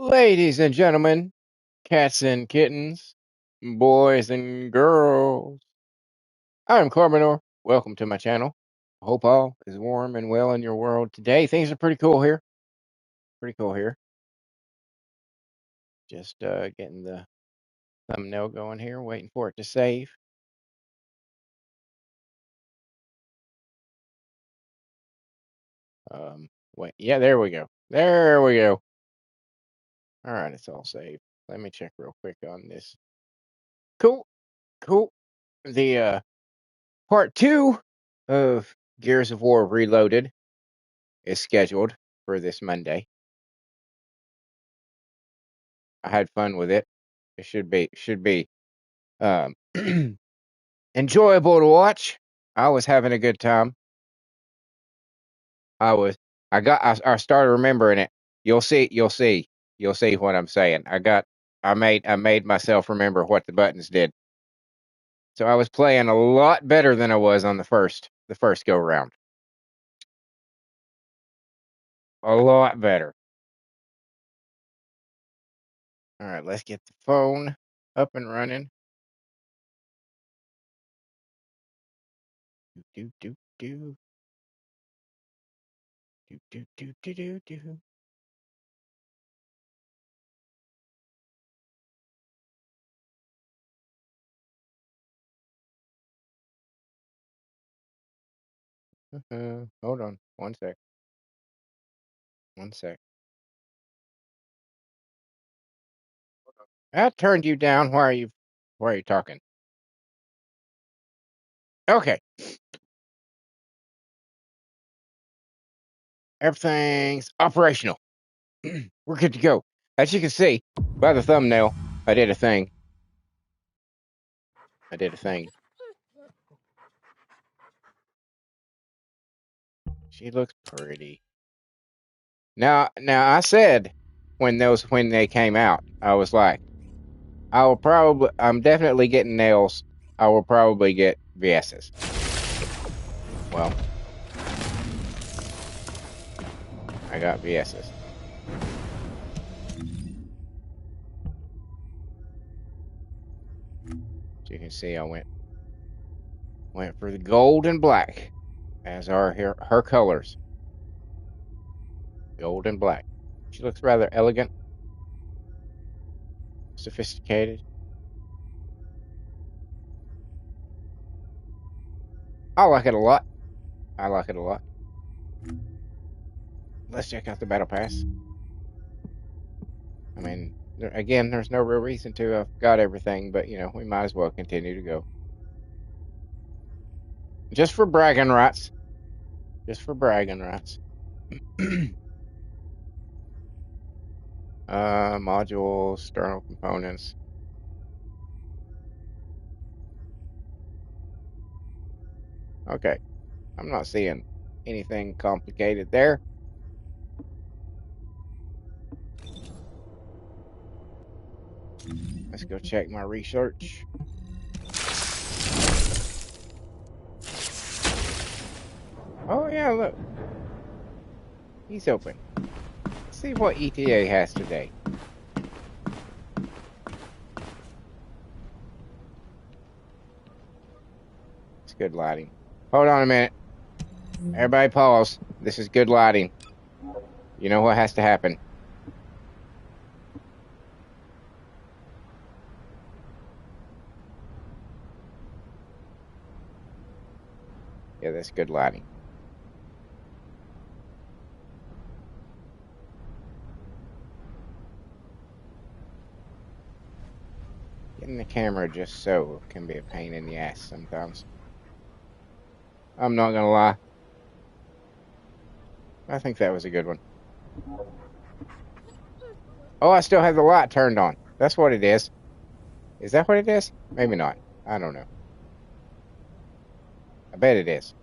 Ladies and gentlemen, cats and kittens, boys and girls, I'm Corbinor. Welcome to my channel. Hope all is warm and well in your world today. Things are pretty cool here. Pretty cool here. Just getting the thumbnail going here, waiting for it to save. Wait, yeah, there we go. There we go. All right, it's all saved. Let me check real quick on this. Cool, cool. The part 2 of Gears of War Reloaded is scheduled for this Monday. I had fun with it. It should be um, enjoyable to watch. I was having a good time. I started remembering it. You'll see what I'm saying. I made myself remember what the buttons did. So I was playing a lot better than I was on the first go round. A lot better. All right, let's get the phone up and running. Do do do do do do do do do. Hold on, one sec. One sec. I turned you down. Why are you talking? Okay. Everything's operational. We're good to go. As you can see by the thumbnail, I did a thing. She looks pretty. Now I said when they came out, I was like, I'm definitely getting nails. I will probably get Viessas. Well, I got Viessas. As you can see, I went for the gold and black as are her colors. Gold and black. She looks rather elegant, sophisticated. I like it a lot. Let's check out the battle pass. I mean, again, there's no real reason to. I've got everything, but you know, we might as well continue to go. Just for bragging rights. Modules, external components. Okay. I'm not seeing anything complicated there. Let's go check my research. Oh yeah, look. He's open. Let's see what ETA has today. It's good lighting. Hold on a minute. Everybody pause. This is good lighting. You know what has to happen. Yeah, that's good lighting. Getting the camera just so can be a pain in the ass sometimes. I'm not gonna lie. I think that was a good one. Oh, I still have the light turned on. That's what it is. Is that what it is? Maybe not. I don't know. I bet it is.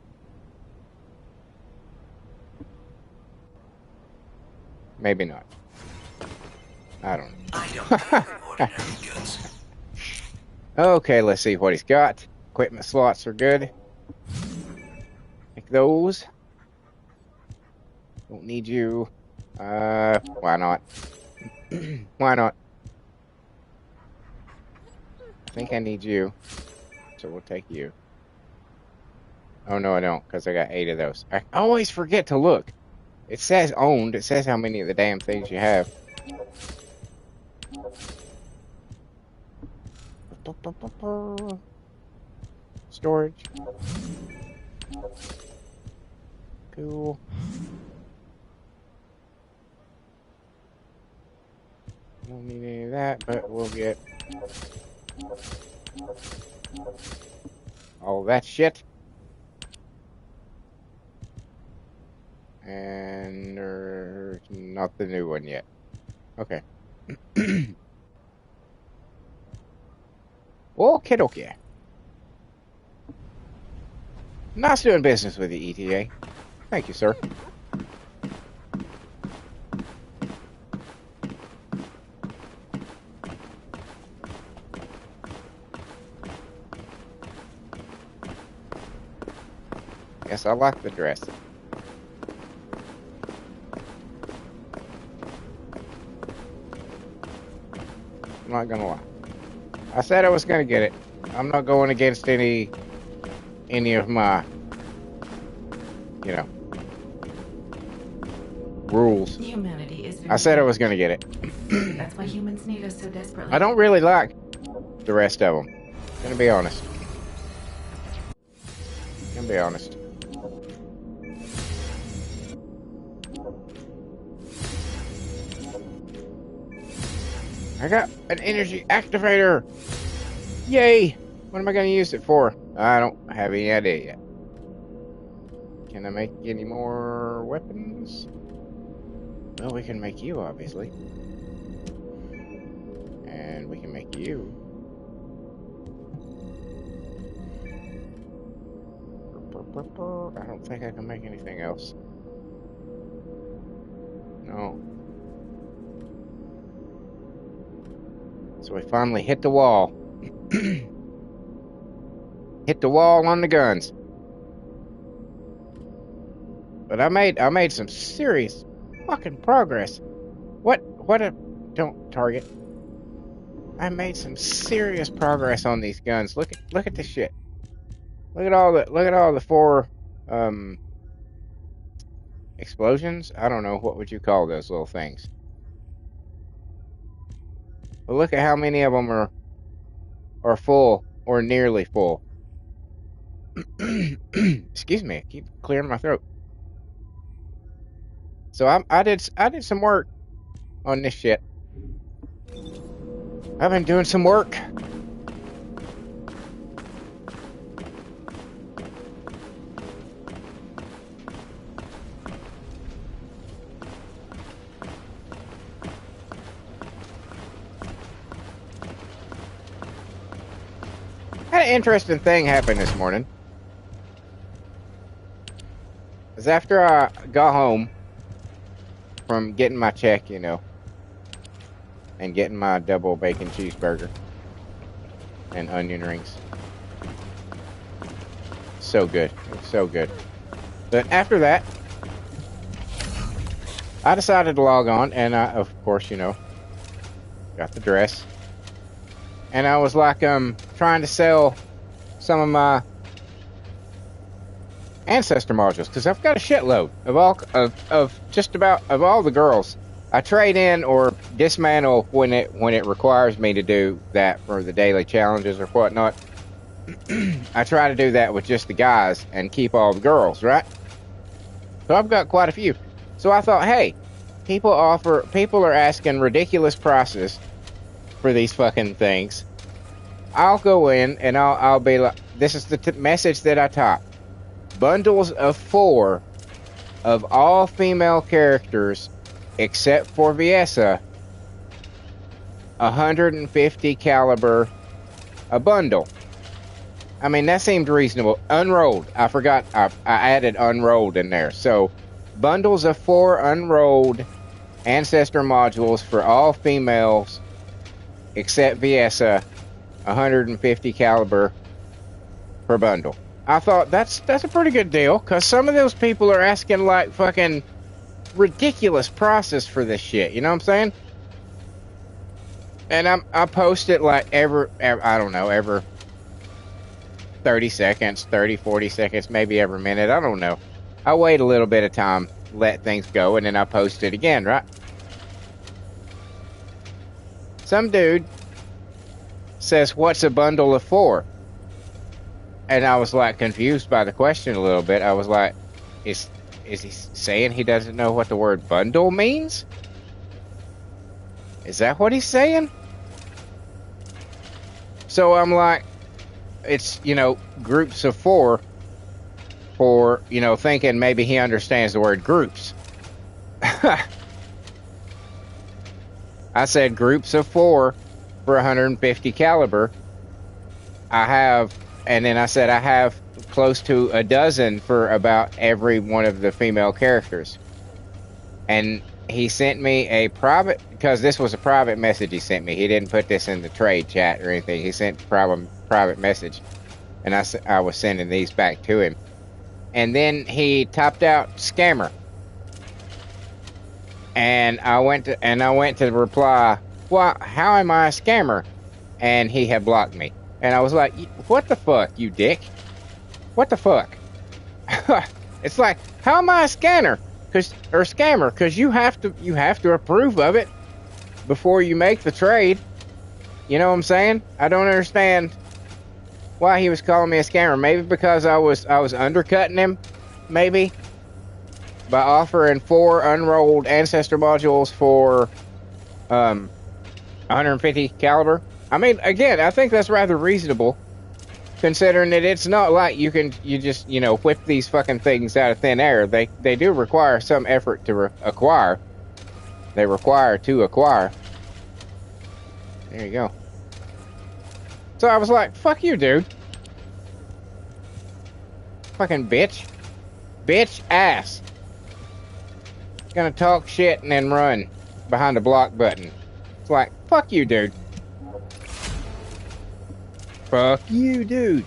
Maybe not. I don't know. Okay, let's see what he's got. Equipment slots are good. Take those. Don't need you. Why not? Why not? I think I need you, so we'll take you. Oh, no, I don't, because I got 8 of those. I always forget to look. It says owned. It says how many of the damn things you have. Storage. Cool. Don't need any of that, but we'll get all that shit. And there's not the new one yet. Okay. Okay, okay. Nice doing business with you, ETA. Thank you, sir. Yes, I like the dress. I'm not gonna lie. I said I was gonna get it. I'm not going against any of my, you know, rules. Humanity is I said I was gonna get it. That's why humans need us so desperately. I don't really like the rest of them. Gonna be honest. Gonna be honest. I got an energy activator! Yay! What am I gonna use it for? I don't have any idea yet. Can I make any more weapons? Well, we can make you, obviously. And we can make you. I don't think I can make anything else. No. So we finally hit the wall. Hit the wall on the guns. But I made some serious fucking progress. Don't target. I made some serious progress on these guns. Look at this shit. Look at all the 4 explosions. I don't know, what would you call those little things? But look at how many of them are full or nearly full. Excuse me, I keep clearing my throat. So I did some work on this shit. I've been doing some work. Had an interesting thing happen this morning. Because after I got home from getting my check, you know, and getting my double bacon cheeseburger and onion rings. So good. So good. But after that, I decided to log on, and I, of course, you know, got the dress. And I was like, trying to sell some of my ancestor modules, because I've got a shitload of just about all the girls. I trade in or dismantle when it requires me to do that for the daily challenges or whatnot. I try to do that with just the guys and keep all the girls, right? So I've got quite a few. So I thought, hey, people are asking ridiculous prices for these fucking things. I'll go in and I'll be like, this is the message that I type. Bundles of 4 of all female characters except for Viessa, 150 caliber a bundle. I mean, that seemed reasonable. Unrolled. I forgot I added unrolled in there. So bundles of 4 unrolled ancestor modules for all females except Viessa, 150 caliber per bundle. I thought that's a pretty good deal, because some of those people are asking like fucking ridiculous prices for this shit, you know what I'm saying? And I post it like every I don't know, every 30 seconds, 30, 40 seconds, maybe every minute. I don't know. I wait a little bit of time, let things go, and then I post it again, right? Some dude says, "What's a bundle of four?" And I was like confused by the question a little bit. I was like, is he saying he doesn't know what the word bundle means? Is that what he's saying? So I'm like, it's, groups of four for, thinking maybe he understands the word groups. I said groups of four for 150 caliber. And then I said I have close to a dozen for about every one of the female characters. And he sent me a private, because this was a private message he sent me. He didn't put this in the trade chat or anything. He sent a private message, and I was sending these back to him. And then he typed out scammer, and I went to reply, "Well, how am I a scammer?" And he had blocked me, and I was like, "What the fuck, you dick? What the fuck?" It's like, how am I a scammer? Because you have to approve of it before you make the trade. You know what I'm saying? I don't understand why he was calling me a scammer. Maybe because I was undercutting him, maybe, by offering 4 unrolled ancestor modules for 150 caliber. I mean, again, I think that's rather reasonable, considering that it's not like you just whip these fucking things out of thin air. They do require some effort to acquire. They require to acquire. There you go. So I was like, fuck you, dude. Fucking bitch. Bitch ass. Gonna talk shit and then run behind the block button. It's like, fuck you, dude. Fuck you, dude.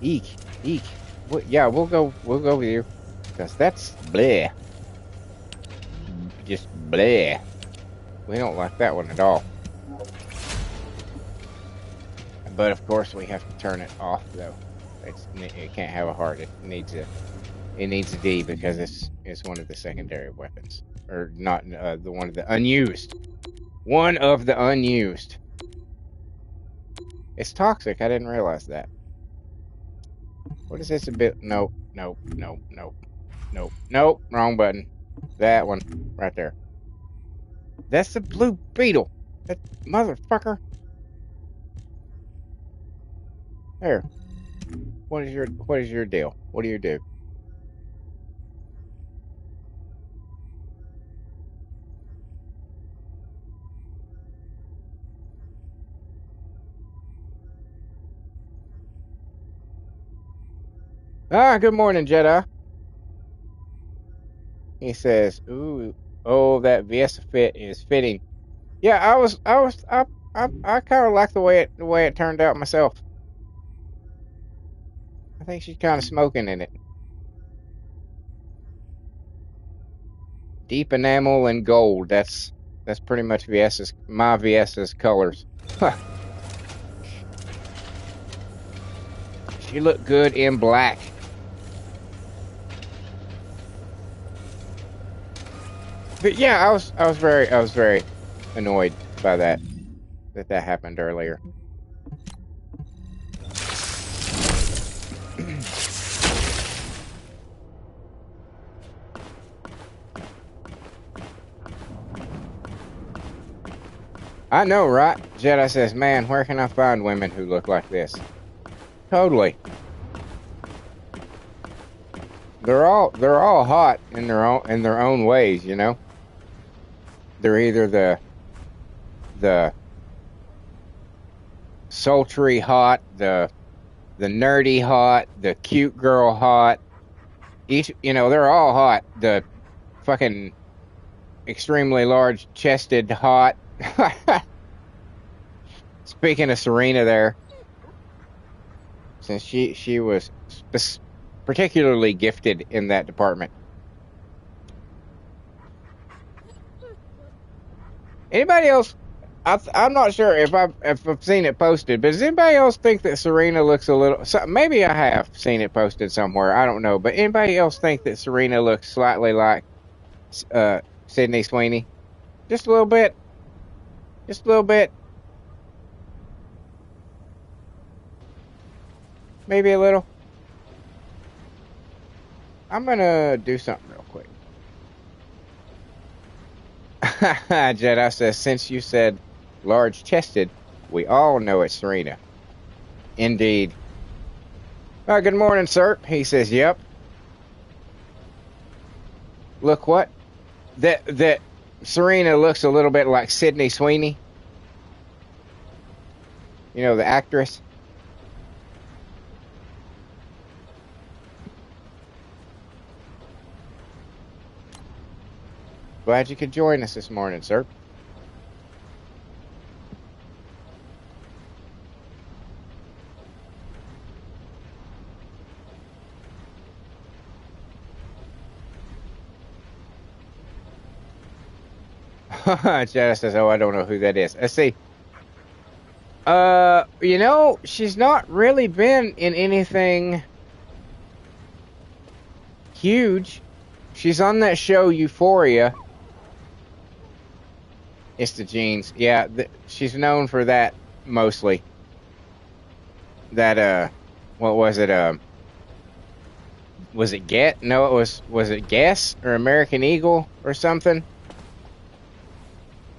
Eek. Yeah, we'll go with you. Because that's bleh. Just bleh. We don't like that one at all. But of course we have to turn it off though. It can't have a heart. It needs a D because it's one of the secondary weapons. Or not the one of the unused. One of the unused. It's toxic. I didn't realize that. What is this a bit? Nope. Wrong button. That one. Right there. That's the blue beetle. That motherfucker. There. What is your deal? What do you do? Good morning, Jedi. He says, "Ooh, oh, that Viessa fit is fitting." Yeah, I kind of like the way it turned out myself. I think she's kind of smoking in it. Deep enamel and gold. That's pretty much my Viessa's colors. Huh. She looked good in black. But yeah, I was very annoyed by that happened earlier. I know, right? Jedi says, "Man, where can I find women who look like this?" Totally. They're all hot in their own ways, you know. They're either the sultry hot, the nerdy hot, the cute girl hot. They're all hot. The fucking extremely large chested hot. Speaking of Serena there, since she was particularly gifted in that department. Anybody else? I'm not sure if I've seen it posted, but does anybody else think that Serena looks a little? Maybe I have seen it posted somewhere. I don't know, but anybody else think that Serena looks slightly like Sydney Sweeney? Just a little bit. Just a little bit. Maybe a little. I'm gonna do something real quick. Jedi says, since you said large chested, we all know it's Serena. Indeed. Good morning, sir. He says, yep. Look what? That Serena looks a little bit like Sydney Sweeney. You know, the actress. Glad you could join us this morning, sir. Jada says, oh, I don't know who that is. Let's see. You know, she's not really been in anything huge. She's on that show Euphoria. It's the jeans. Yeah, she's known for that mostly. That, what was it? Was it Get? No, was it Guess or American Eagle or something?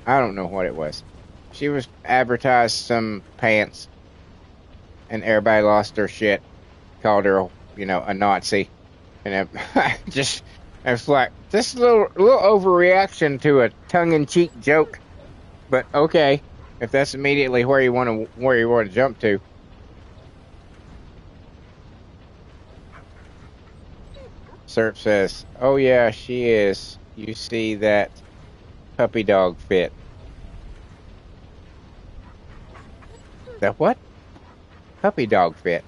I don't know what it was. She was advertised some pants, and everybody lost their shit. Called her, you know, a Nazi, and it's like this little overreaction to a tongue-in-cheek joke. But okay, if that's immediately where you want to jump to. Serp says, "Oh yeah, she is. You see that puppy dog fit." That what? Puppy dog fit.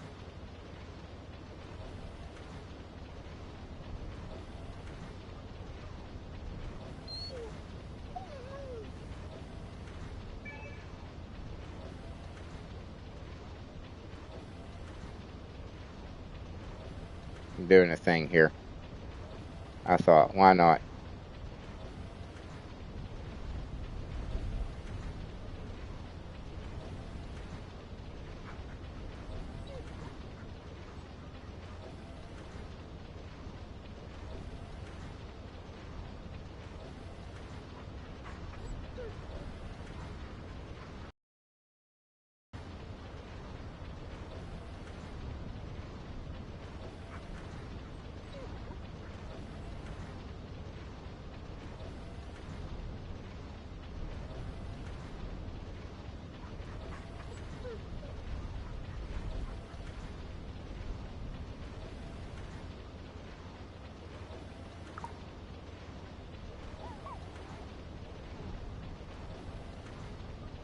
I'm doing a thing here. I thought, why not?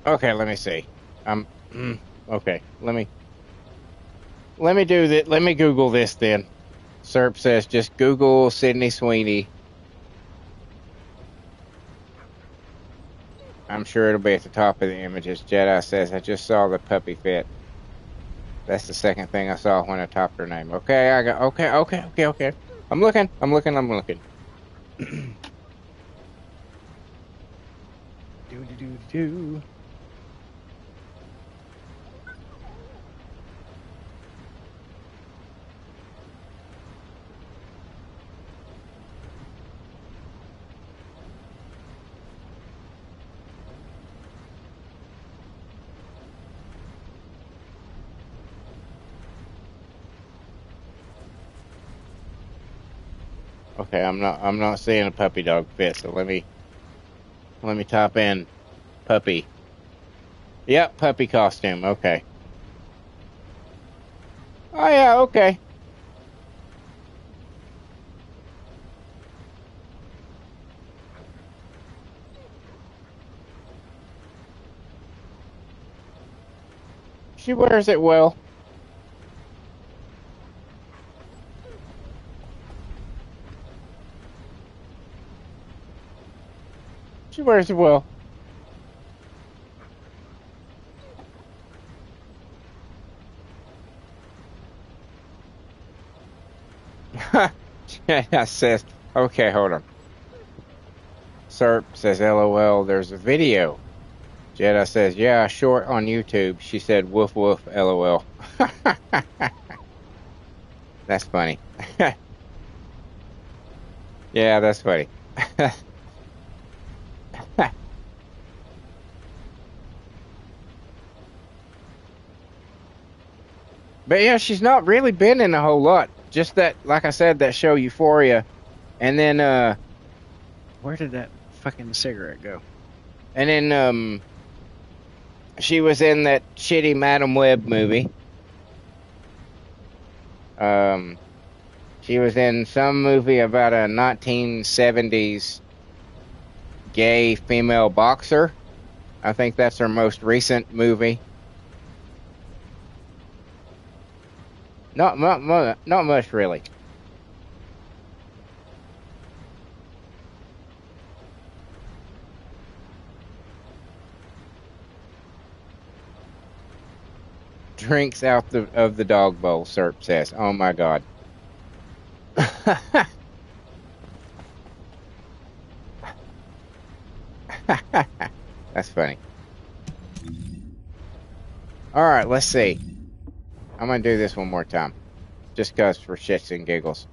Okay, let me see. Okay, let me do that. Let me Google this then. Serp says just Google Sydney Sweeney. I'm sure it'll be at the top of the images. Jedi says I just saw the puppy fit. That's the second thing I saw when I typed her name. Okay, I got okay. I'm looking. Do. Okay, I'm not seeing a puppy dog fit, so let me type in puppy. Yep, puppy costume. Okay. Oh yeah, okay. She wears it well. She wears it well. Yeah, says, okay, hold on. Serp says, LOL, there's a video. Jedi says, yeah, short on YouTube. She said, woof woof, LOL. That's funny. Yeah, that's funny. But yeah, she's not really been in a whole lot. Just that, like I said, that show Euphoria. And then, where did that fucking cigarette go? And then, she was in that shitty Madam Web movie. She was in some movie about a 1970s gay female boxer. I think that's her most recent movie. Not much, really. Drinks out of the dog bowl, Serp says. Oh my god. That's funny. Alright, let's see. I'm gonna do this one more time. Just cause for shits and giggles.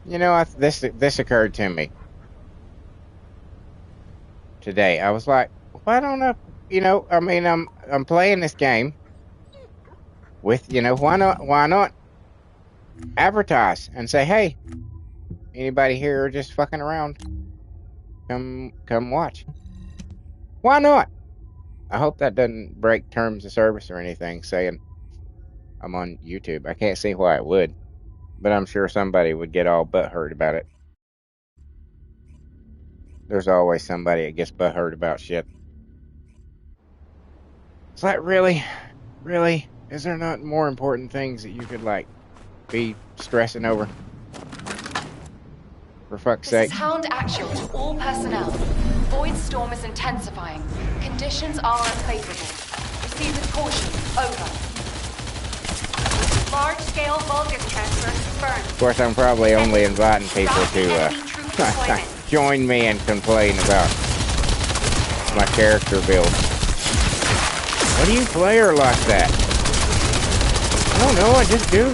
You know, this occurred to me today. I was like, why don't I? You know, I mean, I'm playing this game with, you know, why not advertise and say, hey, anybody here just fucking around? Come watch. Why not? I hope that doesn't break terms of service or anything, saying I'm on YouTube. I can't see why it would, but I'm sure somebody would get all butthurt about it. There's always somebody that gets butthurt about shit. It's like, really? Is there not more important things that you could, like, be stressing over? For fuck's sake. This is Hound Actual to all personnel. Void storm is intensifying. Conditions are unfavorable. Proceed with caution. Over. Large-scale voltage transfer confirmed. Of course, I'm probably only inviting people to join me and complain about my character build. Why do you play her like that? I don't know, I just do.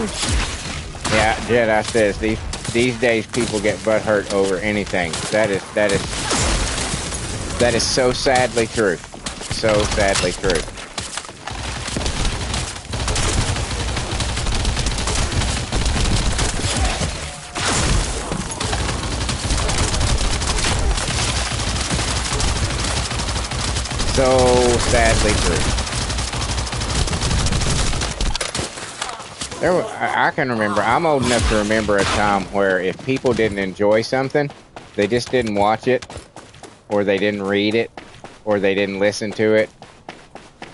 Yeah, Jedi says these days people get butthurt over anything. That is so sadly true. So sadly true. So sadly true. I can remember, I'm old enough to remember a time where if people didn't enjoy something, they just didn't watch it, or they didn't read it, or they didn't listen to it,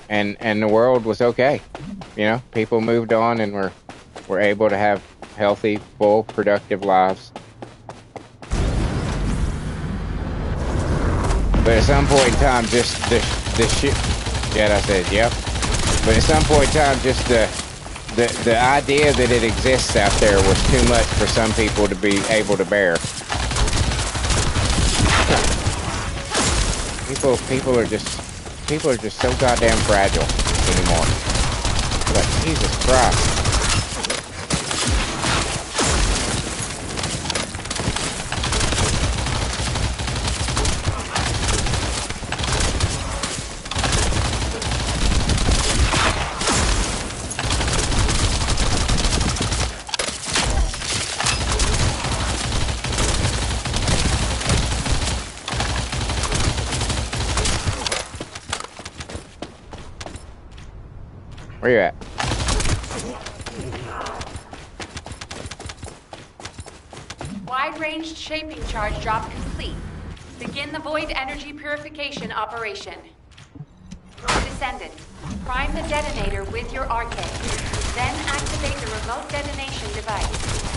and the world was okay. You know, people moved on and were able to have healthy, full, productive lives. But at some point in time, just the shit. Yeah, I said, yep. But at some point in time, just the idea that it exists out there was too much for some people to be able to bear. People are just so goddamn fragile anymore. Like, Jesus Christ. Where you at? Wide-ranged shaping charge drop complete. Begin the void energy purification operation. Descendant, prime the detonator with your arcade. Then activate the remote detonation device.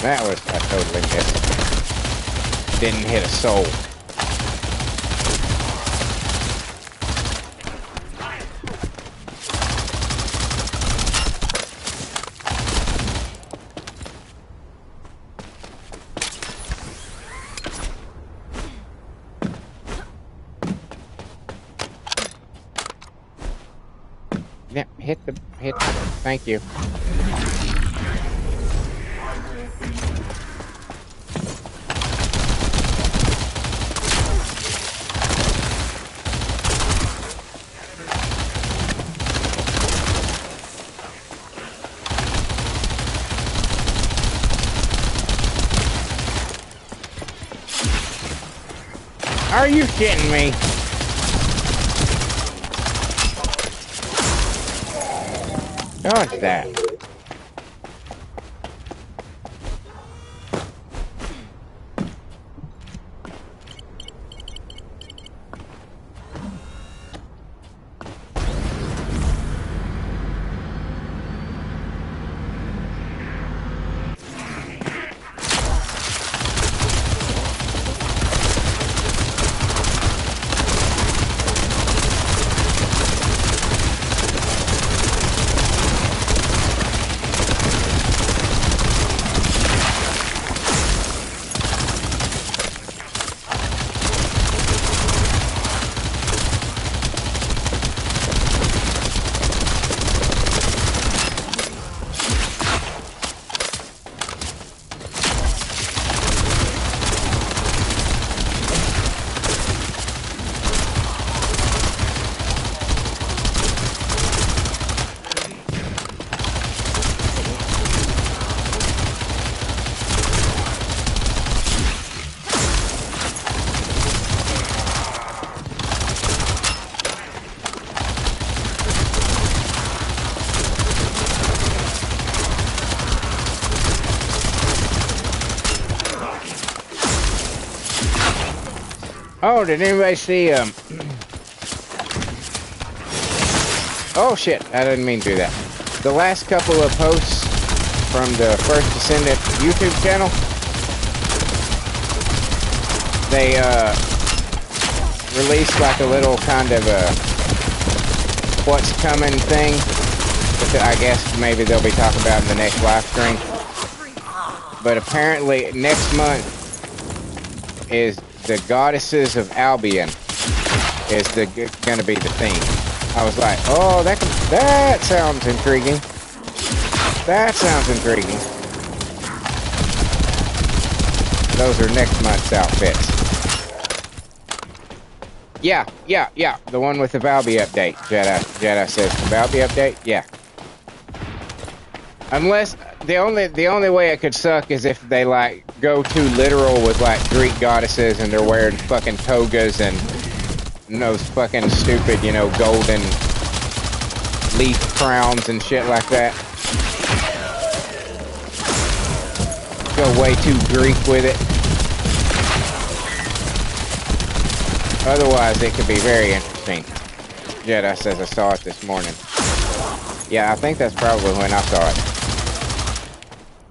That was I totally missed. Didn't hit a soul. Yeah, hit. Thank you. Are you kidding me? Dodge that. Oh, did anybody see, oh shit, I didn't mean to do that. The last couple of posts from the First Descendant YouTube channel, they, released like a little kind of a what's coming thing, which I guess maybe they'll be talking about in the next live stream. But apparently next month is the Goddesses of Albion is gonna be the theme. I was like, oh, that sounds intriguing. That sounds intriguing. Those are next month's outfits. Yeah. The one with the Valby update. Jedi says the Valby update. Yeah. Unless the only way it could suck is if they like go too literal with like Greek goddesses and they're wearing fucking togas and those fucking stupid, you know, golden leaf crowns and shit like that. Go way too Greek with it. Otherwise, it could be very interesting. Jedi says I saw it this morning. Yeah, I think that's probably when I saw it.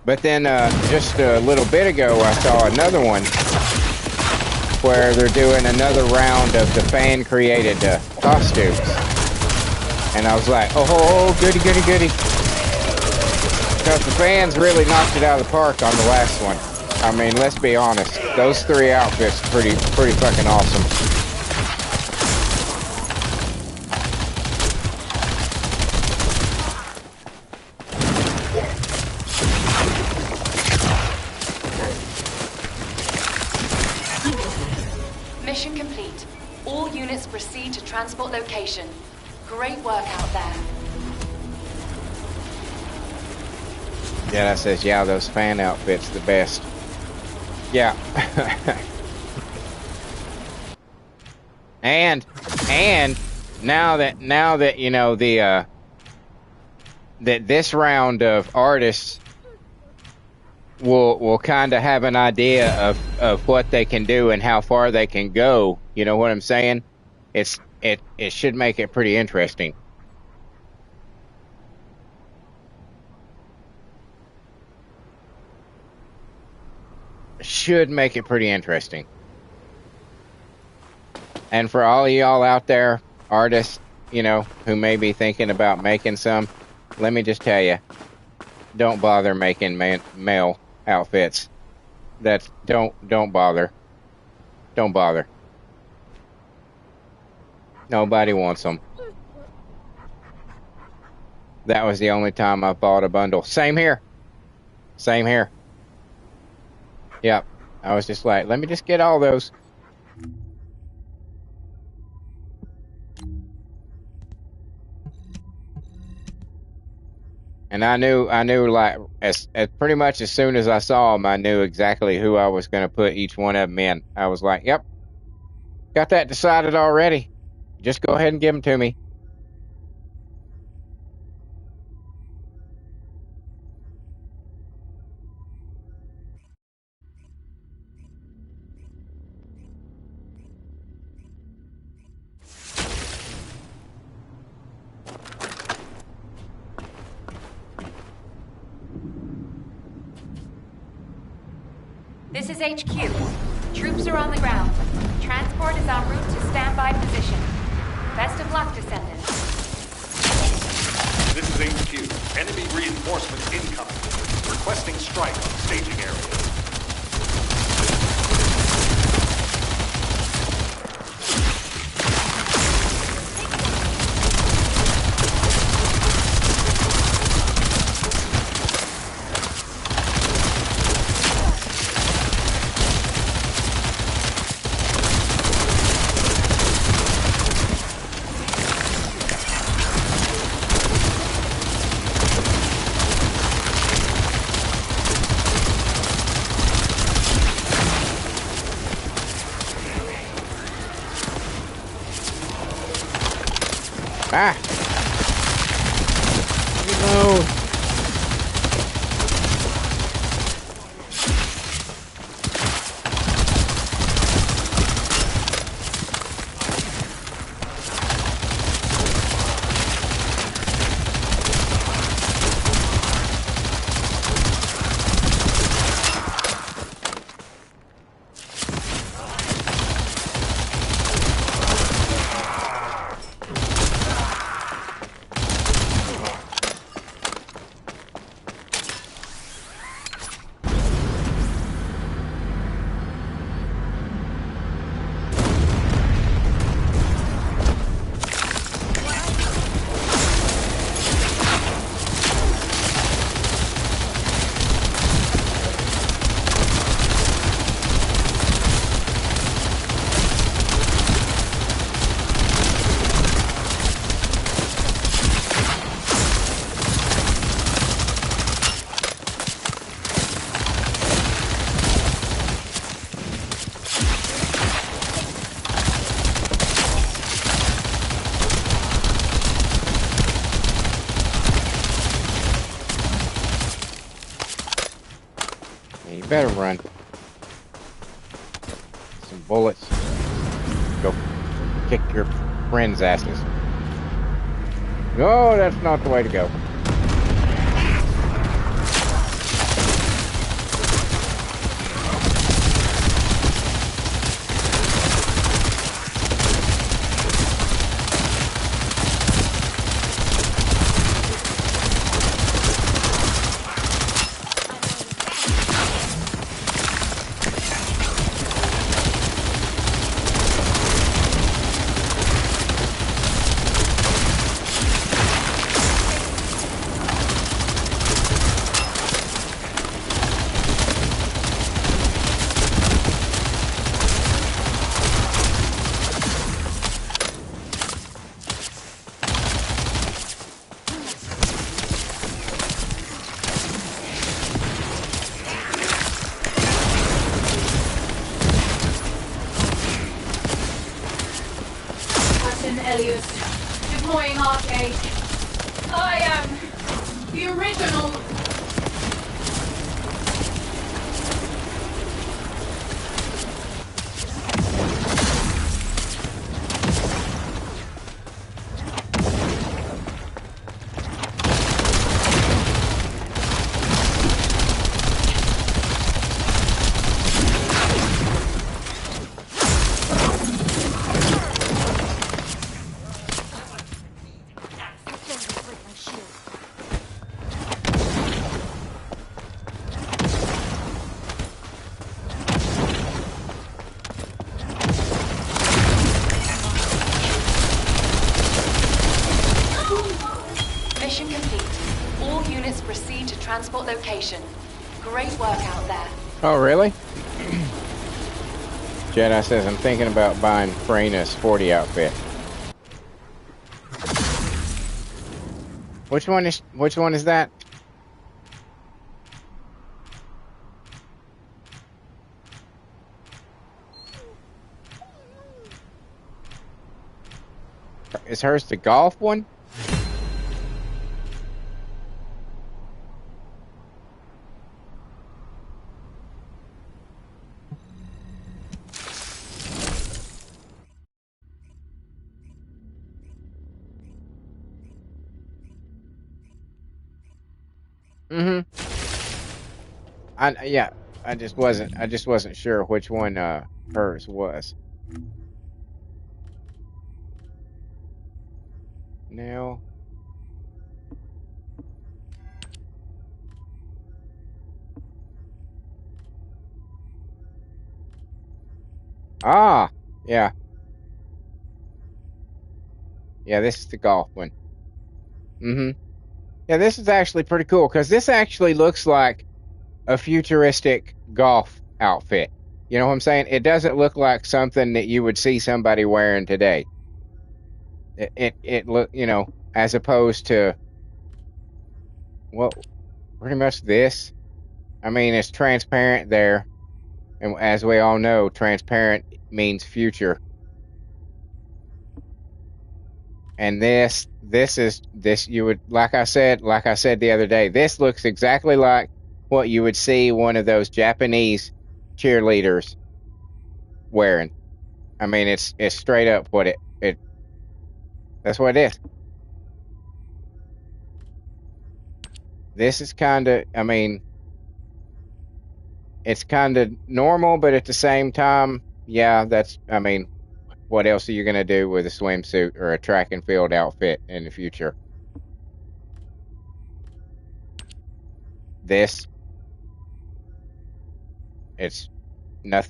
But then, just a little bit ago, I saw another one where they're doing another round of the fan-created costumes. And I was like, oh, goody. Because the fans really knocked it out of the park on the last one. I mean, let's be honest. Those 3 outfits are pretty fucking awesome. Mission complete. All units proceed to transport location. Great work out there. Yeah, that says, yeah, those fan outfits the best. Yeah. and now that you know the that this round of artists will kind of have an idea of what they can do and how far they can go. You know what I'm saying? It should make it pretty interesting. Should make it pretty interesting. And for all of y'all out there, artists, you know, who may be thinking about making some, let me just tell you, don't bother making male outfits. Don't bother. Don't bother. Nobody wants them. That was the only time I bought a bundle. Same here. Same here. Yep. I was just like, let me just get all those. And I knew like as pretty much as soon as I saw them, I knew exactly who I was going to put each one of them in. I was like, yep, got that decided already. Just go ahead and give them to me. This is HQ. Troops are on the ground. Transport is en route to standby position. Best of luck, Descendants. This is HQ. Enemy reinforcements incoming. Requesting strike on staging area. Ah! No! Better run. Some bullets. Go kick your friends' asses. No, that's not the way to go. Elliot. Deploying arcade. I am the original. Mission complete. All units proceed to transport location. Great work out there. Oh, really? Jedi says, I'm thinking about buying Frena's sporty outfit. Which one is that? Is hers the golf one? I just wasn't sure which one hers was. Now yeah. Yeah, this is the golf one. Yeah, this is actually pretty cool because this actually looks like a futuristic golf outfit. You know what I'm saying? It doesn't look like something that you would see somebody wearing today. It look, as opposed to, well, pretty much this. I mean, it's transparent there, and as we all know, transparent means future. And this you would, like I said the other day, this looks exactly like what you would see one of those Japanese cheerleaders wearing. I mean, it's straight up what it that's what it is. This is kind of, I mean, it's kind of normal, but at the same time, yeah, I mean, what else are you going to do with a swimsuit or a track and field outfit in the future? It's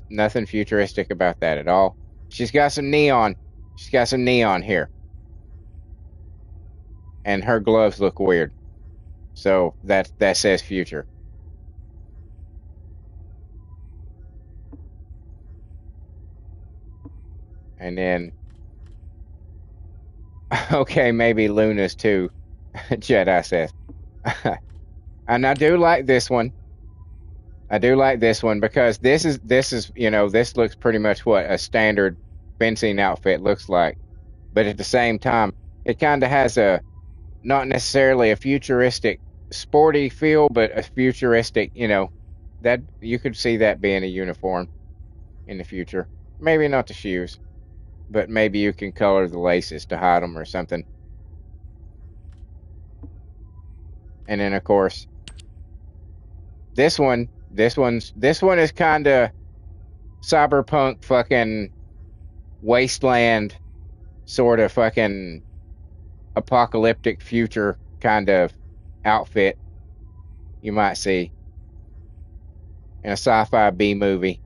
nothing futuristic about that at all. She's got some neon. She's got some neon here. And her gloves look weird. So that says future. And then, okay, maybe Luna's too, Jedi says. And I do like this one. I do like this one because this is this looks pretty much what a standard fencing outfit looks like. But at the same time, it kind of has a, not necessarily a futuristic sporty feel, but a futuristic, that you could see that being a uniform in the future. Maybe not the shoes, but maybe you can color the laces to hide them or something. And then of course, this one is kind of cyberpunk fucking wasteland sort of fucking apocalyptic future kind of outfit you might see in a sci-fi B movie.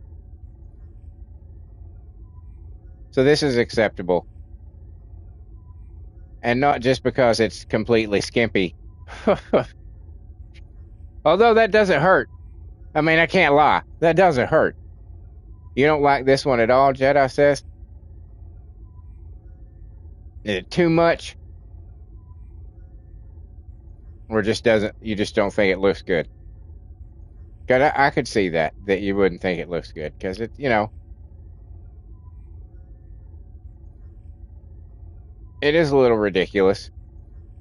So this is acceptable. And not just because it's completely skimpy. Although that doesn't hurt. I mean, I can't lie. That doesn't hurt. You don't like this one at all, Jedi says? Is it too much? Or you just don't think it looks good? Because I could see that you wouldn't think it looks good. Because It is a little ridiculous.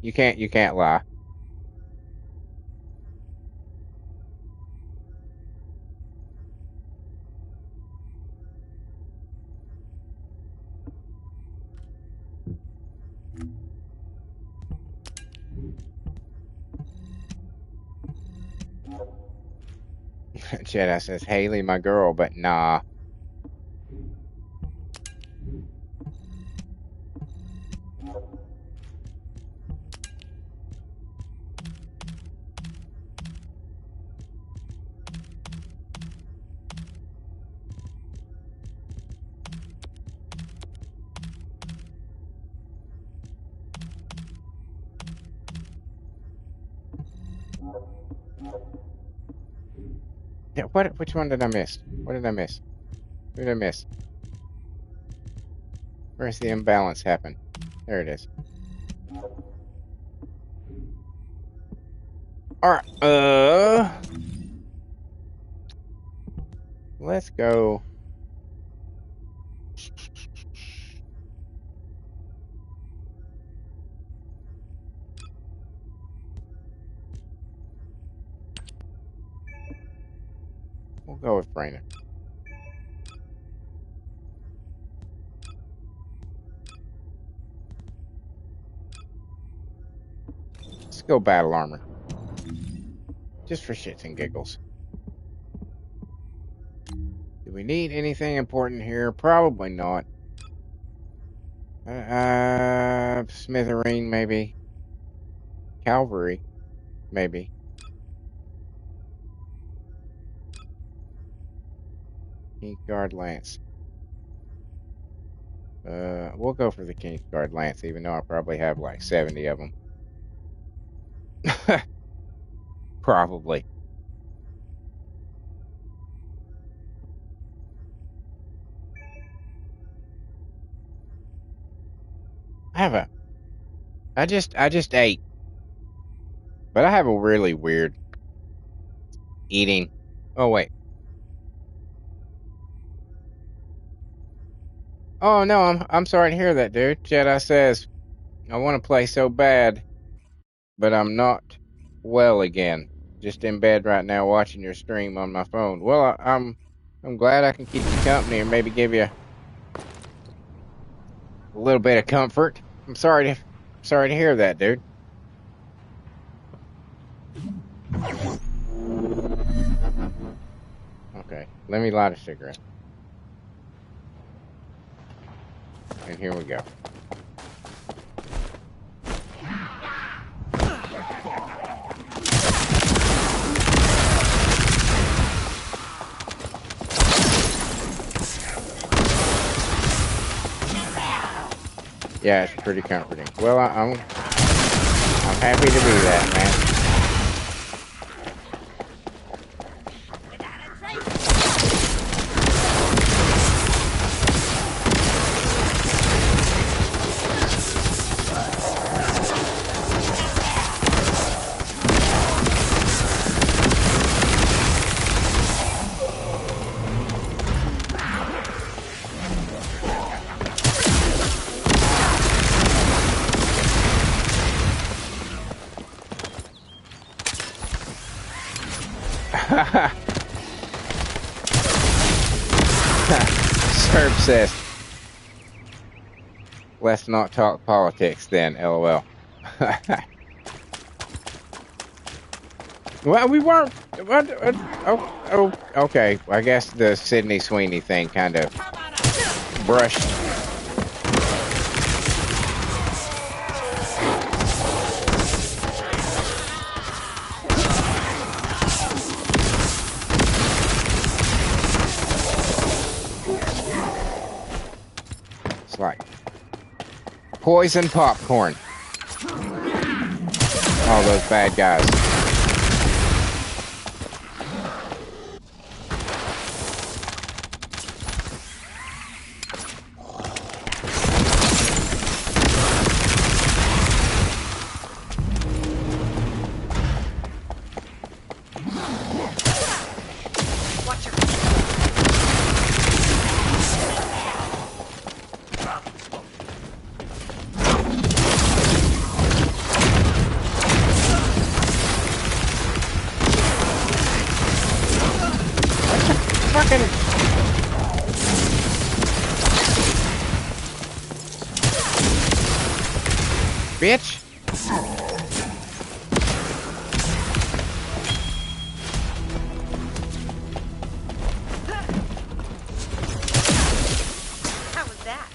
You can't lie. Jedi says, Haley, my girl, but nah. Yeah, which one did I miss? What did I miss? What did I miss? Where's the imbalance happen? There it is. Alright, let's go. We'll go with Brainer. Let's go battle armor. Just for shits and giggles. Do we need anything important here? Probably not. Smithereen, maybe. Cavalry, maybe. Kingsguard Lance. We'll go for the Kingsguard Lance, even though I probably have like 70 of them. Probably. I just ate. But I have a really weird eating. Oh, wait. Oh, no, I'm sorry to hear that, dude. Jedi says, I want to play so bad, but I'm not well again. Just in bed right now watching your stream on my phone. Well, I'm glad I can keep you company and maybe give you a little bit of comfort. I'm sorry to hear that, dude. Okay, let me light a cigarette. And here we go. Yeah, it's pretty comforting. Well, I'm happy to be that, man. Serb says, let's not talk politics then, LOL. Well, we weren't. Oh, okay. I guess the Sydney Sweeney thing kind of brushed. It's like poison popcorn. All those bad guys. fucking... Bitch. How was that?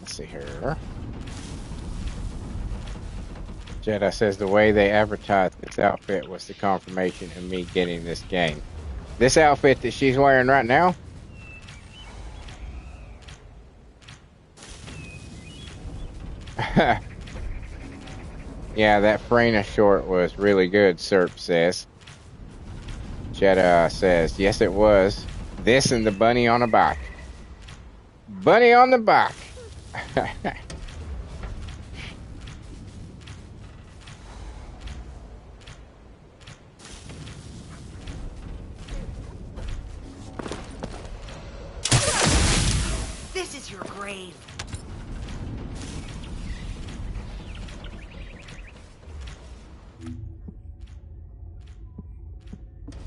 Let's see here. Jedi says the way they advertised this outfit was the confirmation of me getting this game. This outfit that she's wearing right now? Yeah, that Freyna short was really good, Serp says. Jedi says, yes it was. This and the bunny on a bike. Bunny on the bike. This is your grave.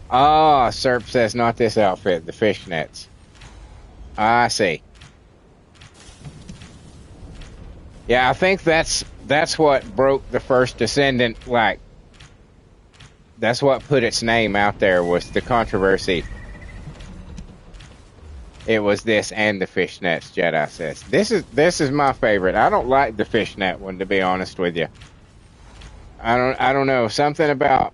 Ah, Serp says not this outfit, the fishnets. I see. Yeah, I think that's what broke the First Descendant, like, that's what put its name out there, was the controversy. It was this and the fishnets, Jedi says. This is my favorite. I don't like the fishnet one, to be honest with you. I don't know, something about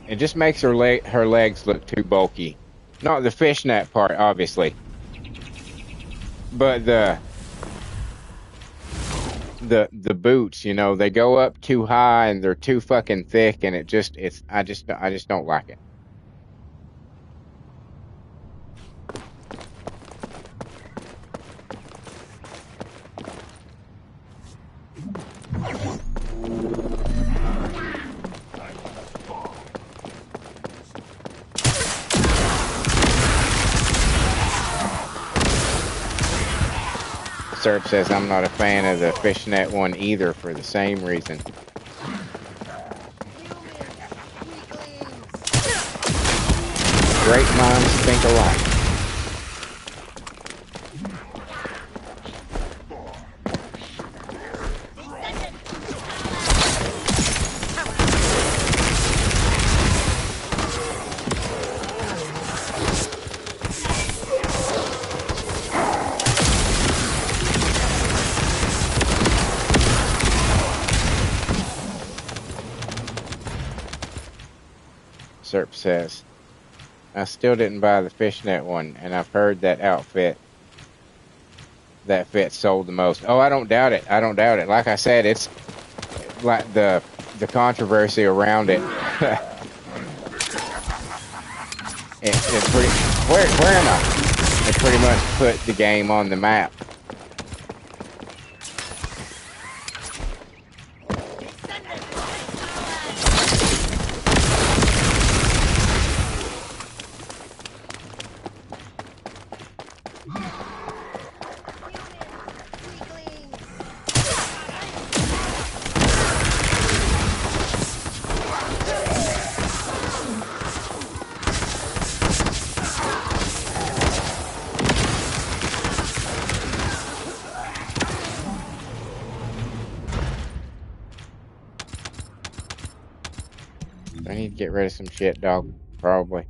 it just makes her legs look too bulky. Not the fishnet part, obviously, but the boots. You know, they go up too high and they're too fucking thick, and I just don't like it. Serp says I'm not a fan of the fishnet one either for the same reason. Great minds think alike. Serp says, I still didn't buy the fishnet one, and I've heard that fit sold the most. Oh, I don't doubt it. I don't doubt it. Like I said, it's like the controversy around it. it pretty much put the game on the map. I need to get rid of some shit, dog. Probably.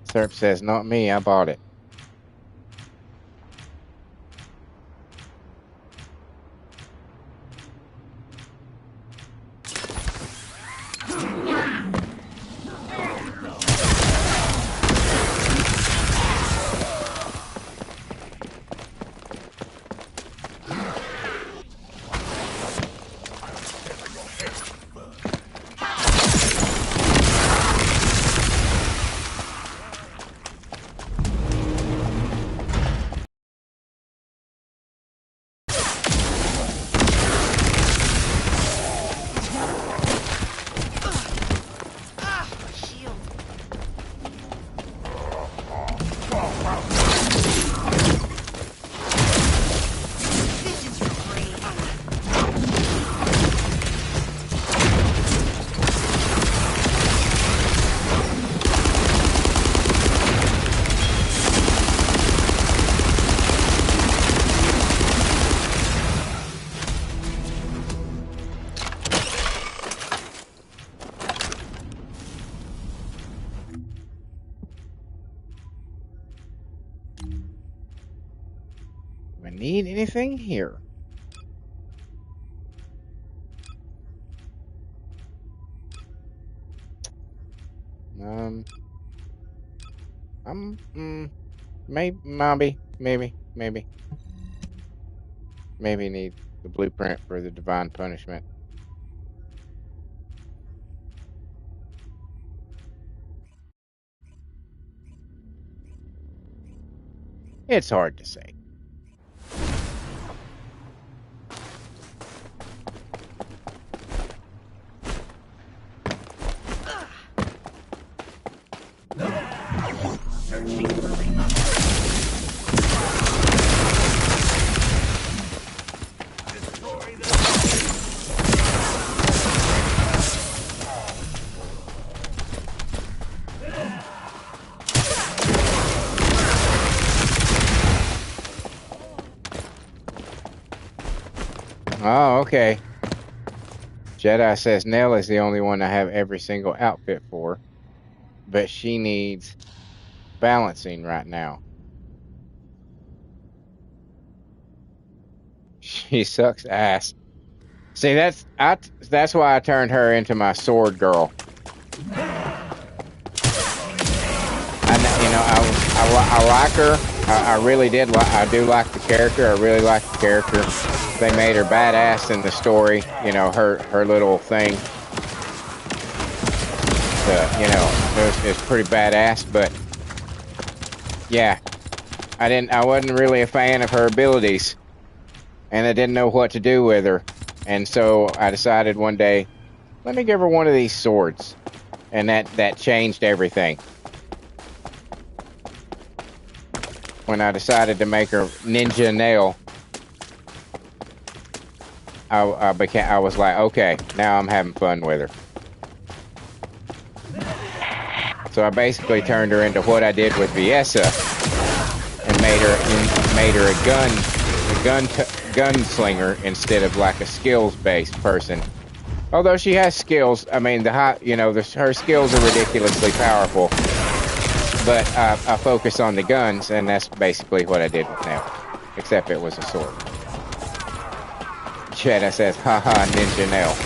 Serp says, not me, I bought it. I need anything here. Maybe need the blueprint for the divine punishment. It's hard to say. Oh, okay. Jedi says Nell is the only one I have every single outfit for, but she needs balancing right now. She sucks ass. See, that's why I turned her into my sword girl. I like her. I really did. I do like the character. I really like the character. They made her badass in the story. You know, her little thing. It's pretty badass. But yeah, I wasn't really a fan of her abilities, and I didn't know what to do with her. And so I decided one day, let me give her one of these swords, and that changed everything. When I decided to make her Ninja Nail, I was like, okay, now I'm having fun with her. So I basically turned her into what I did with Viessa, and made her a gunslinger instead of like a skills-based person. Although she has skills, I mean her skills are ridiculously powerful. But I focus on the guns, and that's basically what I did with Nell. Except it was a sword. Jedi says, haha, Ninja Nell.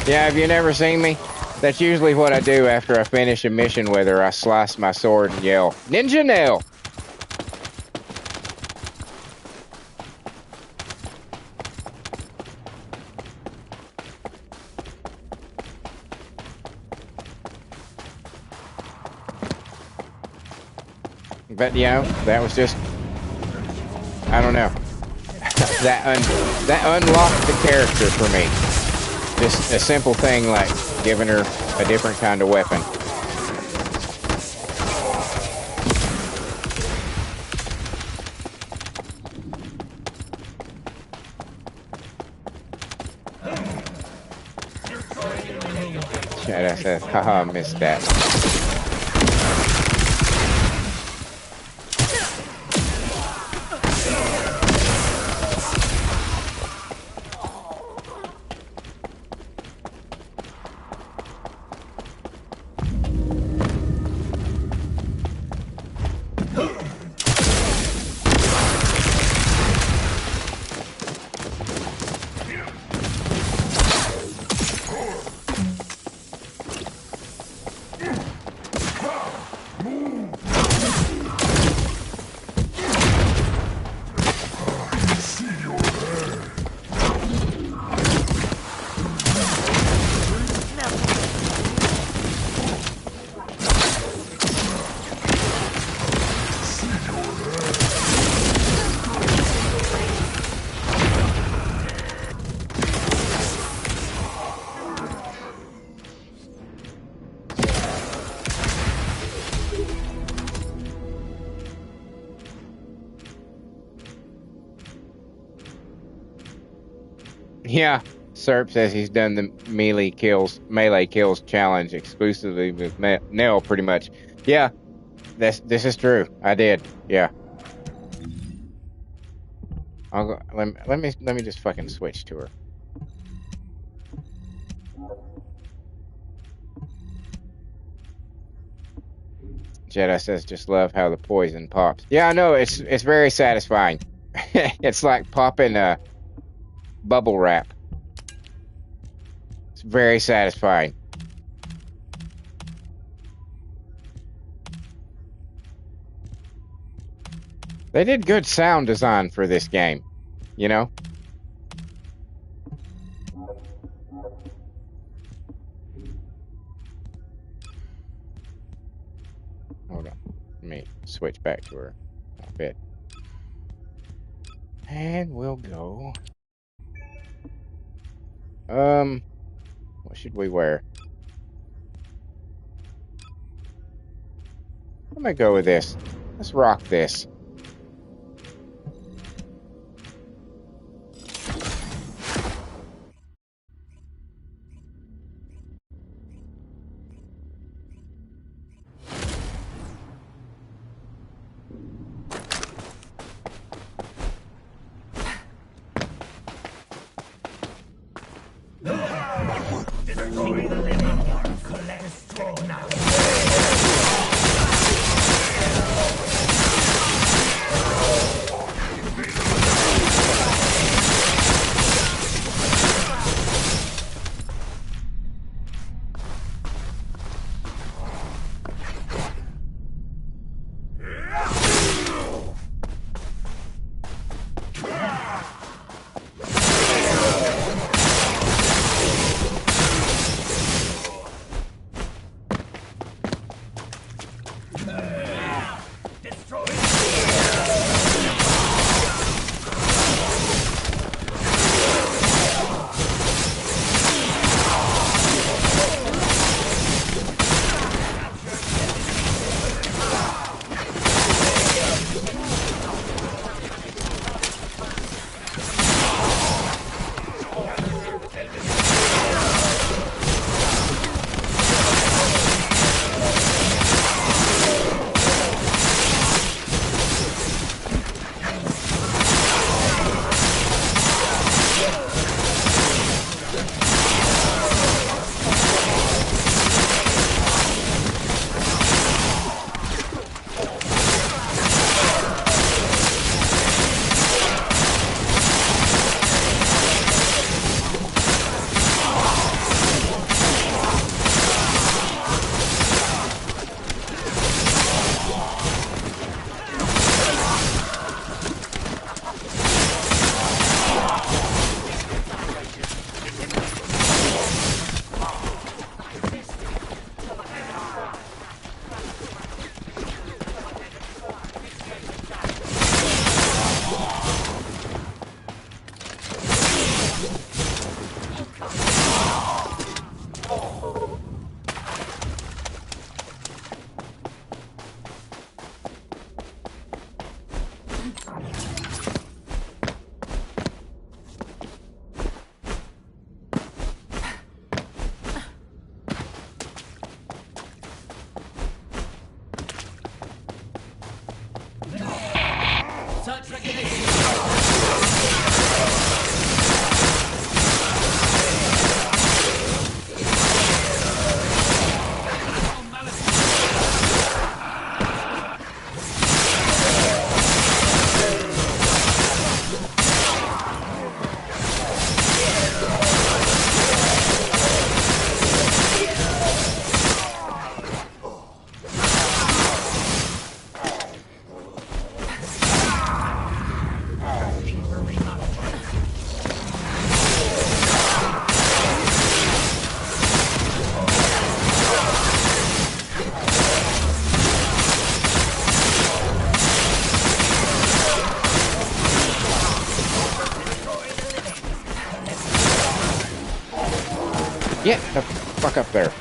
Yeah, have you never seen me? That's usually what I do after I finish a mission with her. I slice my sword and yell, Ninja Nell! But that was just, I don't know. that unlocked the character for me. Just a simple thing like giving her a different kind of weapon. Shadow says, haha, missed that. Yeah, Serp says he's done the melee kills challenge exclusively with Nell, pretty much. Yeah, this is true. I did. Yeah. I'll go, let me just fucking switch to her. Jedi says just love how the poison pops. Yeah, I know it's very satisfying. It's like popping a bubble wrap. It's very satisfying. They did good sound design for this game, you know? Hold on. Let me switch back to her outfit. And we'll go. What should we wear? I'm gonna go with this. Let's rock this. Get the fuck up there.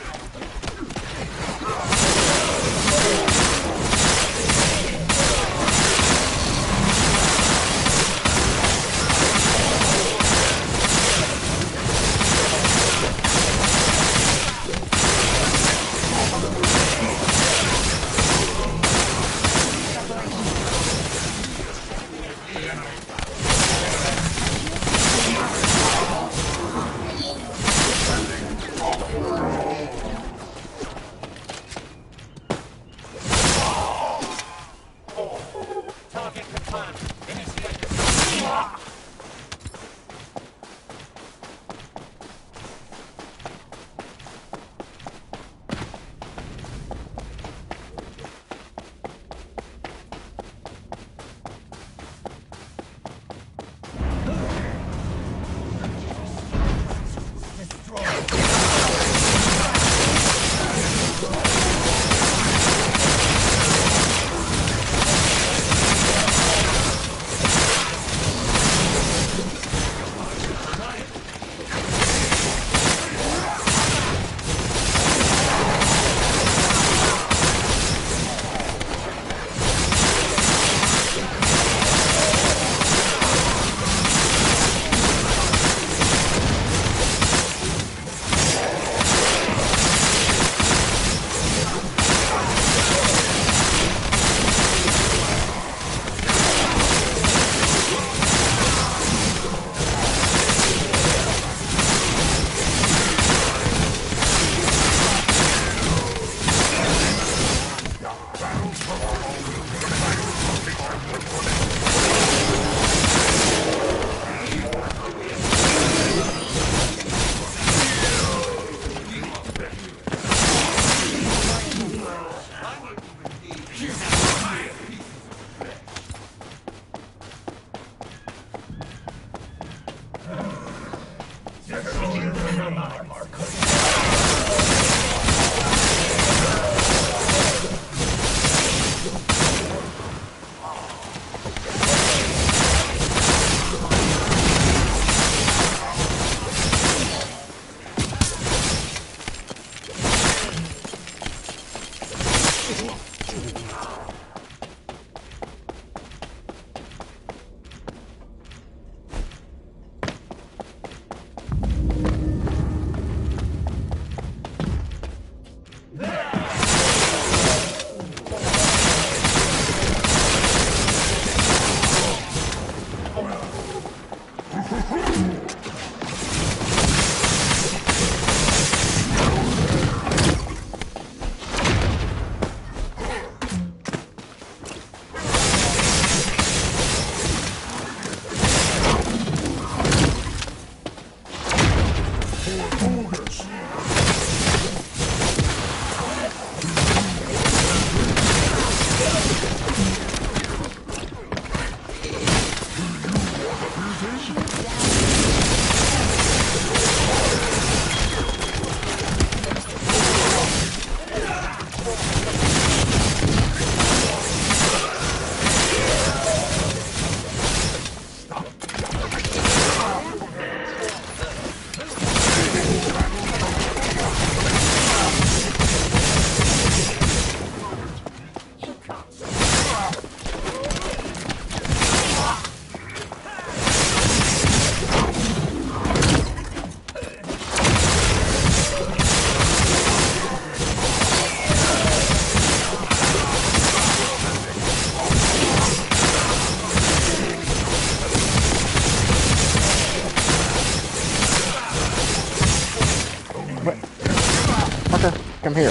Come here.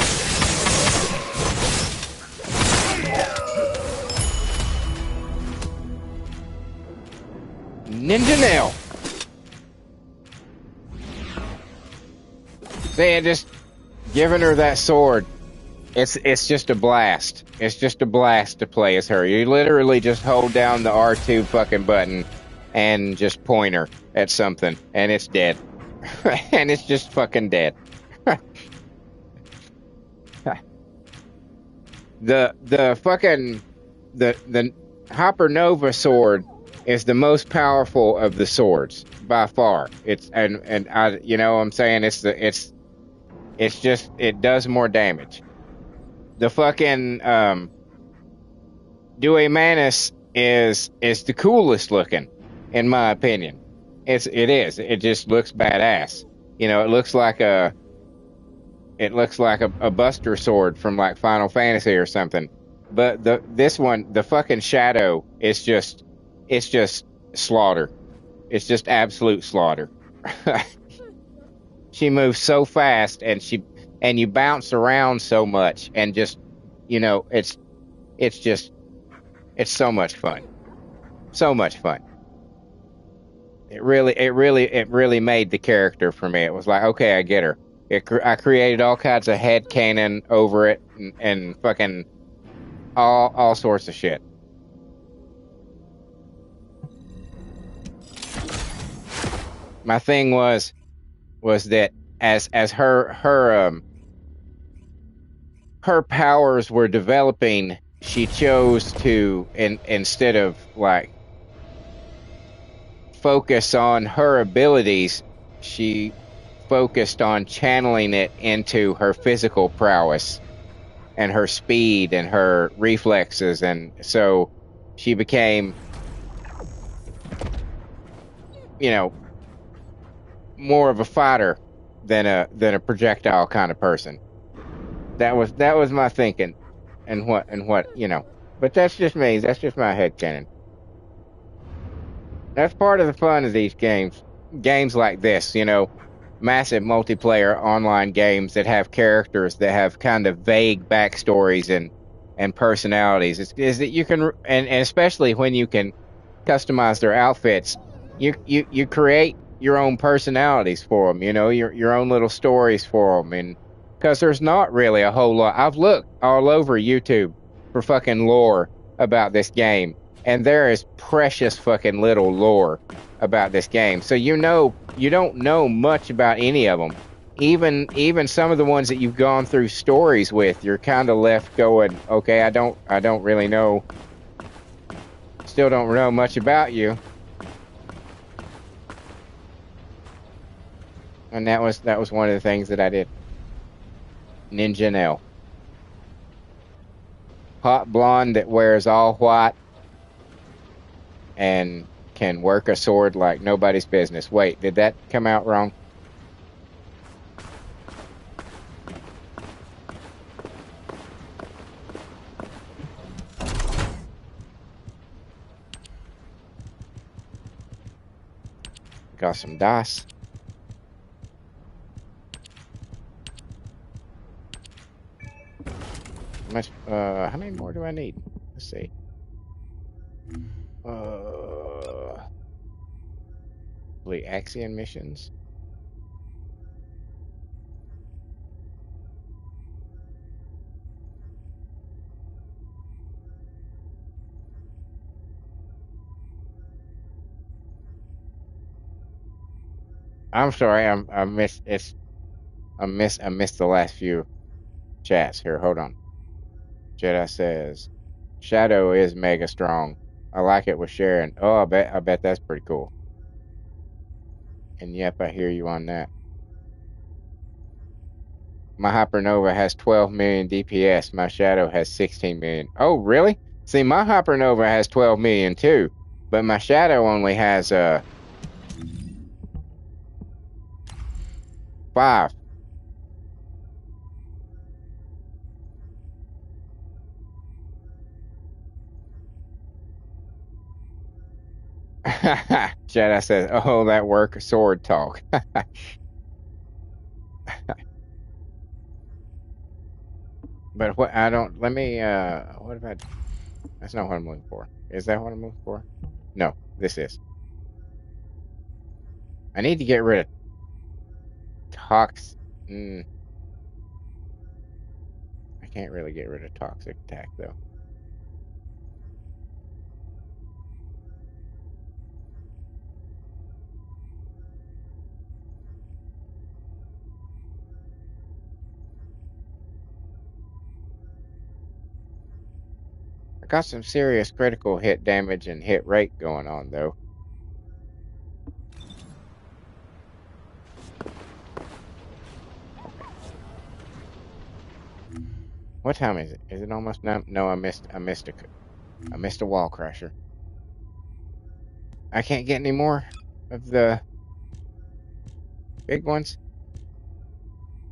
Ninja nail. See, just giving her that sword. It's just a blast. It's just a blast to play as her. You literally just hold down the R2 fucking button and just point her at something, and it's dead. And it's just fucking dead. The fucking the Hopper Nova sword is the most powerful of the swords by far. It's and I, you know what I'm saying, it's just, it does more damage. The fucking Dewey Manus is the coolest looking, in my opinion. It is. It just looks badass. You know, it looks like a Buster sword from like Final Fantasy or something. But this one, the fucking Shadow, it's just slaughter. It's just absolute slaughter. She moves so fast, and you bounce around so much, and just, you know, it's so much fun. So much fun. It really made the character for me. It was like, okay, I get her. I created all kinds of headcanon over it, and fucking all sorts of shit. My thing was that as her powers were developing, she chose to, instead of like focus on her abilities, she focused on channeling it into her physical prowess and her speed and her reflexes, and so she became, you know, more of a fighter than a projectile kind of person. That was my thinking, and what you know. But that's just me. That's just my headcanon. That's part of the fun of these games. Games like this, you know, massive multiplayer online games that have characters that have kind of vague backstories and personalities. Is that you can, and especially when you can customize their outfits, you create your own personalities for them, you know, your own little stories for them, and because there's not really a whole lot. I've looked all over YouTube for fucking lore about this game, and there is precious fucking little lore about this game. So you don't know much about any of them. Even some of the ones that you've gone through stories with, you're kind of left going, okay, I don't really know. Still don't know much about you. And that was one of the things that I did. Ninja nail. Hot blonde that wears all white and can work a sword like nobody's business. Wait, did that come out wrong? Got some dice. How many more do I need? Let's see. The Axion missions. I'm sorry, I missed the last few chats here. Hold on. Jedi says Shadow is mega strong. I like it with Sharon. Oh, I bet that's pretty cool. And yep, I hear you on that. My Hypernova has 12 million DPS. My Shadow has 16 million. Oh, really? See, my Hypernova has 12 million too, but my Shadow only has 5. Jedi says, "Oh, that work sword talk." But what I don't let me what if I that's not what I'm looking for. Is that what I'm looking for? No, this is. I need to get rid of tox mm, I can't really get rid of toxic attack though. I got some serious critical hit damage and hit rate going on though. What time is it? Is it almost now? No, I missed a wall crasher. I can't get any more of the big ones.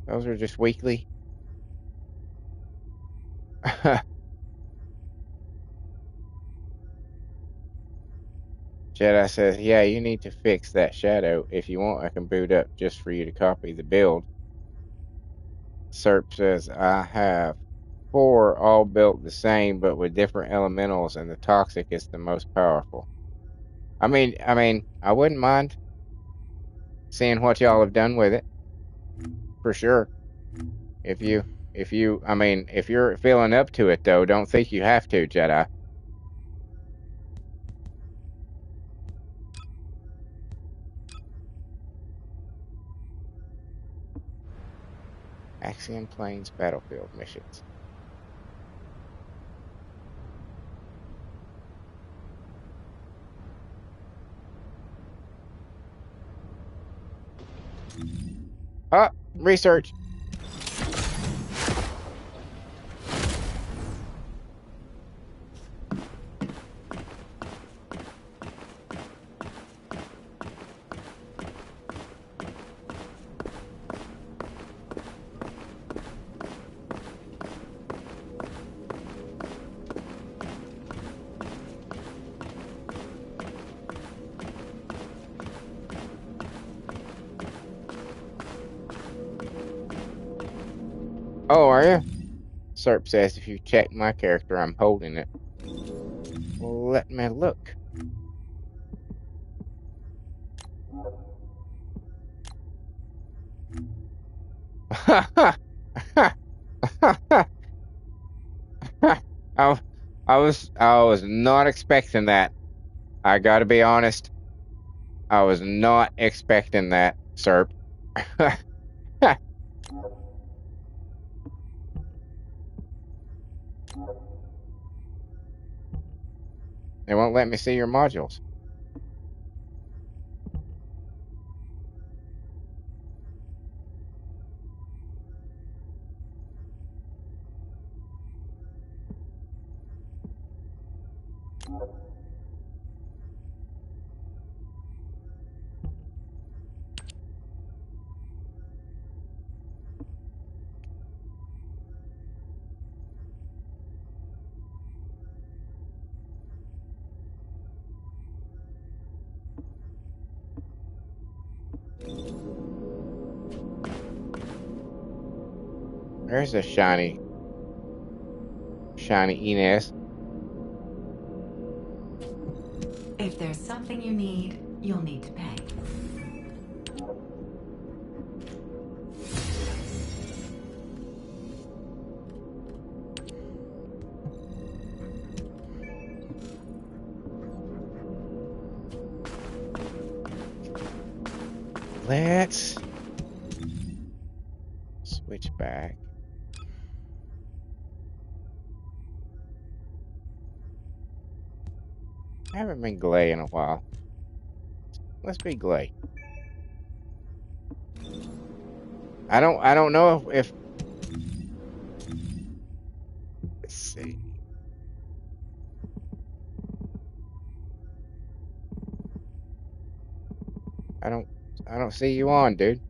Those are just weekly. Jedi says, yeah, you need to fix that shadow. If you want, I can boot up just for you to copy the build. Serp says, I have 4 all built the same, but with different elementals, and the toxic is the most powerful. I wouldn't mind seeing what y'all have done with it, for sure. If you, if you're feeling up to it, though, don't think you have to, Jedi. Axiom Plains battlefield missions. Research. Oh, are you? Serp says if you check my character, I'm holding it. Well, let me look. I, I was not expecting that. I gotta be honest. I was not expecting that, Serp. They won't let me see your modules. There's a shiny Inez. If there's something you need, you'll need to pay. Let's switch back. I haven't been Glay in a while. Let's be Glay. I don't know if let's see. I don't I don't see you on, dude.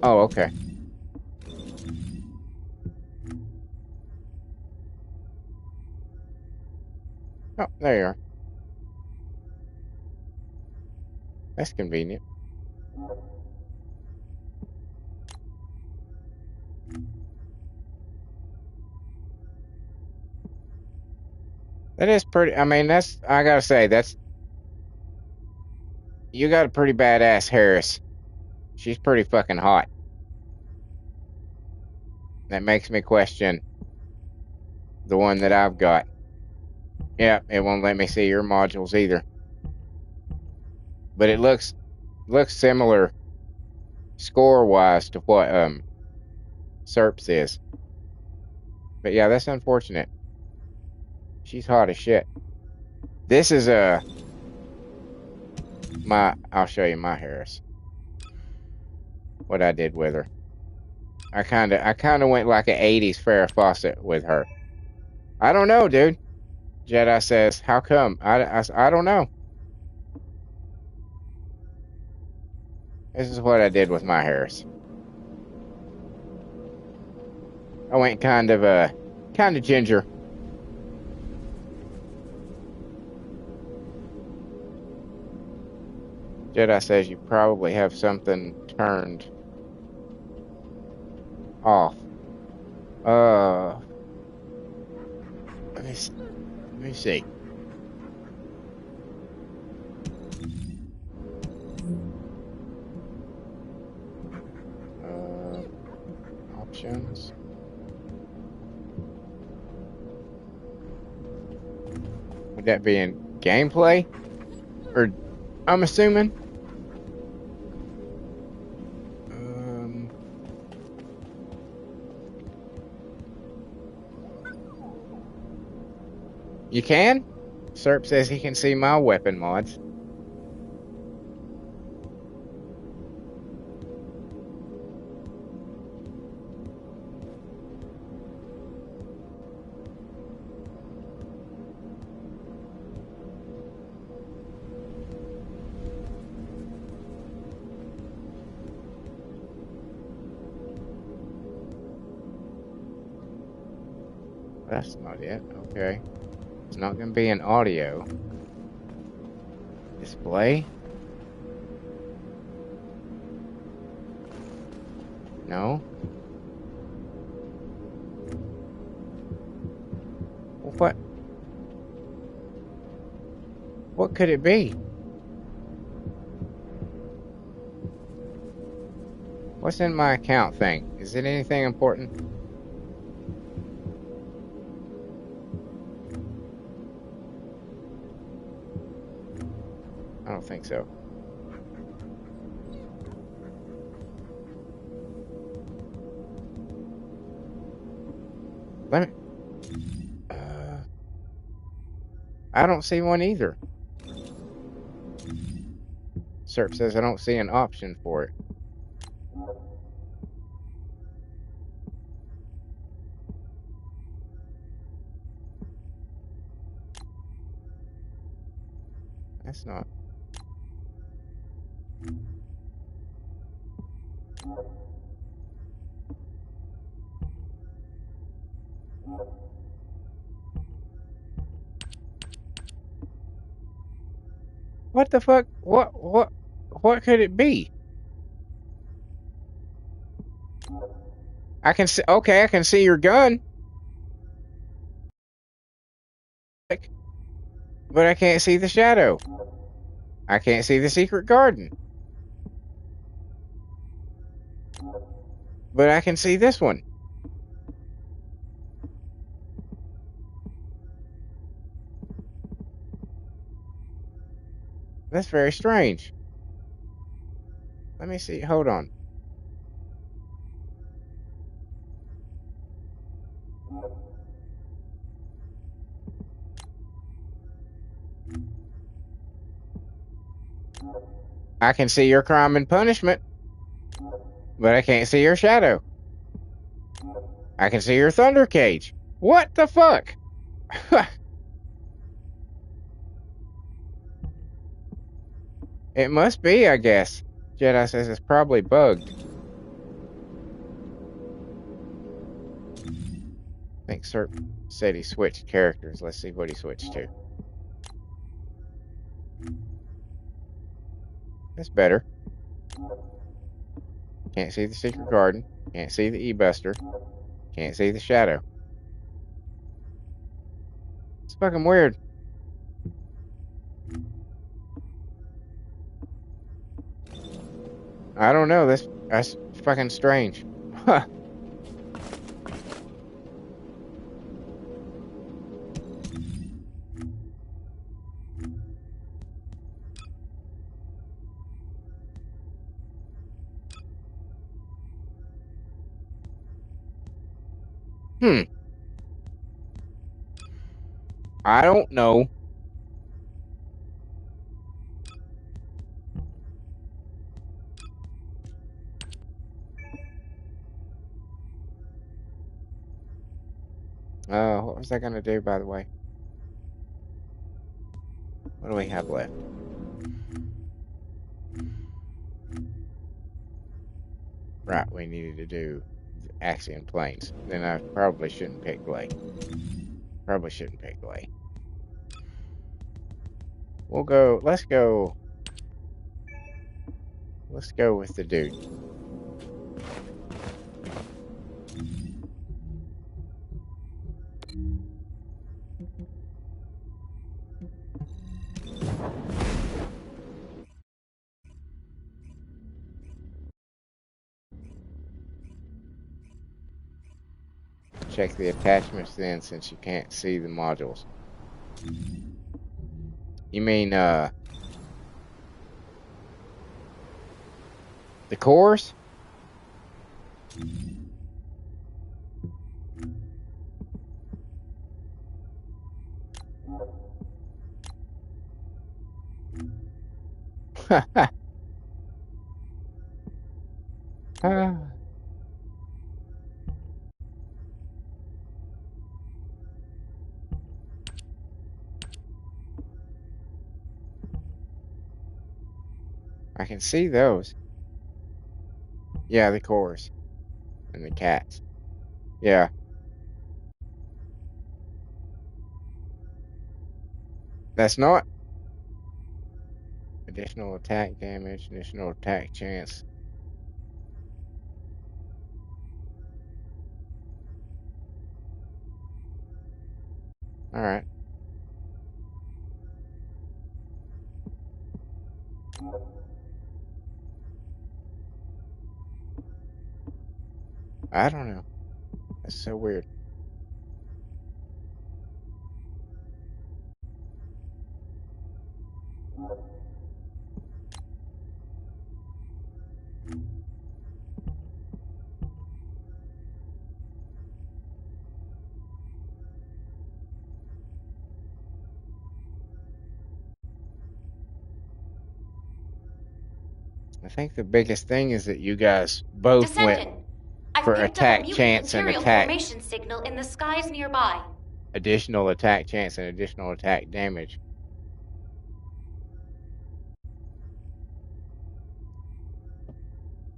Oh, okay. Oh, there you are. That's convenient. That is pretty. I mean, that's. I gotta say, that's. You got a pretty badass Harris. She's pretty fucking hot. That makes me question the one that I've got. Yeah, it won't let me see your modules either. But it looks similar score wise to what Serps is. But yeah, that's unfortunate. She's hot as shit. This is I'll show you my Harris. What I did with her. I kinda went like an 80s Farrah Fawcett with her. I don't know, dude. Jedi says, how come? I don't know. This is what I did with my Harris. I went kind of ginger. Jedi says you probably have something turned off. Let me see. Options. Would that be in gameplay? Or I'm assuming. You can? Serp says he can see my weapon mods. That's not it. Okay. It's not going to be an audio. Display? No. Well, what? What could it be? What's in my account thing? Is it anything important? I don't think so. Let me. I don't see one either. Serp says I don't see an option for it. That's not. What the fuck? What could it be? I can see. Okay, I can see your gun, but I can't see the shadow. I can't see the secret garden, but I can see this one. That's very strange. Let me see. Hold on. I can see your crime and punishment, but I can't see your shadow. I can see your thunder cage. What the fuck? It must be, I guess. Jedi says it's probably bugged. I think Serp said he switched characters. Let's see what he switched to. That's better. Can't see the secret garden. Can't see the E-Buster. Can't see the shadow. It's fucking weird. I don't know. That's fucking strange. Huh. I don't know. What was I gonna do, by the way? What do we have left? Right, we needed to do Axiom Planes. Then I probably shouldn't pick Glay. Probably shouldn't pick Glay. We'll go, let's go with the dude. Check the attachments then, since you can't see the modules. You mean, the cores? I can see those. Yeah, the cores. And the cats. Yeah. That's not additional attack damage, additional attack chance. Alright. I don't know. That's so weird. I think the biggest thing is that you guys both Descendant, went I've for picked up a attack mutant chance and material attack. formation signal in the skies nearby. Additional attack chance and additional attack damage.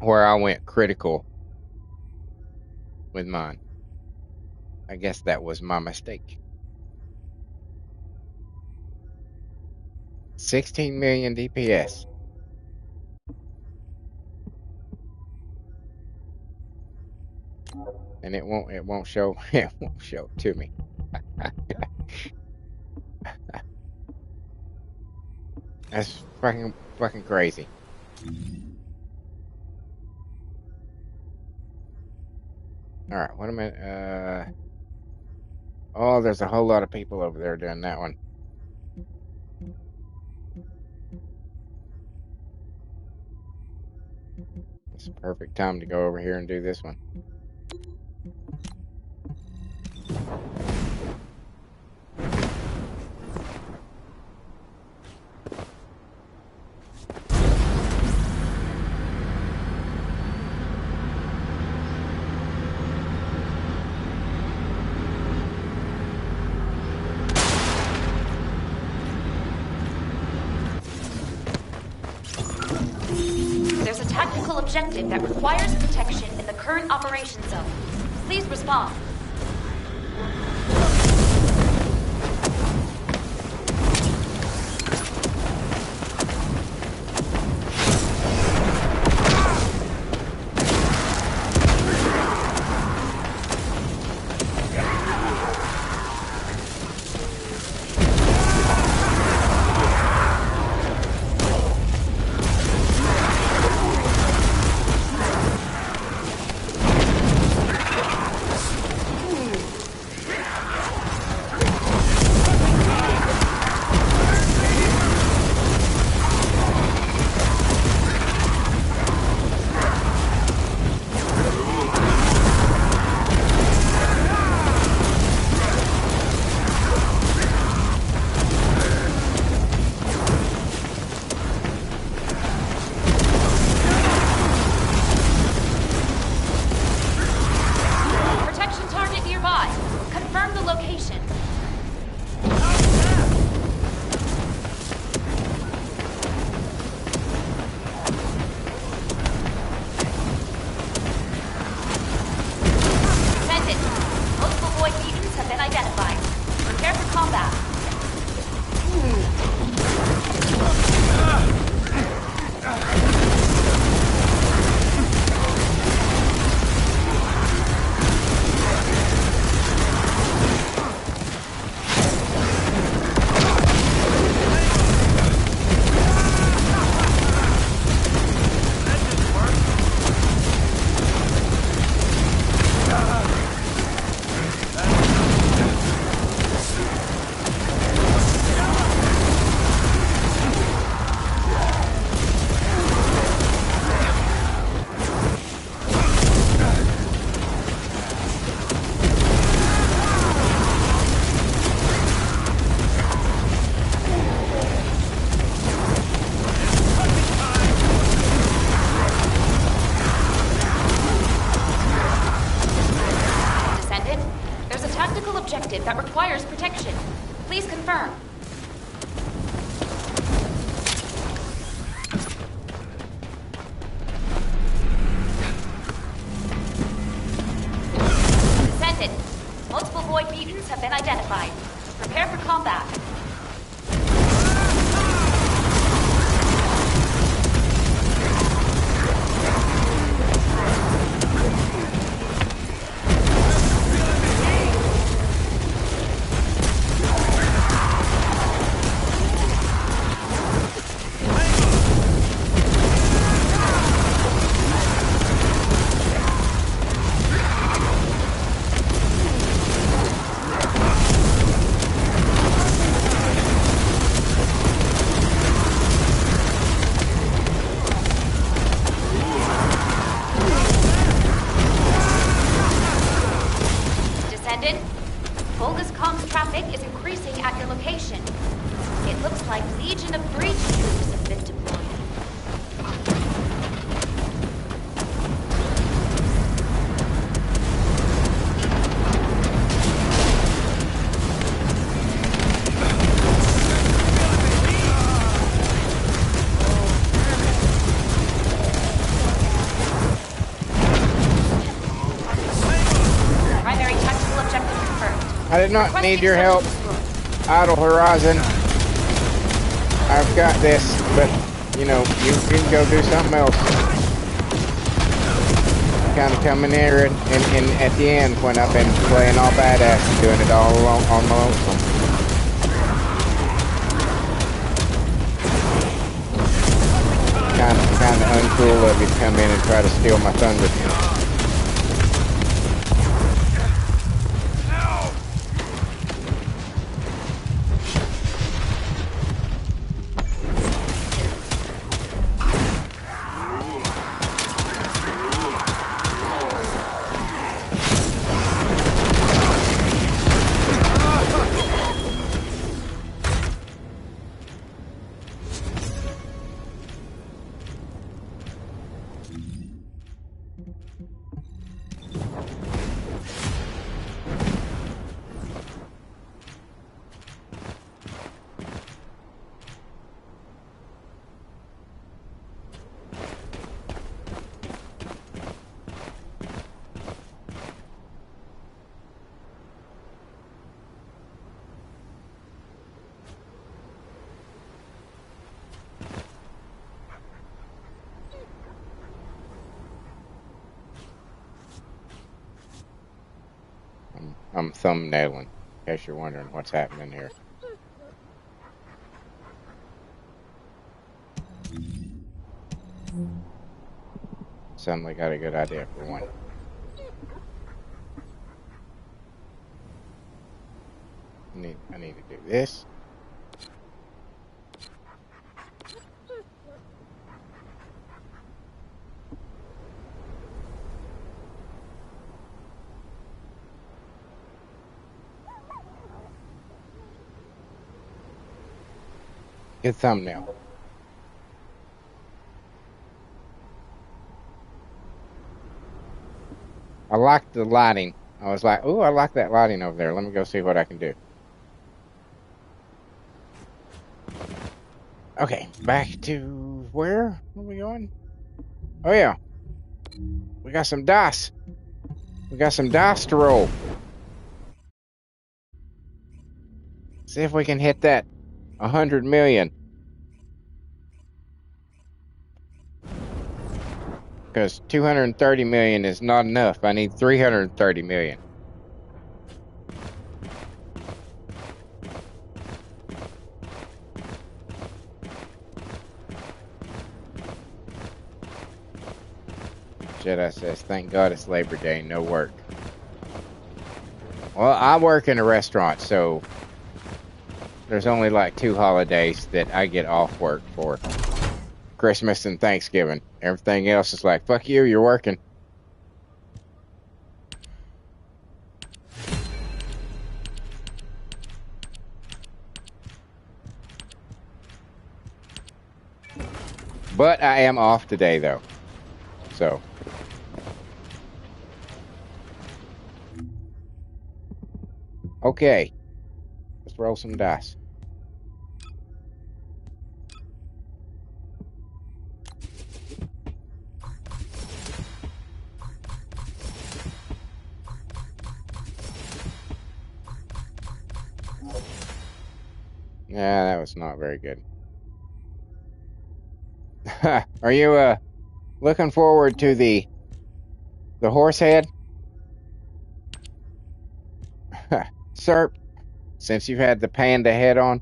Where I went critical with mine. I guess that was my mistake. 16 million DPS. And it won't show it to me. That's fucking crazy. Alright, what am I oh, there's a whole lot of people over there doing that one. It's a perfect time to go over here and do this one. There's a tactical objective that requires protection in the current operation zone. Please respond. objective that requires protection. Please confirm. Descendant. Multiple void mutants have been identified. Prepare for combat. I did not need your help, Idle Horizon. I've got this, but, you know, you can go do something else. Kind of coming here and at the end when I've been playing all badass and doing it all alone on my lonesome. Kind of uncool of you to come in and try to steal my thunder. I'm thumbnailing, in case you're wondering what's happening here. Suddenly got a good idea for one. I need to do this. Good thumbnail. I like the lighting. I was like, "Ooh, I like that lighting over there. Let me go see what I can do." Okay, back to where are we going? Oh yeah, we got some dice. We got some dice to roll. See if we can hit that 100 million. Because 230 million is not enough. I need 330 million. Jedi says, "Thank God it's Labor Day, no work." Well, I work in a restaurant, so there's only like 2 holidays that I get off work for. Christmas and Thanksgiving. Everything else is like, fuck you, you're working. But I am off today, though. So. Okay. Let's roll some dice. Yeah, that was not very good. Are you looking forward to the horse head? Sir, since you've had the panda head on.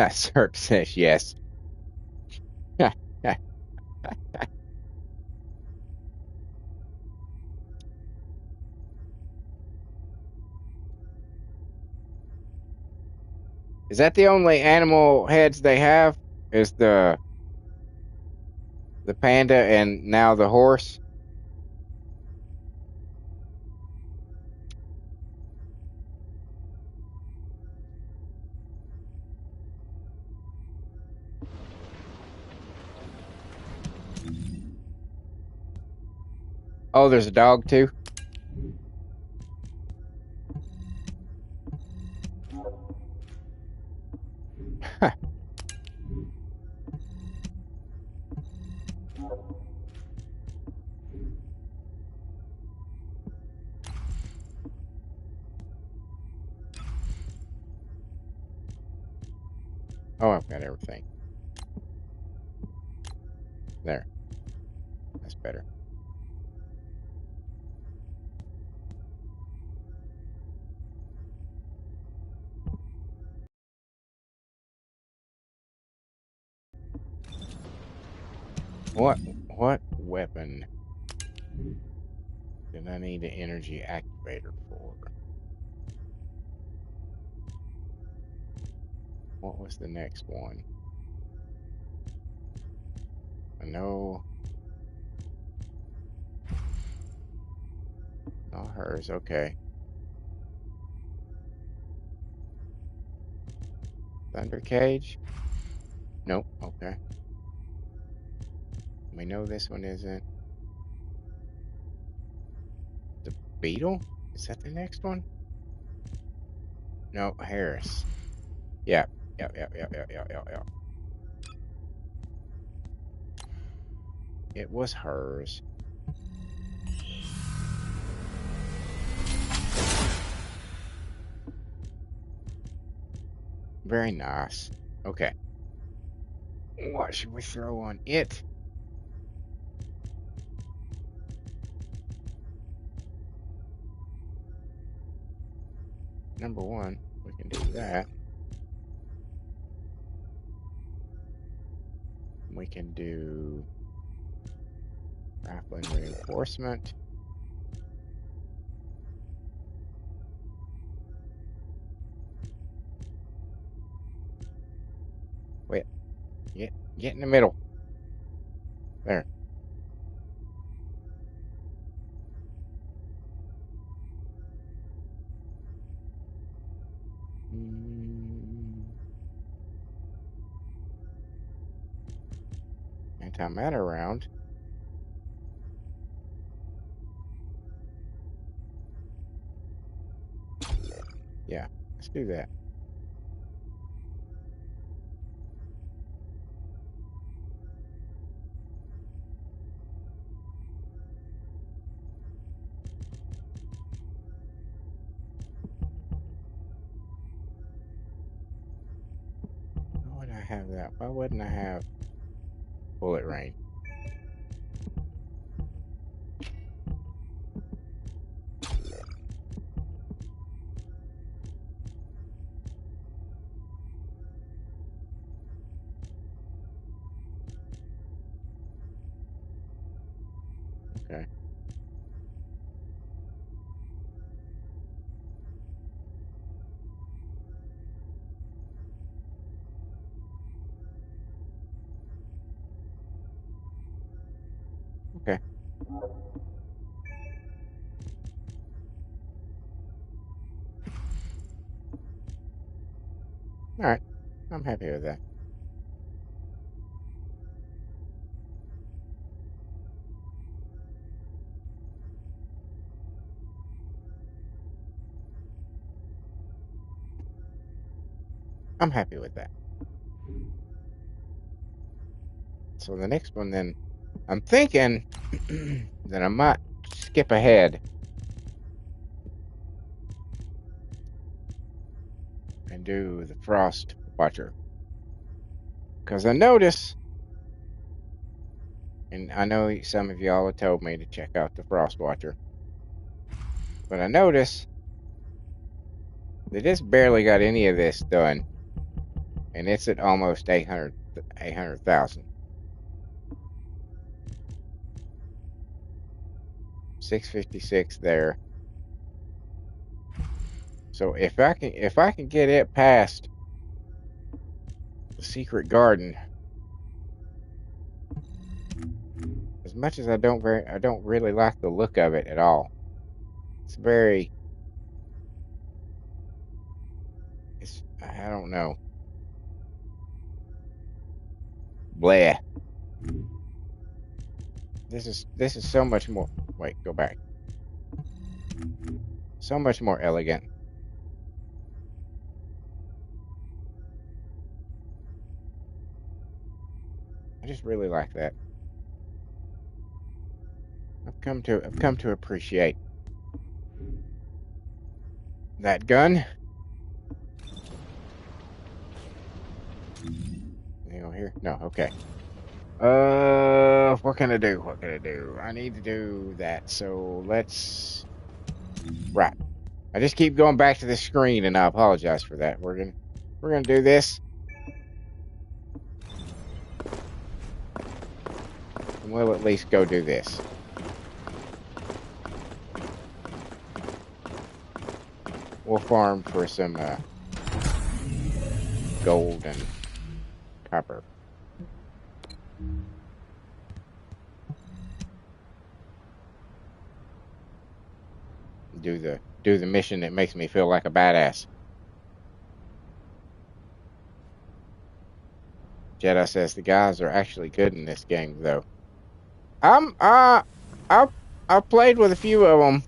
Sir says yes. Is that the only animal heads they have? Is the panda and now the horse? Oh, there's a dog too? Oh, I've got everything. There. That's better. What weapon did I need an energy activator for? What was the next one? I know. Not hers, okay. Thunder Cage? Nope, okay. We know this one isn't. The Beetle? Is that the next one? No, Harris. Yeah. It was hers. Very nice. Okay. What should we throw on it? Number one, we can do that. We can do rifling reinforcement. Wait, get in the middle. There. Antimatter round. Yeah, let's do that. Why would I have that? Why wouldn't I have bullet rain? Okay. Okay. All right. I'm happy with that. I'm happy with that. So the next one, then, I'm thinking that I might skip ahead and do the Frost Watcher. Because I notice, and I know some of y'all have told me to check out the Frost Watcher, but I notice they just barely got any of this done, and it's at almost 800,000. 656 there. So if I can get it past the Secret Garden, as much as I don't really like the look of it at all. It's very, I don't know. Bleh. This is so much more. Wait, go back. So much more elegant. I just really like that. I've come to appreciate that gun. Anything over here? No. Okay. What can I do? What can I do? I need to do that. So let's. Right. I just keep going back to the screen, and I apologize for that. We're gonna do this. And we'll at least go do this. We'll farm for some gold and copper. Do the mission that makes me feel like a badass. Jedi says the guys are actually good in this game, though. I've played with a few of them,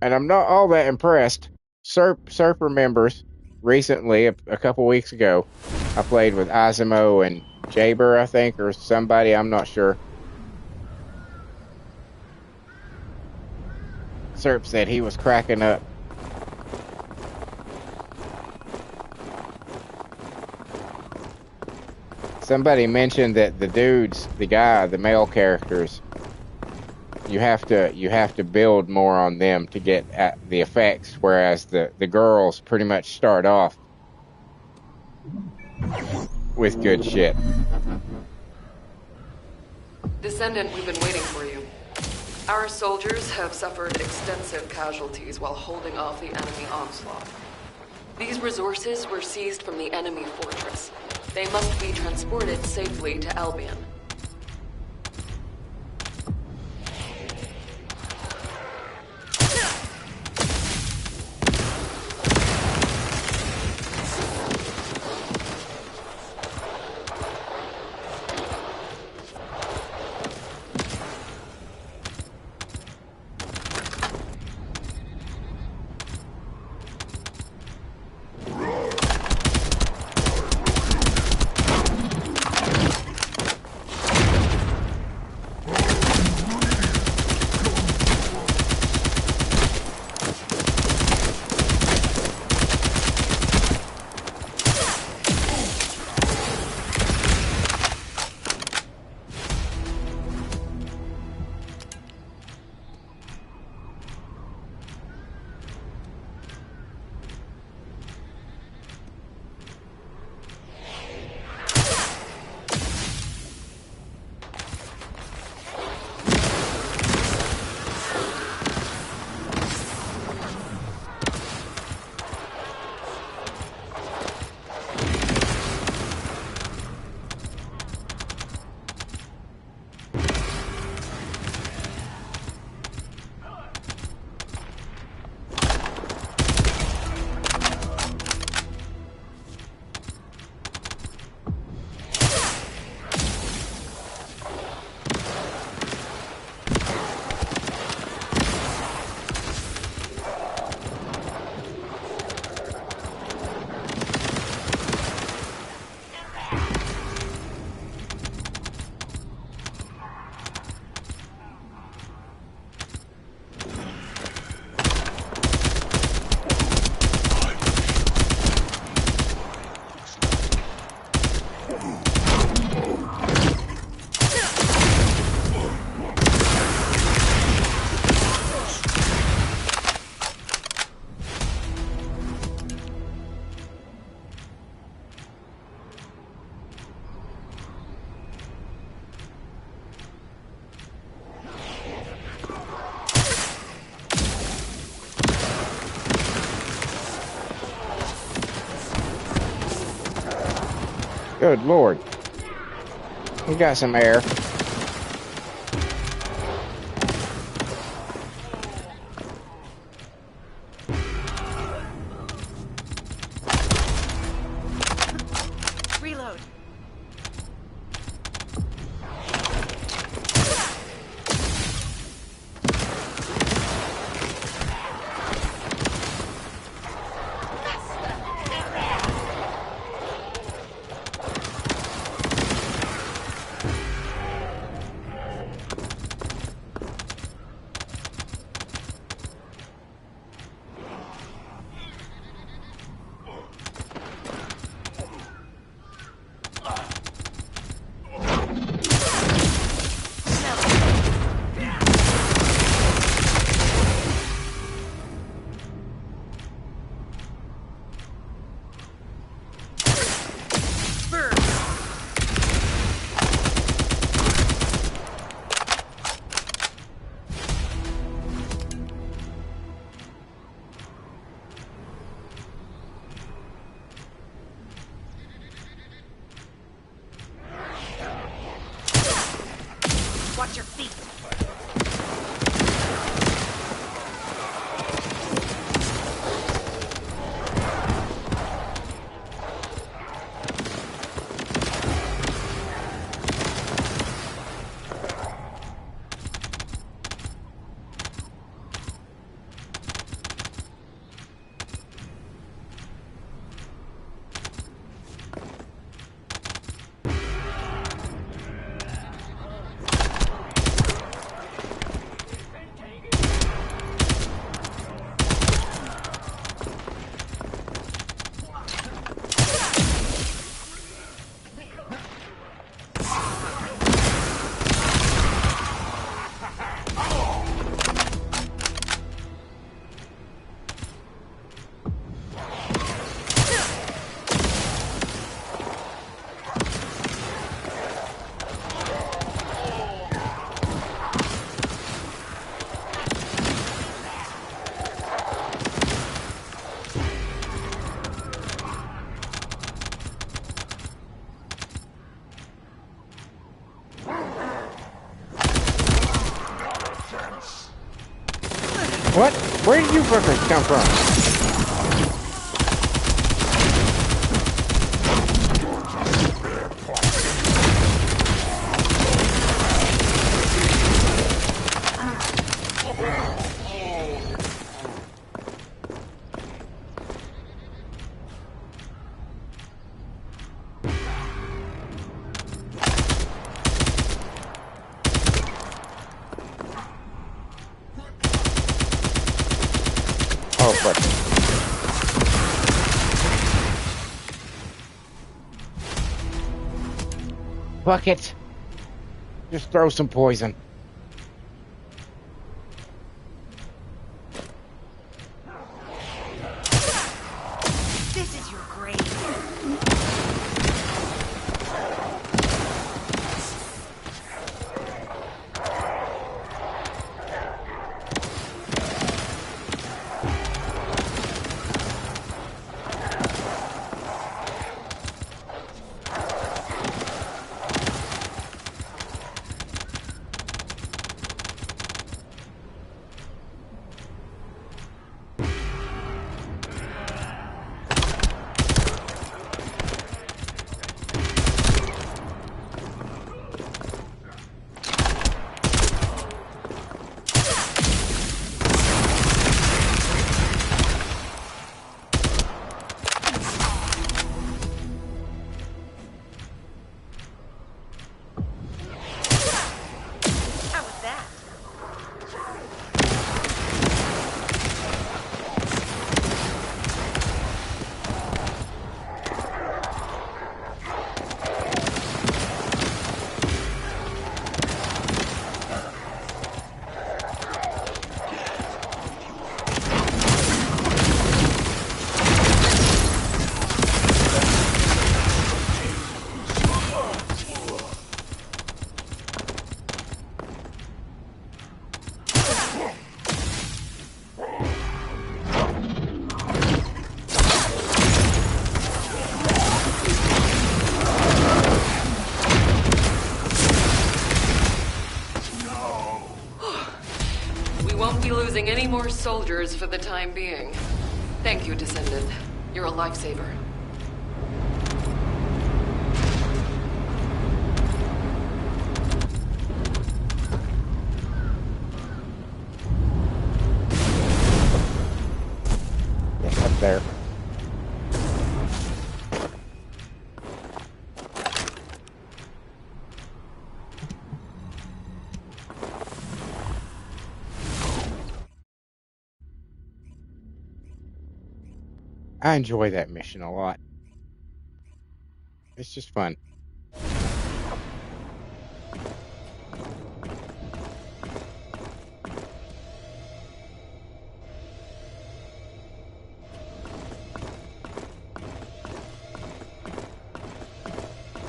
and I'm not all that impressed. Serp remembers recently, a couple weeks ago, I played with Asimo and Jaber, I think, or somebody, I'm not sure. Serp said he was cracking up. somebody mentioned that the male characters, you have to build more on them to get at the effects, whereas the girls pretty much start off with good shit. Descendant, we've been waiting for you. Our soldiers have suffered extensive casualties while holding off the enemy onslaught. These resources were seized from the enemy fortress. They must be transported safely to Albion. Good Lord. We got some air. Reload. What? Where did you fuckers come from? Oh, fuck. Fuck it. Just throw some poison. This is your grave. How was that? We won't be losing any more soldiers for the time being. Thank you, Descendant. You're a lifesaver. Yeah, up there. I enjoy that mission a lot. It's just fun.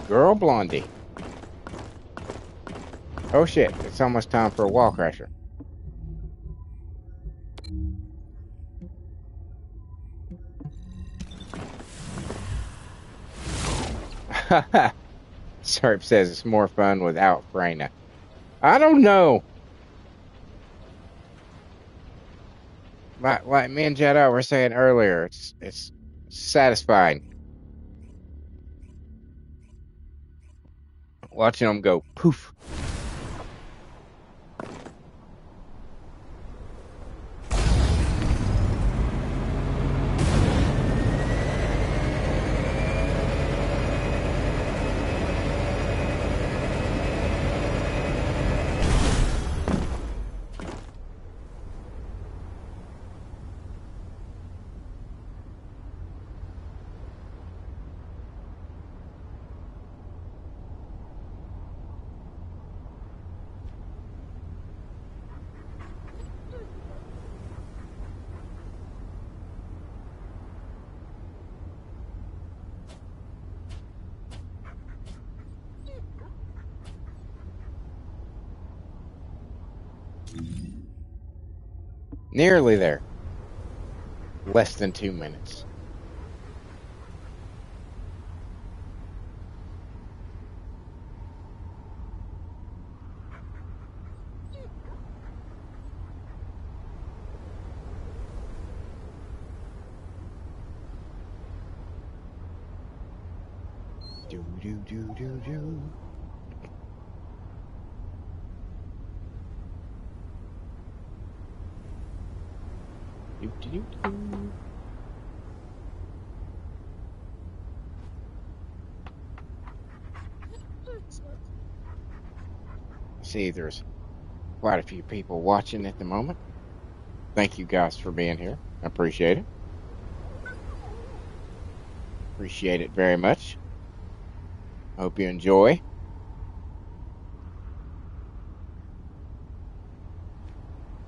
Girl Blondie. Oh shit, it's almost time for a wall crasher. Serp says it's more fun without Freyna. I don't know. Like me and Jedi were saying earlier, it's satisfying watching them go poof. Nearly there. Less than 2 minutes. Do do do do do. Do do do do. See, there's quite a few people watching at the moment. Thank you guys for being here. I appreciate it. Appreciate it very much. Hope you enjoy.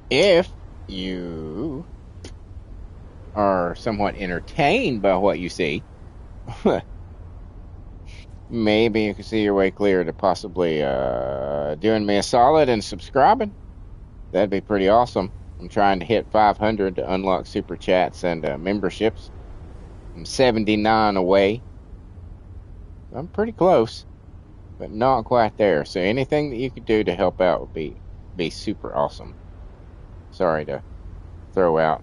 If you are somewhat entertained by what you see, maybe you can see your way clear to possibly doing me a solid and subscribing. That'd be pretty awesome. I'm trying to hit 500 to unlock super chats and memberships. I'm 79 away. I'm pretty close, but not quite there. So anything that you could do to help out would be super awesome. Sorry to throw out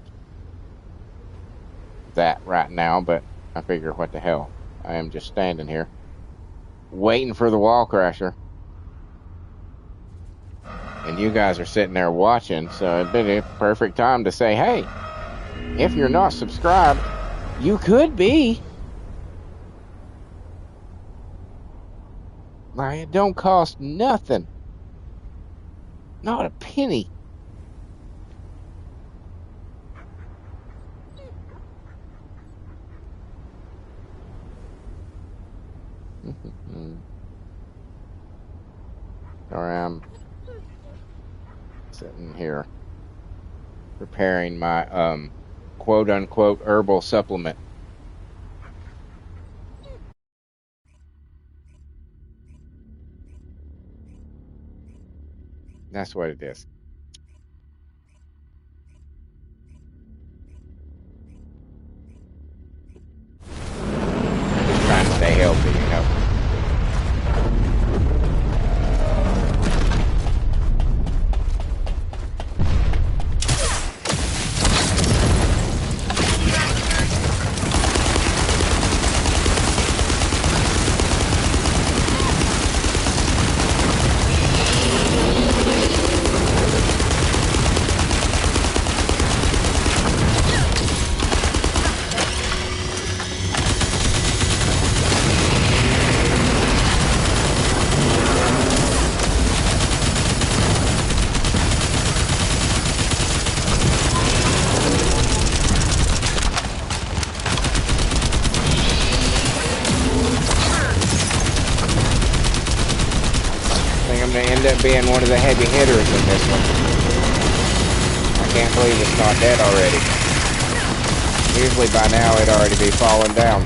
that right now, but I figure what the hell. I am just standing here waiting for the wall crasher. And you guys are sitting there watching, so it'd be a perfect time to say, hey, if you're not subscribed, you could be. Like, it don't cost nothing. Not a penny. Sorry, I'm sitting here preparing my quote unquote herbal supplement. That's what it is. Just trying to stay healthy, you know. Being one of the heavy hitters in this one. I can't believe it's not dead already. Usually by now it'd already be falling down.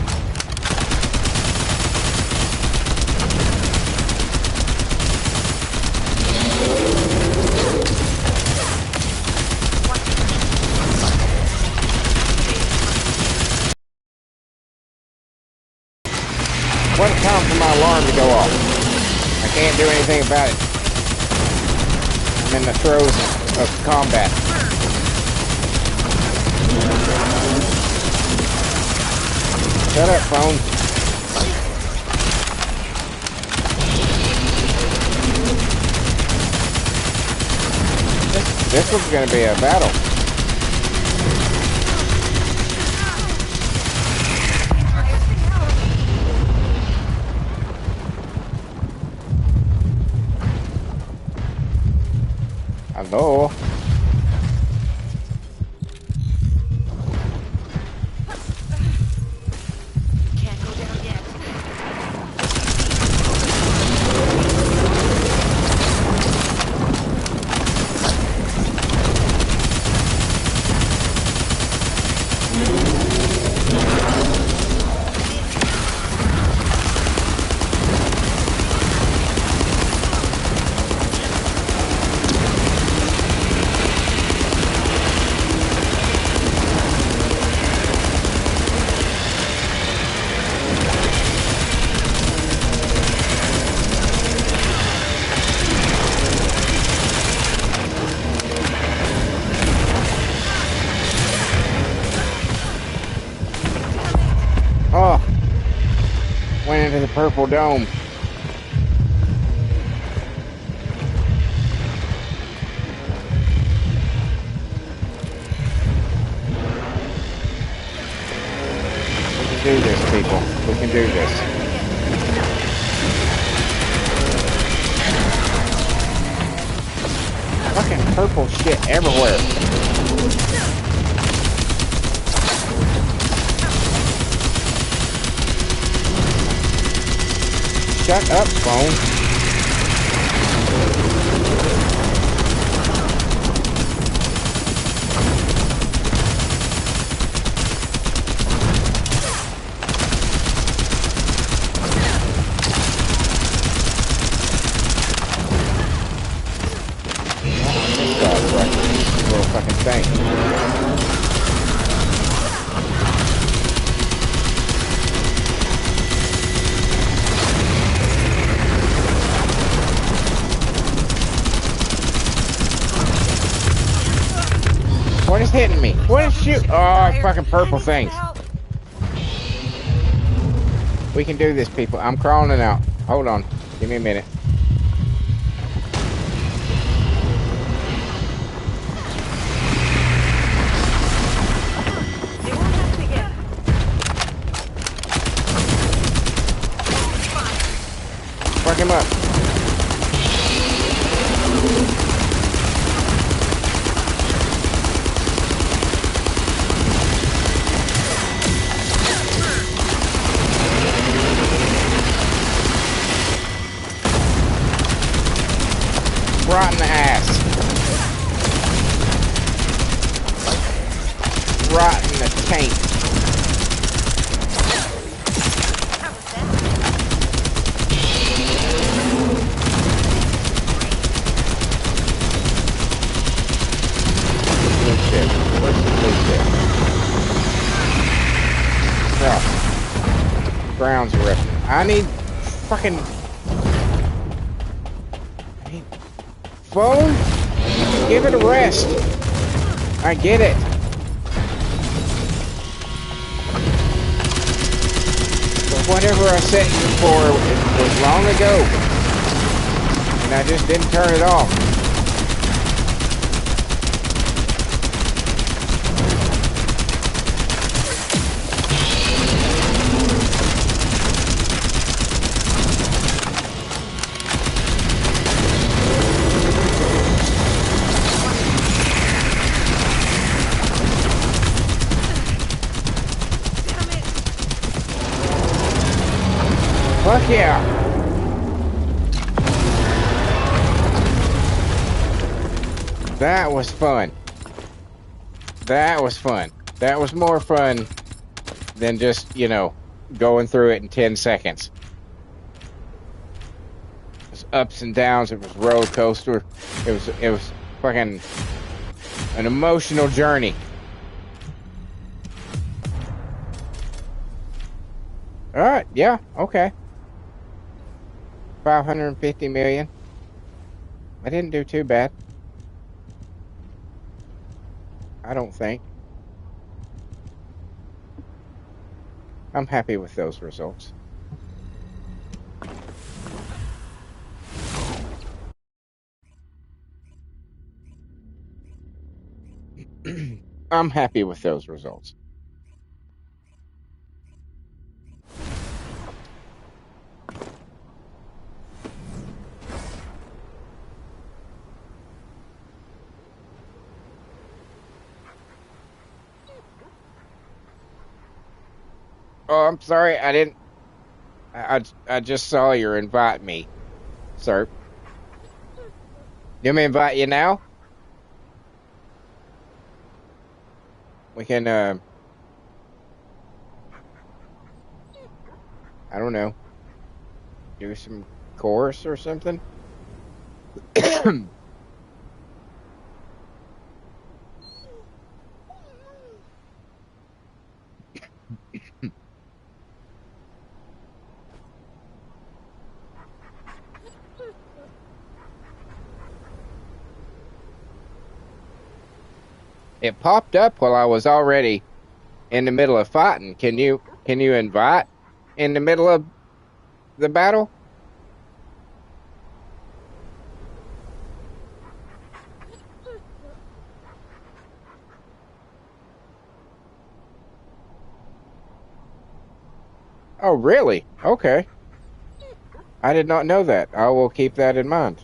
What a time for my alarm to go off. I can't do anything about it. I'm in the throes of combat. Shut up, phone. This was going to be a battle. Hello? Can't go down yet. into the purple dome. We can do this, people. We can do this. Fucking purple shit everywhere. Shut up, phone. This guy's like a little fucking thing. What is hitting me? What is shoot? Oh, fucking purple things. We can do this, people. I'm crawling out. Hold on. Give me a minute. Fuck him up. Right in the ass. Right in the taint. Blue ship. Where's the blue ship? Oh. Ground's ripping. I need fucking... Phone? Give it a rest. I get it. But whatever I set you for it was long ago. And I just didn't turn it off. Fuck yeah! That was fun. That was fun. That was more fun than just, you know, going through it in 10 seconds. It was ups and downs. It was roller coaster. It was fucking an emotional journey. All right. Yeah. Okay. 550 million. I didn't do too bad. I don't think. I'm happy with those results. I'm happy with those results. Oh, I'm sorry. I didn't. I just saw your invite me, sir. You want me to invite you now? We can, I don't know, do some chorus or something? It popped up while I was already in the middle of fighting. Can you invite in the middle of the battle? Oh, really? Okay. I did not know that. I will keep that in mind.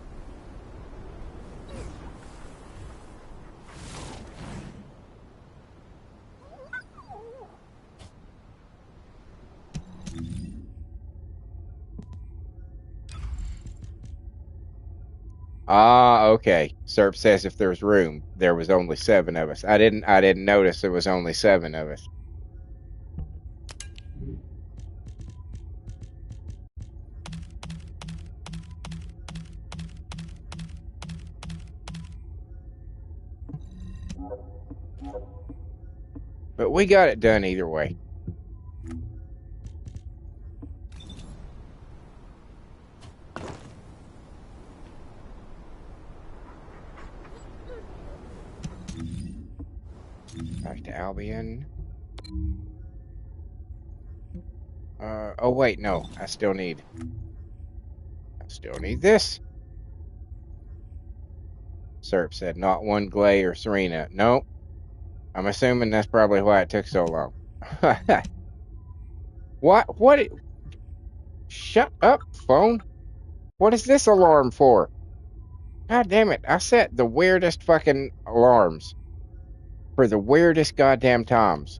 Ah, okay. Serp says if there's room, there was only 7 of us. I didn't notice there was only 7 of us. But we got it done either way. Back to Albion. Oh wait, no. I still need this. Serp said not one Glay or Serena. Nope. I'm assuming that's probably why it took so long. What? Shut up, phone. What is this alarm for? God damn it. I set the weirdest fucking alarms for the weirdest goddamn times.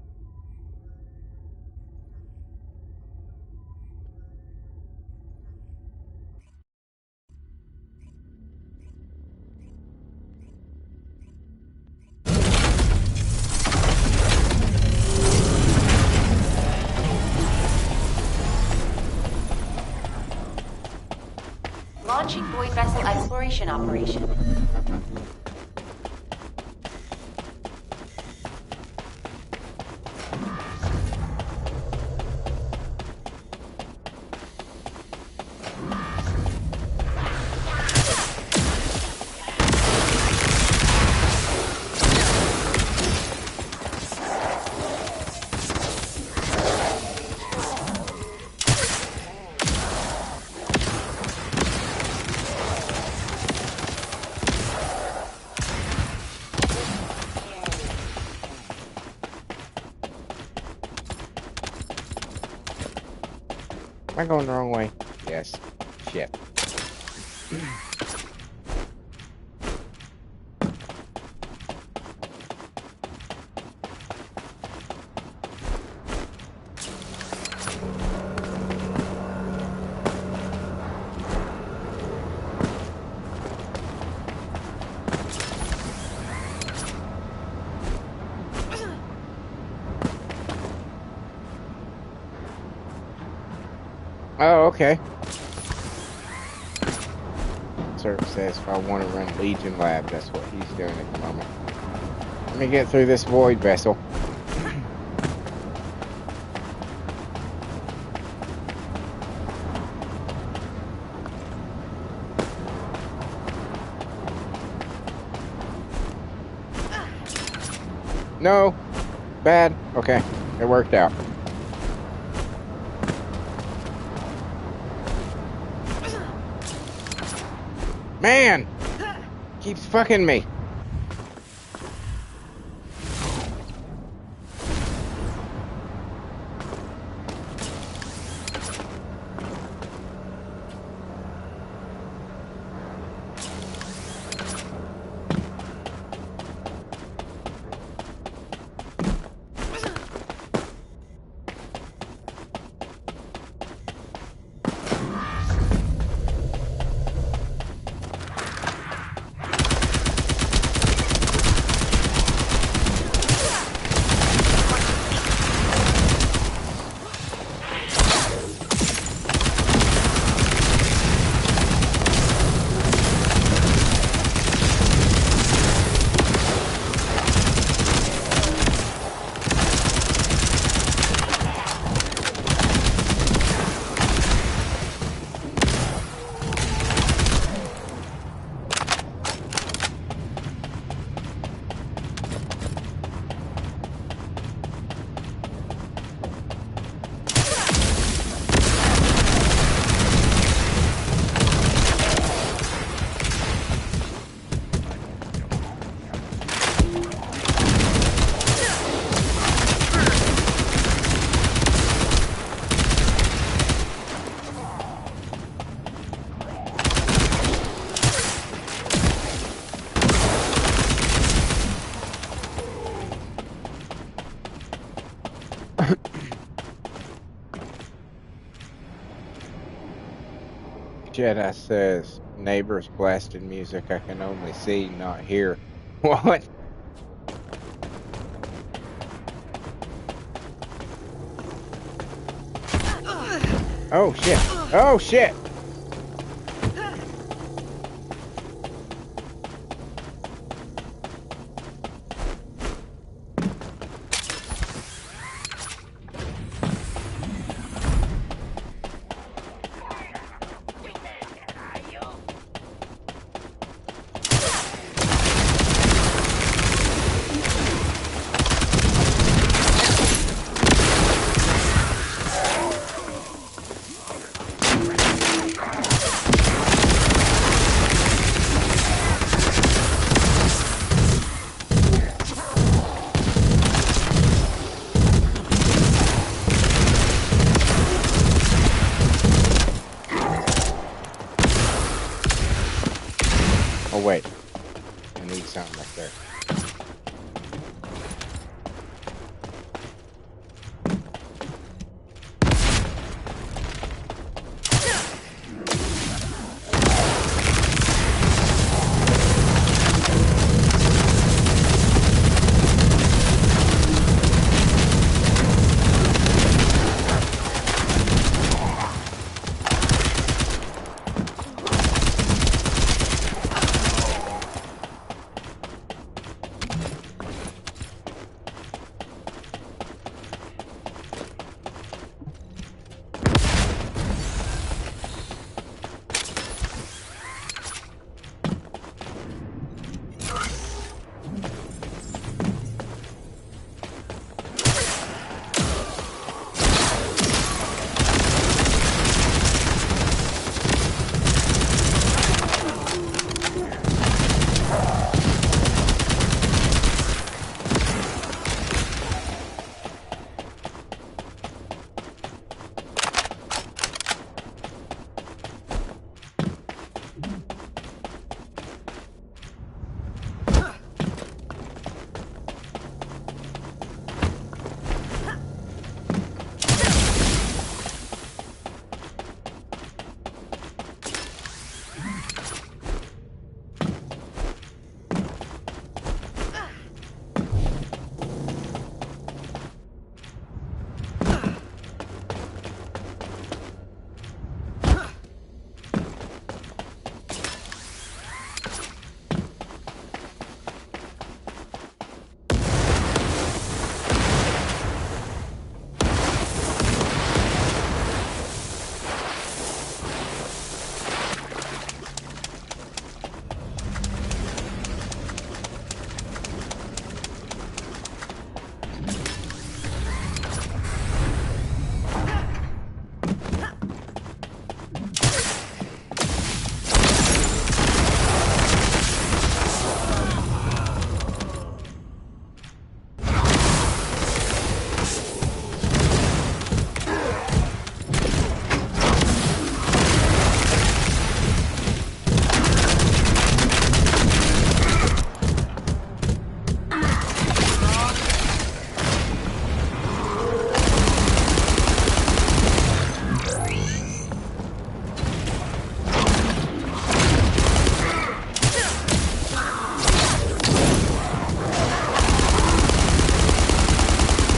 Launching void vessel exploration operation. Am I going the wrong way? Yes. Shit. Oh, okay. Serp says if I want to run Legion Lab, that's what he's doing at the moment. Let me get through this void vessel. No. Bad. Okay. It worked out. Man! Keeps fucking me. Jedi says, neighbors blasting music I can only see, not hear. What? Oh shit. Oh shit. Oh wait, I need something right there.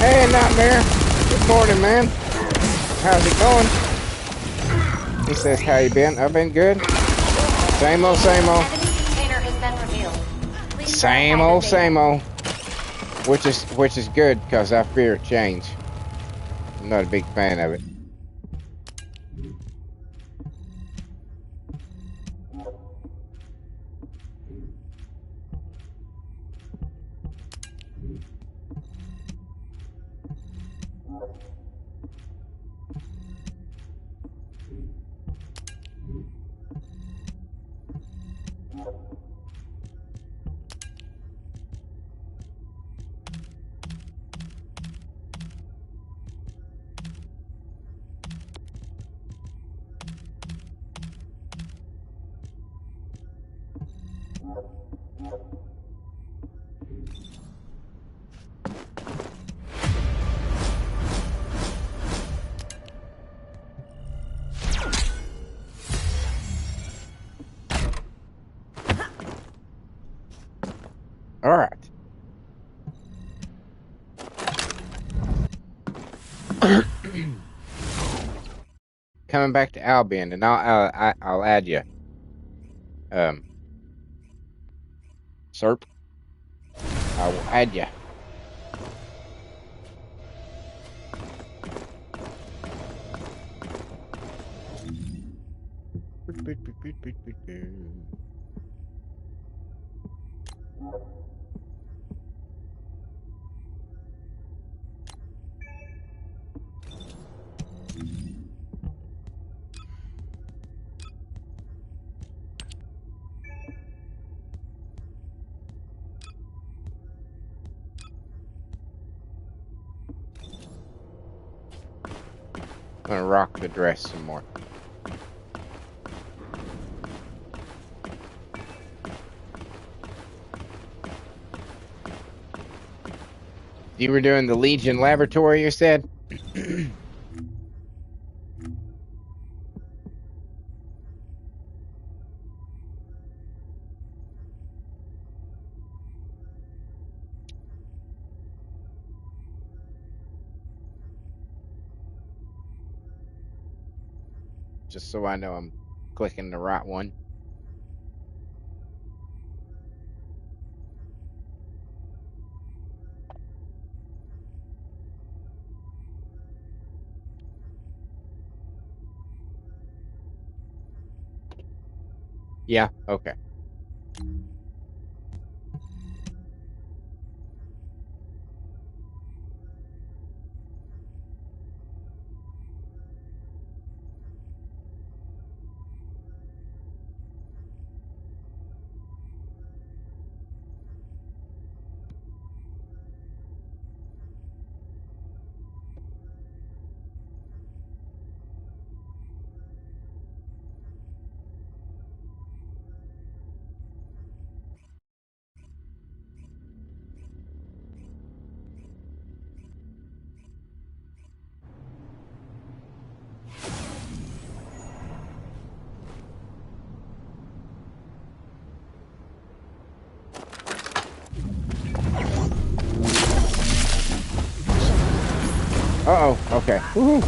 Hey, Nightmare. Good morning, man. How's it going? He says, how you been? I've been good. Same old, same old. Enemy container has been revealed. Please Same verify old, the data. same old. Which is good, because I fear change. I'm not a big fan of it. Coming back to Albion, and I'll add you. Serp. I will add you. I'm gonna rock the dress some more. You were doing the Legion Laboratory, you said? Just so I know I'm clicking the right one. Yeah, okay. Uh-oh, okay. Woohoo!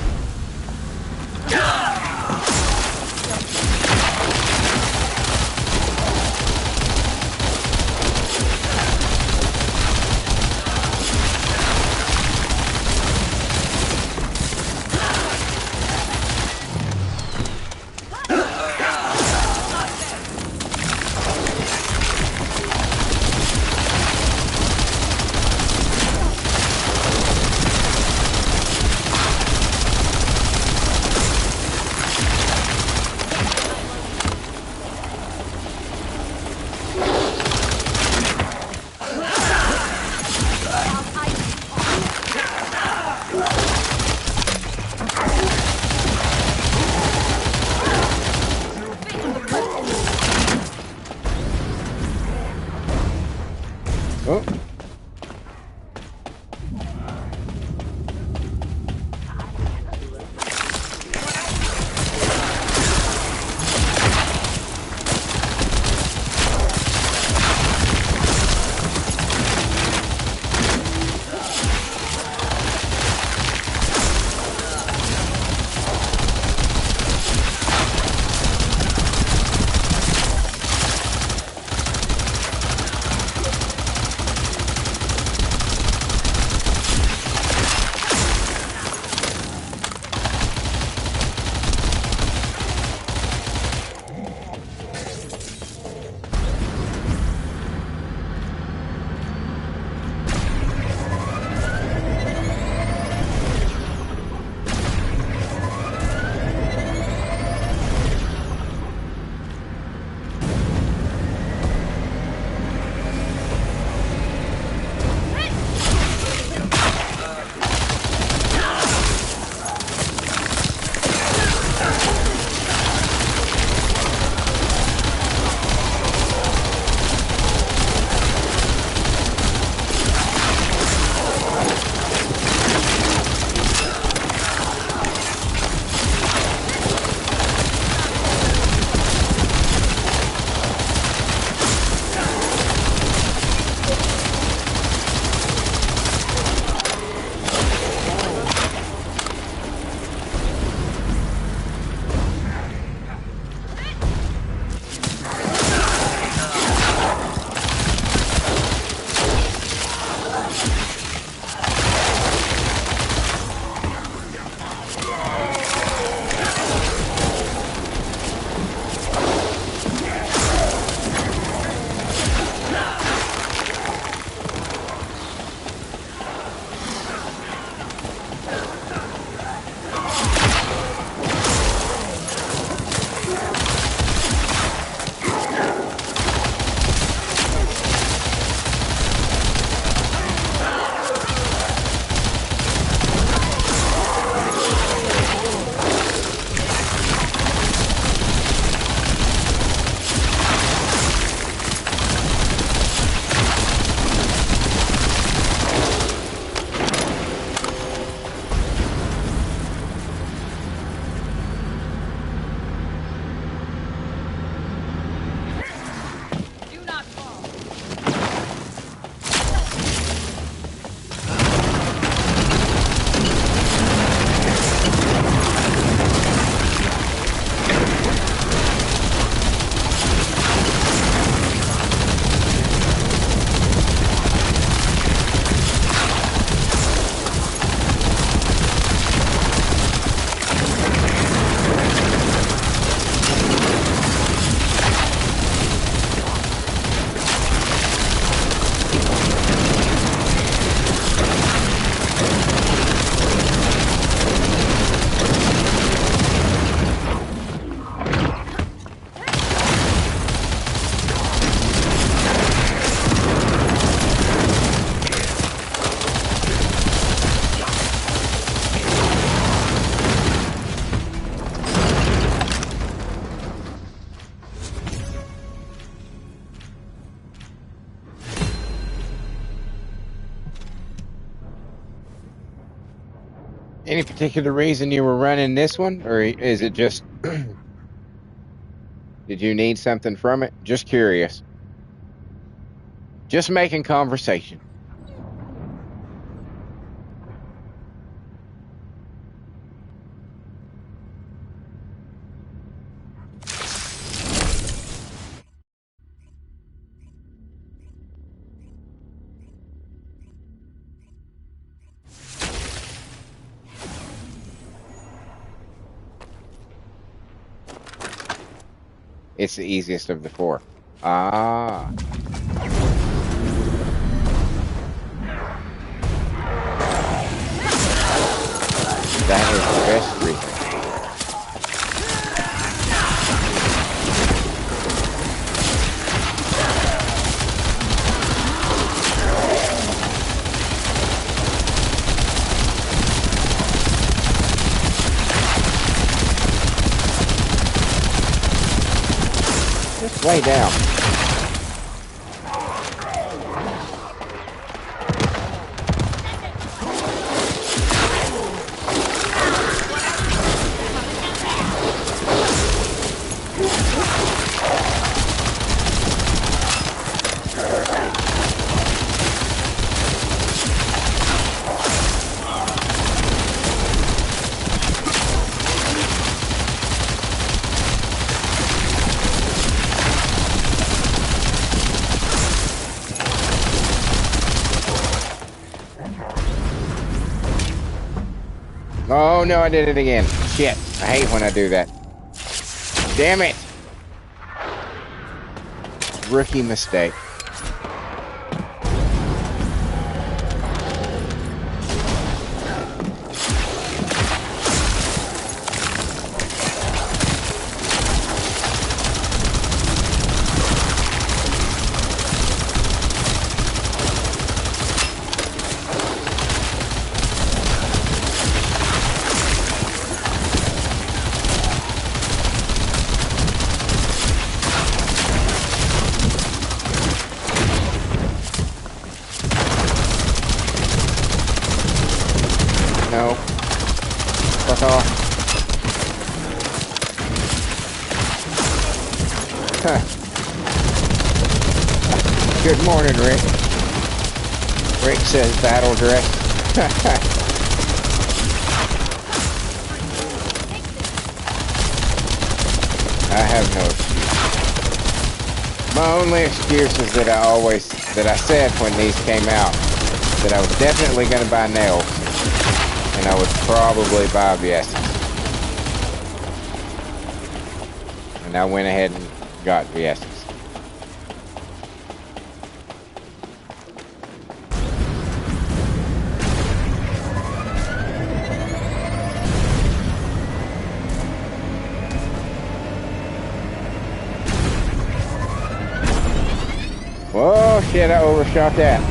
Any particular reason you were running this one, or is it just did you need something from it? Just curious. Just making conversation. It's the easiest of the four. Ah. That is the best reason. Just lay down. Oh no, I did it again. Shit. I hate when I do that. Damn it. Rookie mistake. No. Fuck off. Huh. Good morning, Rick. Rick says battle dress. I have no excuse. My only excuse is that I said when these came out that I was definitely going to buy nails. And I would probably buy Viessa. And I went ahead and got Viessas. Whoa, shit, I overshot that.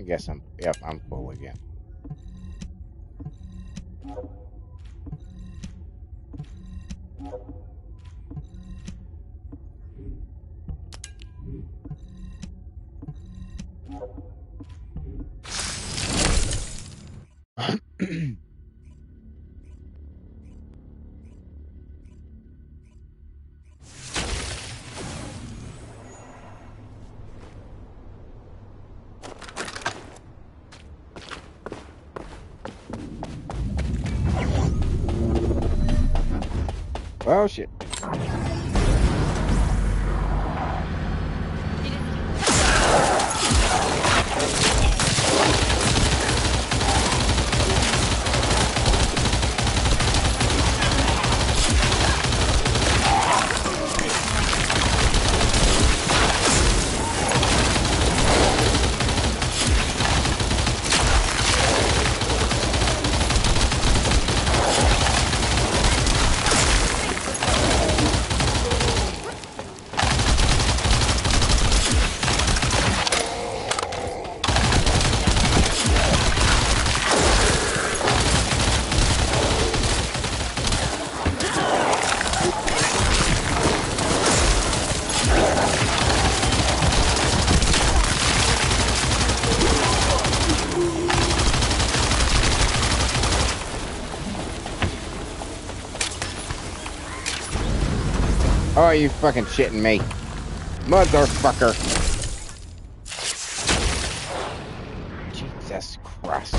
guess I'm full again. Oh shit. Oh, are you fucking shitting me? Motherfucker. Jesus Christ.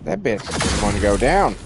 That bitch didn't want to go down.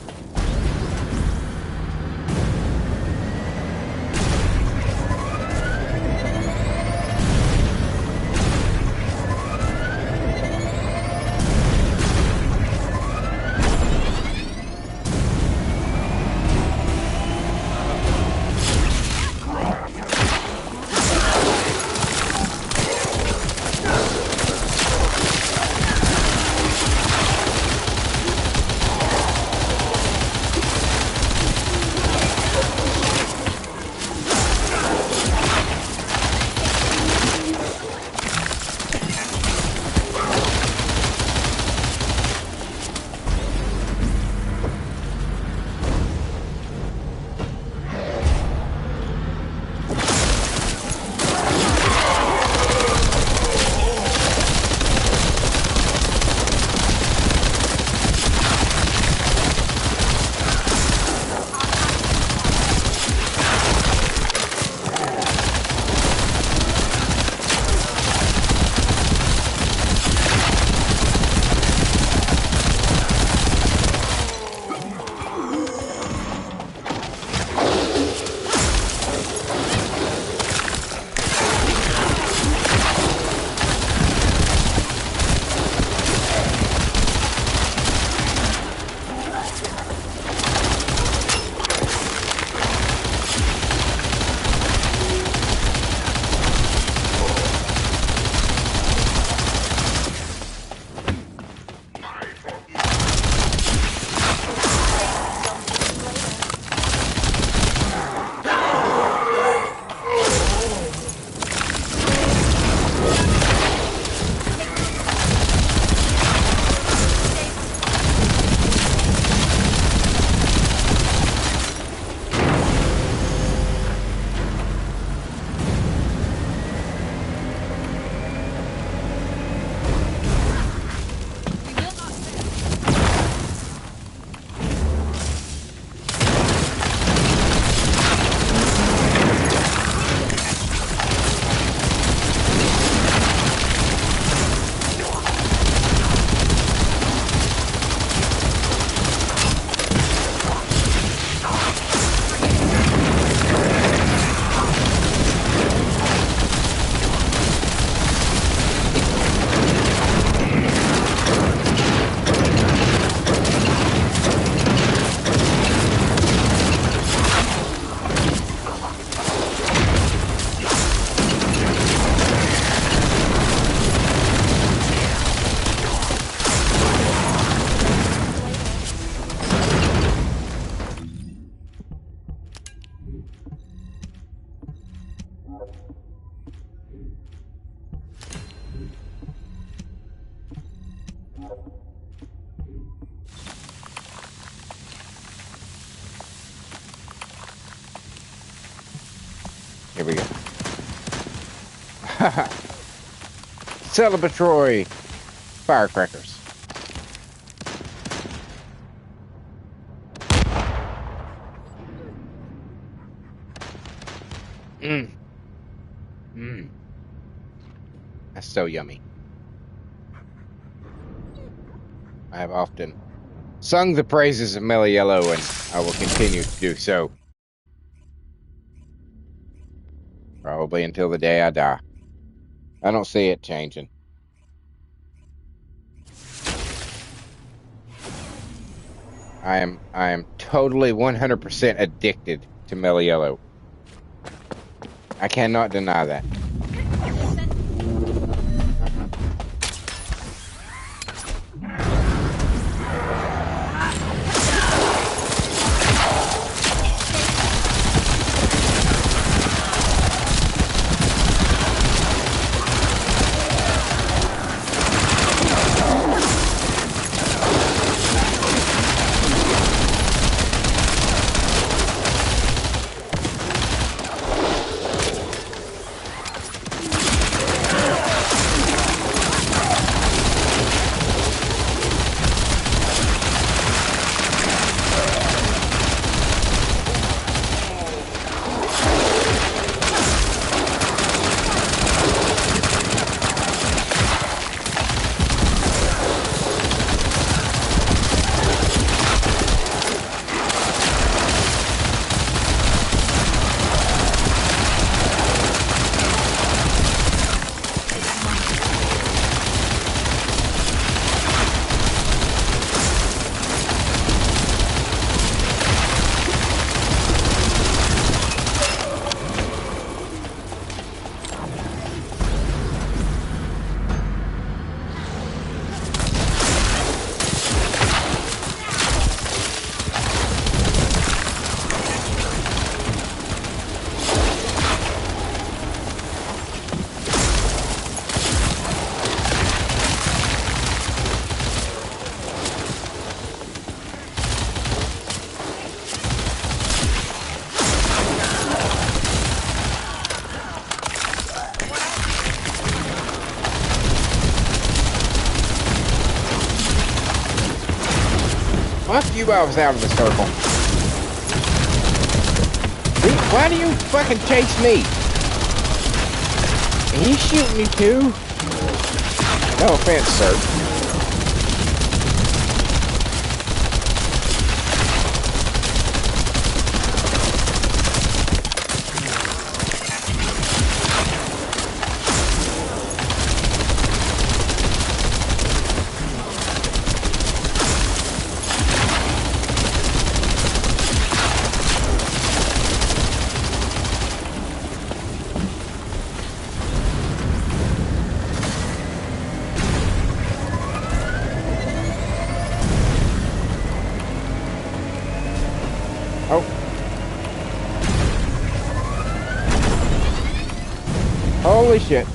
Here we go. Celebratory firecrackers. Mmm. Mmm. That's so yummy. I have often sung the praises of Mellow Yellow, and I will continue to do so. Probably until the day I die. I don't see it changing. I am totally 100% addicted to Mellow Yellow. I cannot deny that. Fuck you, I was out of the circle. Why do you fucking chase me? And you shooting me too? No offense, sir. Holy shit.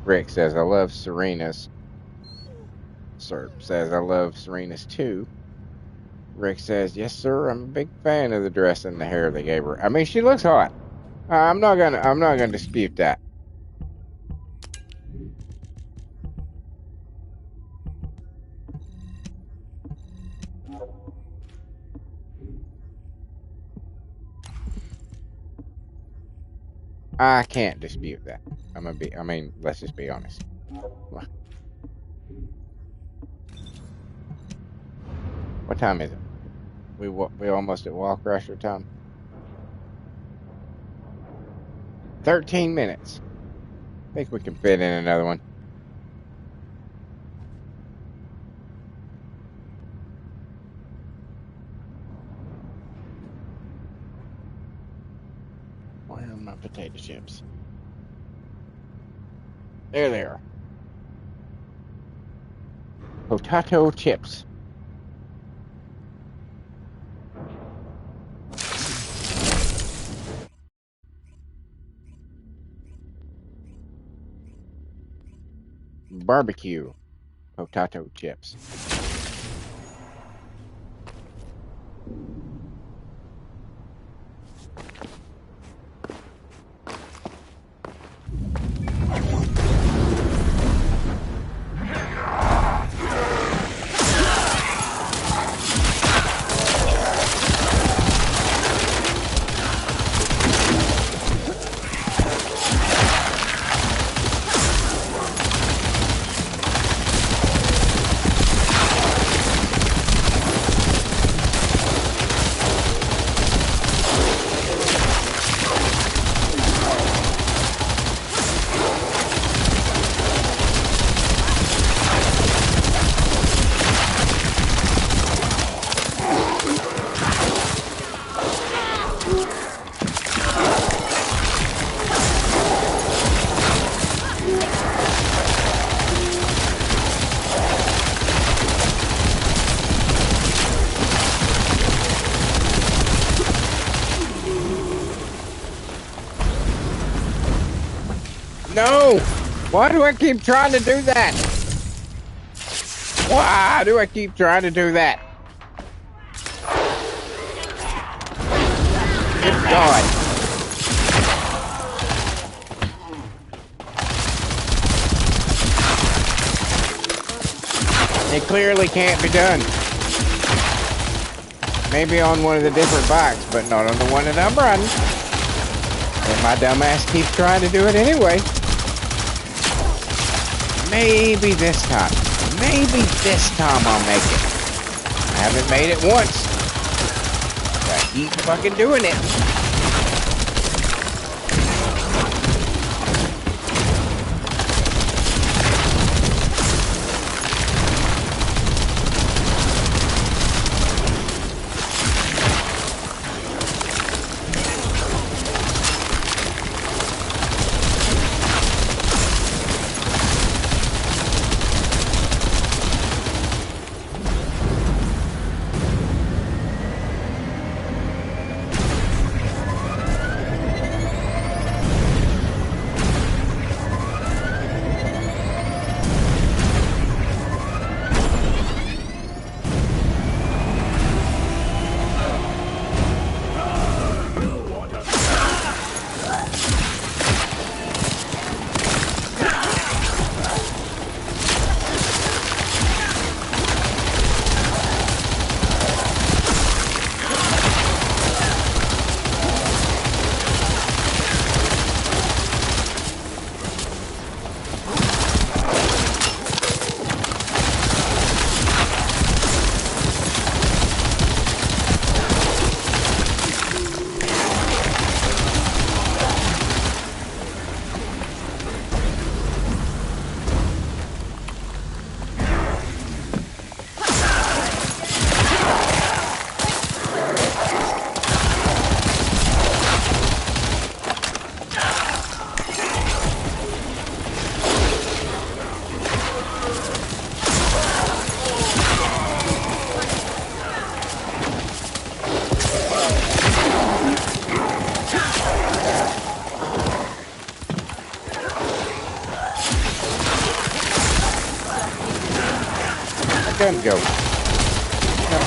Rick says, I love Serena's. Sir says, I love Serena's too. Rick says, yes, sir, I'm a big fan of the dress and the hair they gave her. I mean, she looks hot. I'm not gonna dispute that. I can't dispute that. I mean, let's just be honest. What time is it? We almost at Wall Crusher time. 13 minutes. I think we can fit in another one. Where are my potato chips? There they are. Potato chips. Barbecue potato chips. No! Why do I keep trying to do that? Why do I keep trying to do that? Good God. It clearly can't be done. Maybe on one of the different bikes, but not on the one that I'm riding. And my dumbass keeps trying to do it anyway. Maybe this time. Maybe this time I'll make it. I haven't made it once. But I keep fucking doing it. guns go? I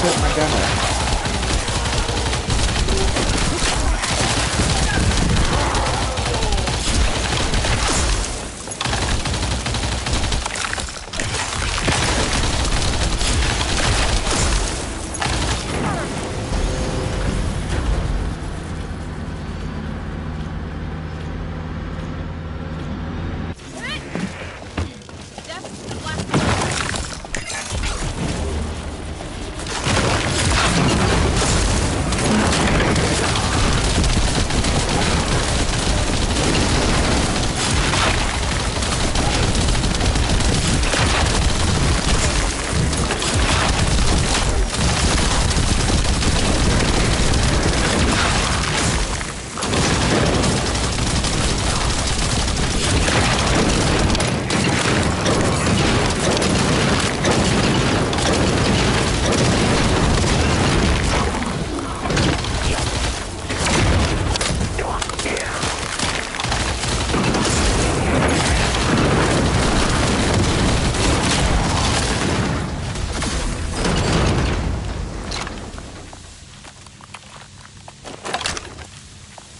put my gun up.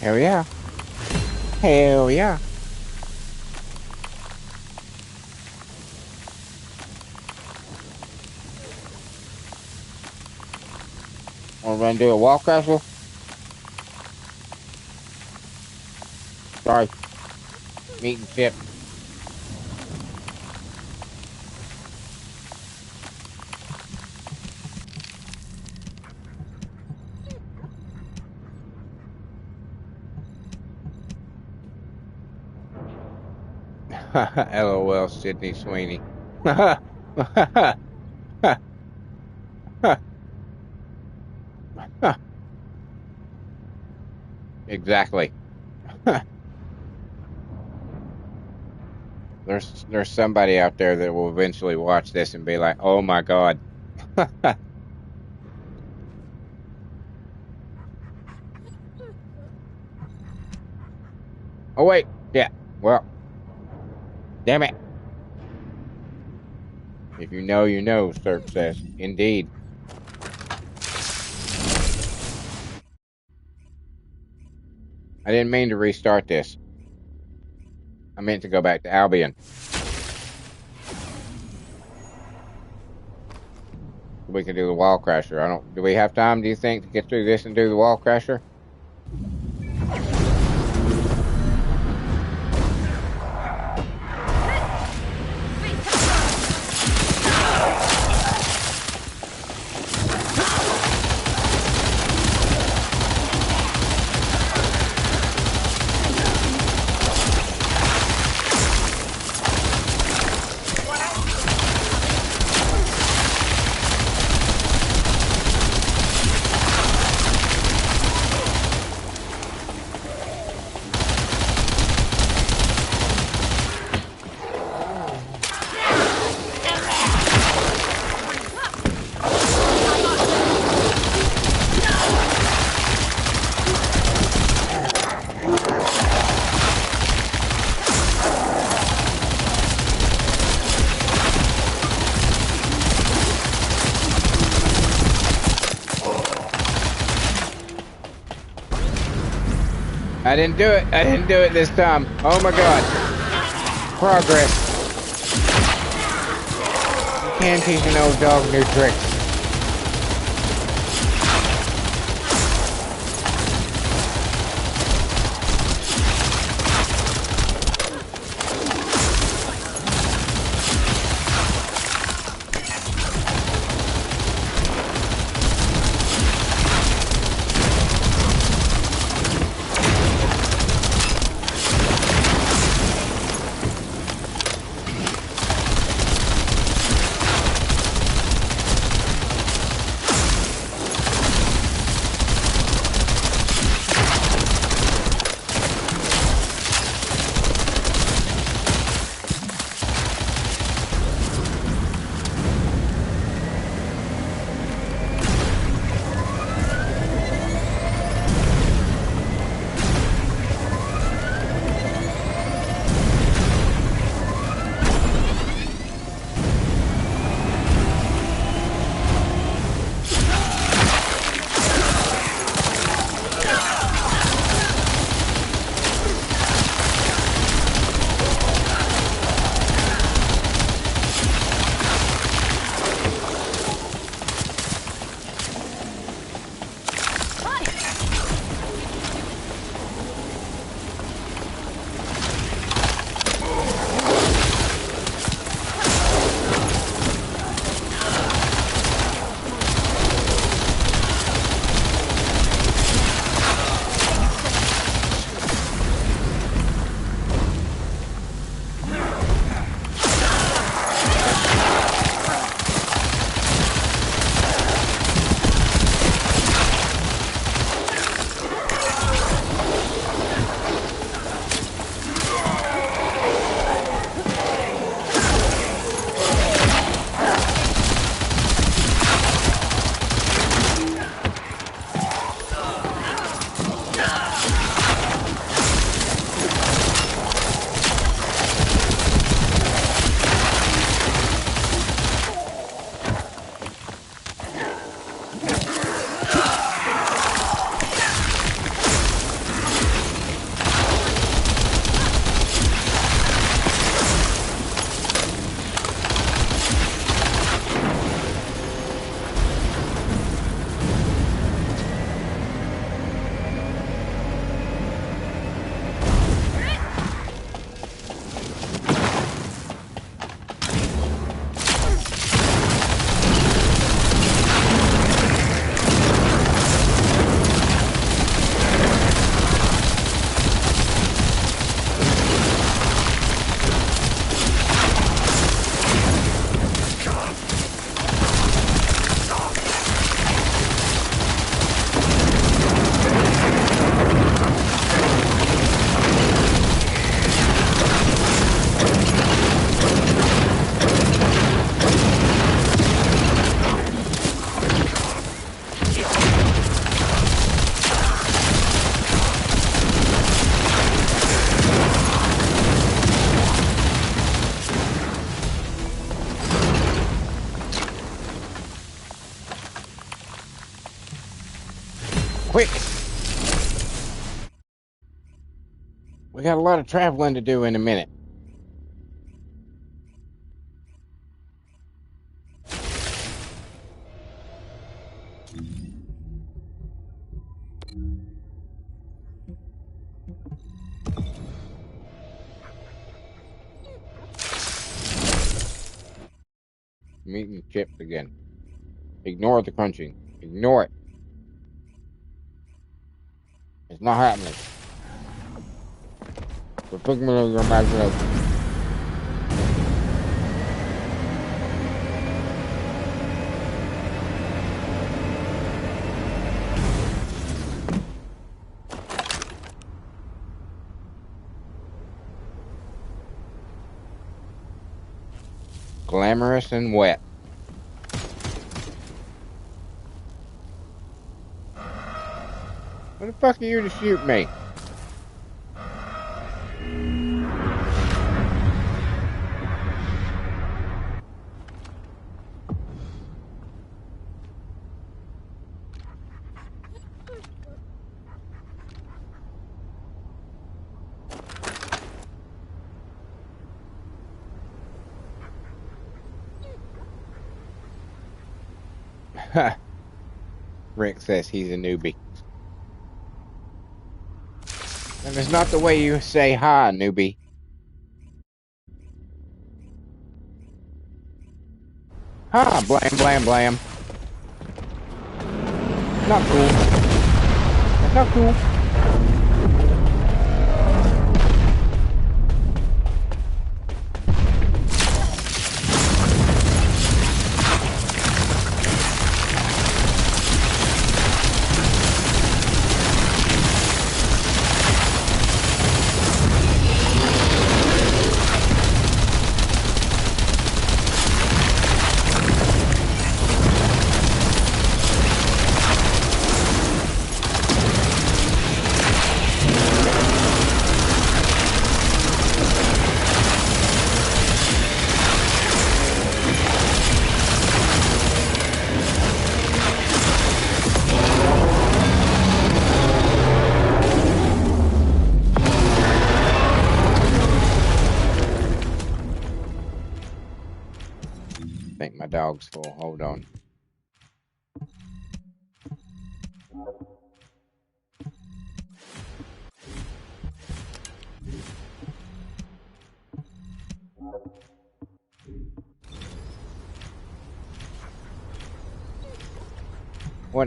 Hell yeah. Hell yeah. Wanna run do a wall castle? Sorry. Meat and chip. LOL, Sydney Sweeney. Exactly. There's somebody out there that will eventually watch this and be like, "Oh my god." Oh wait, yeah. Well, damn it. If you know, you know, Cirque says. Indeed. I didn't mean to restart this. I meant to go back to Albion. We can do the wall crasher. Do we have time, do you think, to get through this and do the wall crasher? I didn't do it. I didn't do it this time. Oh my god. Progress. You can teach an old dog new tricks. quick. We got a lot of traveling to do in a minute. Meeting chips again. Ignore the crunching. Ignore it. It's not happening. The figment of your imagination. Glamorous and wet. What the fuck are you to shoot me? Rick says he's a newbie. And it's not the way you say hi, newbie. Ha! Blam, blam, blam. Not cool. That's not cool. I think my dog's full. Hold on.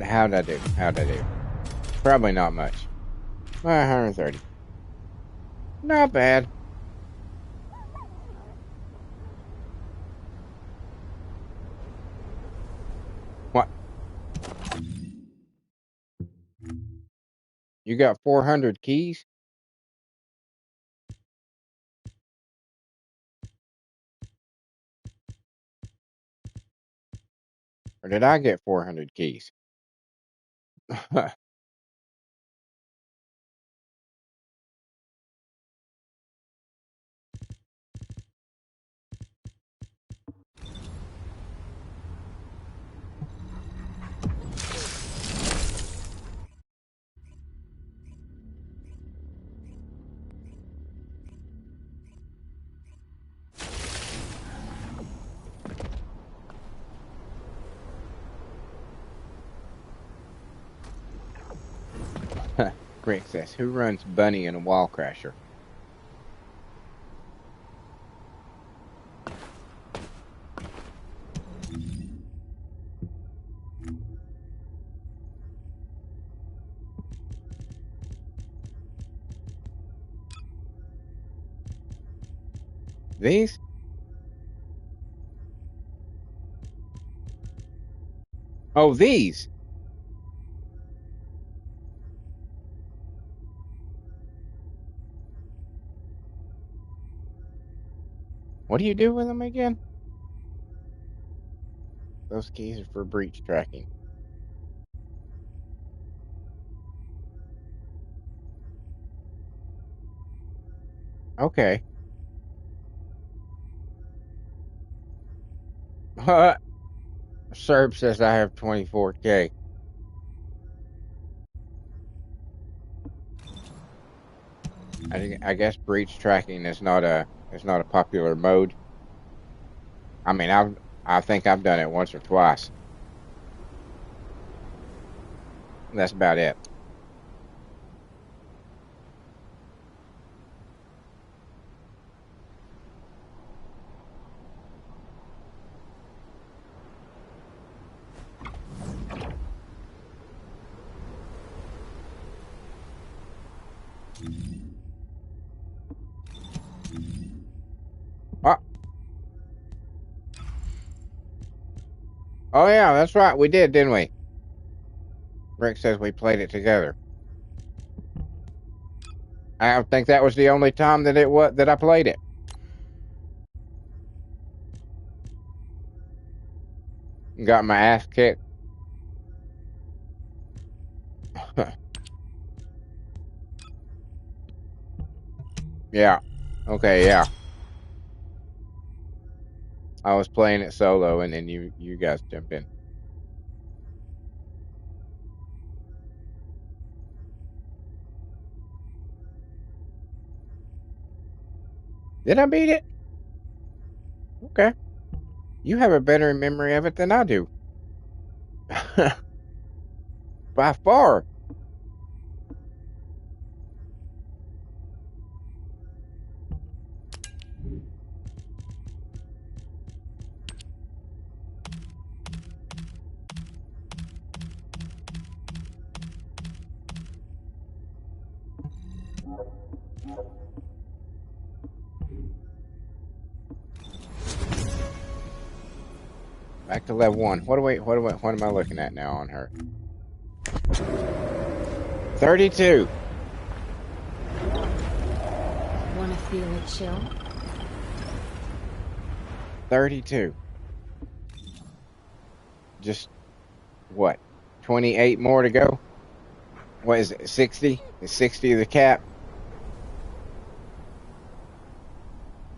How'd I do? Probably not much. 130. Not bad. What? You got 400 keys? Or did I get 400 keys? Rick says, who runs Bunny in a wall crasher? These? Oh, these. What do you do with them again? Those keys are for breach tracking. Okay. Serb says I have 24K. I guess breach tracking is not a popular mode. I mean, I think I've done it once or twice. That's about it. Oh, oh yeah, that's right. We did, didn't we? Rick says we played it together. I think that was the only time that I played it. Got my ass kicked. Yeah. Okay, yeah. I was playing it solo and then you guys jumped in. Did I beat it? Okay. You have a better memory of it than I do. By far. Back to level 1. What am I looking at now on her? 32. Wanna feel a chill? 32. Just what? 28 more to go? What is it? 60? Is 60 the cap?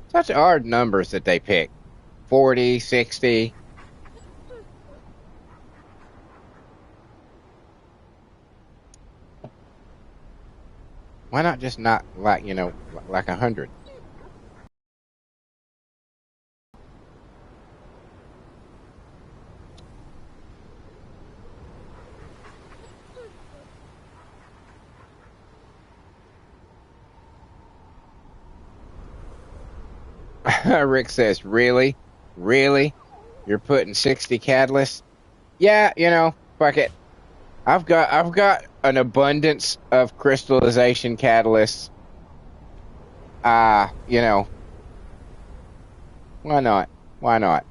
Such odd numbers that they pick. 40, 60. Why not just not like, like 100? Rick says, really? Really? You're putting 60 catalysts? Yeah, fuck it. I've got an abundance of crystallization catalysts. Why not? Why not?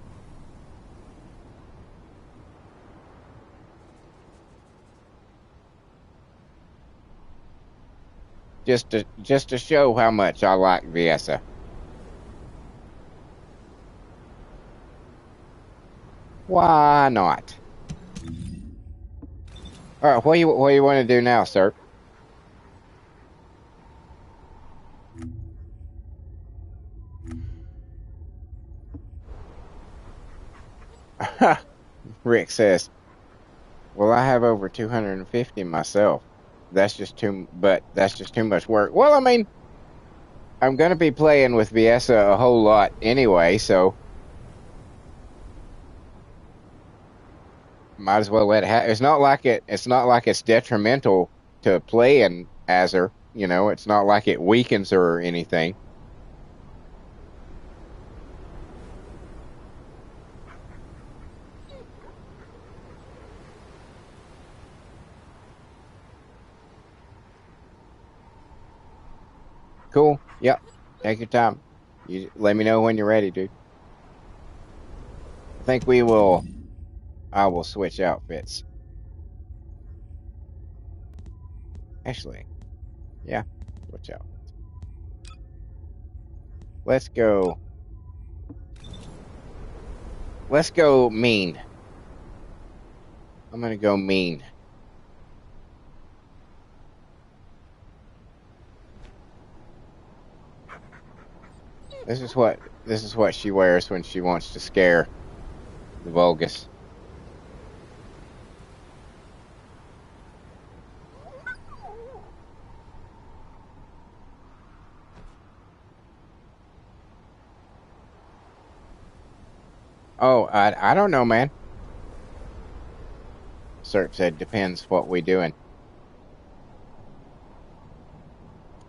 Just to show how much I like Viessa. Why not? All right, what do you want to do now, sir? Rick says, "Well, I have over 250 myself. That's just too much work." Well, I mean, I'm gonna be playing with Viessa a whole lot anyway, so might as well let it. It's not like it's detrimental to playing as her. It's not like it weakens her or anything. Cool. Yep. Take your time. You let me know when you're ready, dude. I think I will switch outfits. Actually, yeah, switch outfits. Let's go. Let's go mean. I'm gonna go mean. This is what she wears when she wants to scare the Vulgus. Oh, I don't know, man. Serp said depends what we doing.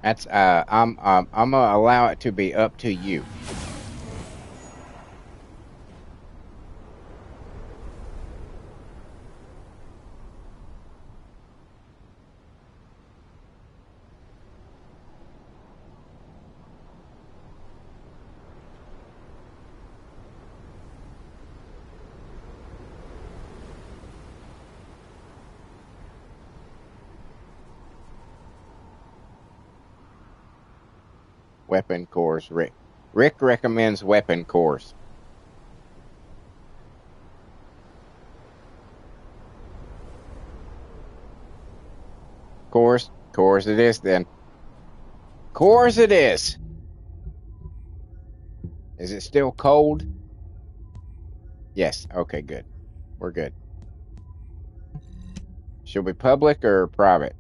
That's I'm gonna allow it to be up to you. Weapon cores, Rick. Rick recommends weapon cores. Cores it is then. Cores it is. Is it still cold? Yes. Okay, good. We're good. Should we public or private?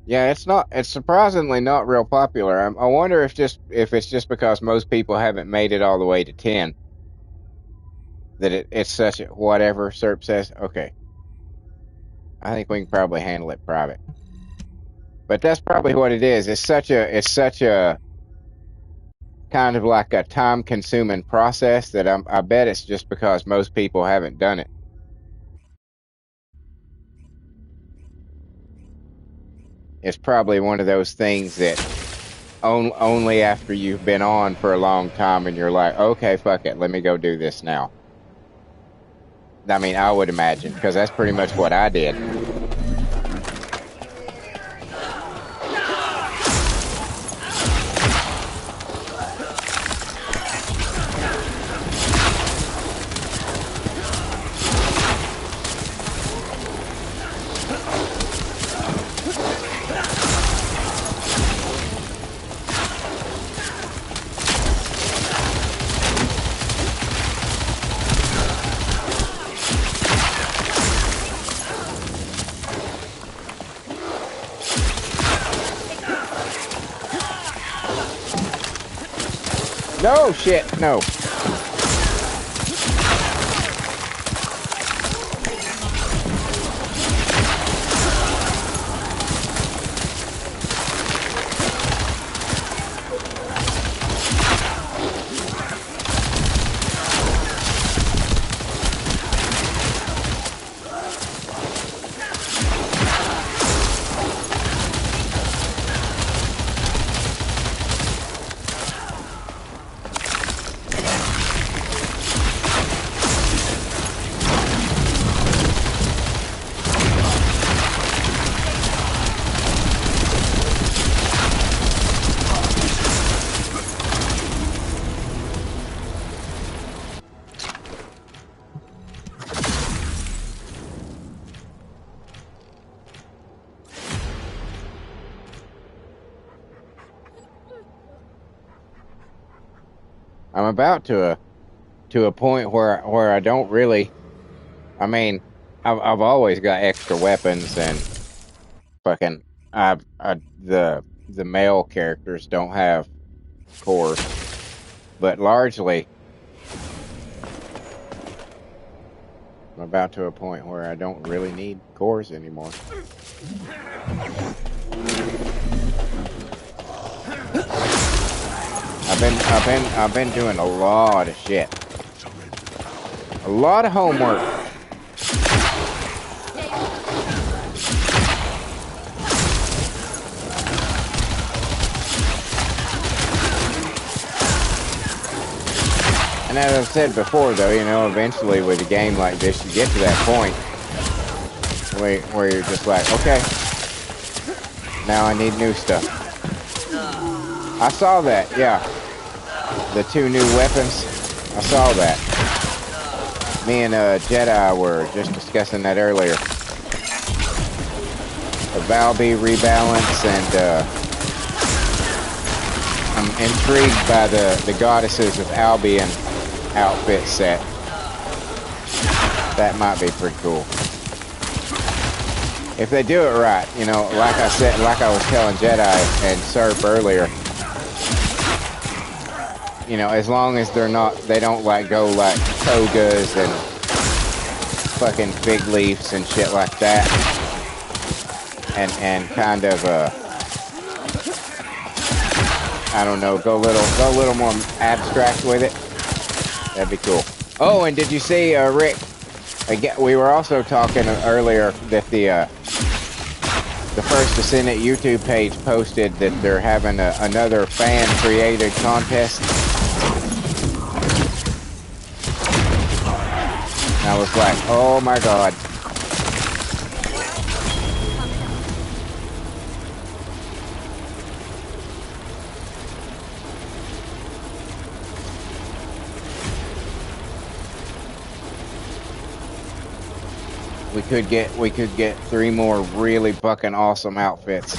Yeah, it's surprisingly not real popular. I wonder if it's just because most people haven't made it all the way to 10 that it's such a whatever Serp says. Okay. I think we can probably handle it private. But that's probably what it is. It's such a kind of like a time consuming process that I bet it's just because most people haven't done it. It's probably one of those things that only after you've been on for a long time and you're like, okay, fuck it, let me go do this now. I mean, I would imagine, because that's pretty much what I did. No, shit, no. I'm about to a point where I don't really. I mean, I've always got extra weapons and fucking the male characters don't have cores, but largely I'm about to a point where I don't really need cores anymore. I've been doing a lot of shit. A lot of homework. And as I've said before, though, you know, eventually with a game like this, you get to that point where you're just like, okay, now I need new stuff. I saw that, yeah. The 2 new weapons, I saw that. Me and Jedi were just discussing that earlier. A Valby rebalance and I'm intrigued by the Goddesses of Albion outfit set. That might be pretty cool. If they do it right, you know, like I said, like I was telling Jedi and Serp earlier, you know, as long as they don't like go like togas and fucking fig leaves and shit like that, and kind of I don't know, go a little more abstract with it. That'd be cool. Oh, and did you see Rick? Again, we were also talking earlier that the First Descendant YouTube page posted that they're having another fan-created contest. And I was like, oh my god. We could get 3 more really fucking awesome outfits.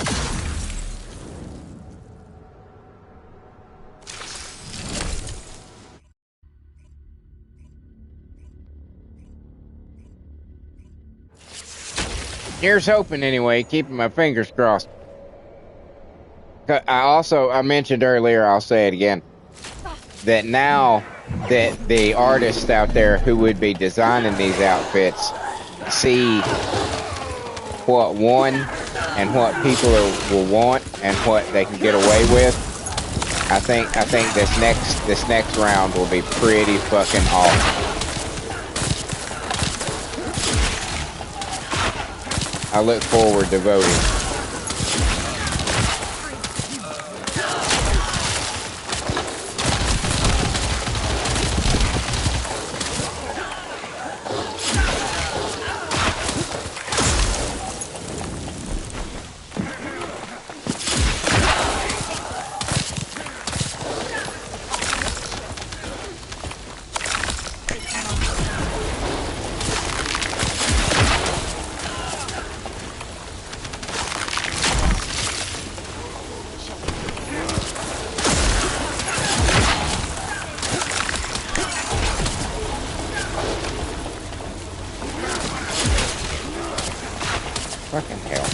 Here's hoping anyway, keeping my fingers crossed. I mentioned earlier, I'll say it again, that now that the artists out there who would be designing these outfits see what won and what people will want and what they can get away with, I think this next round will be pretty fucking awesome. I look forward to voting. Fucking hell.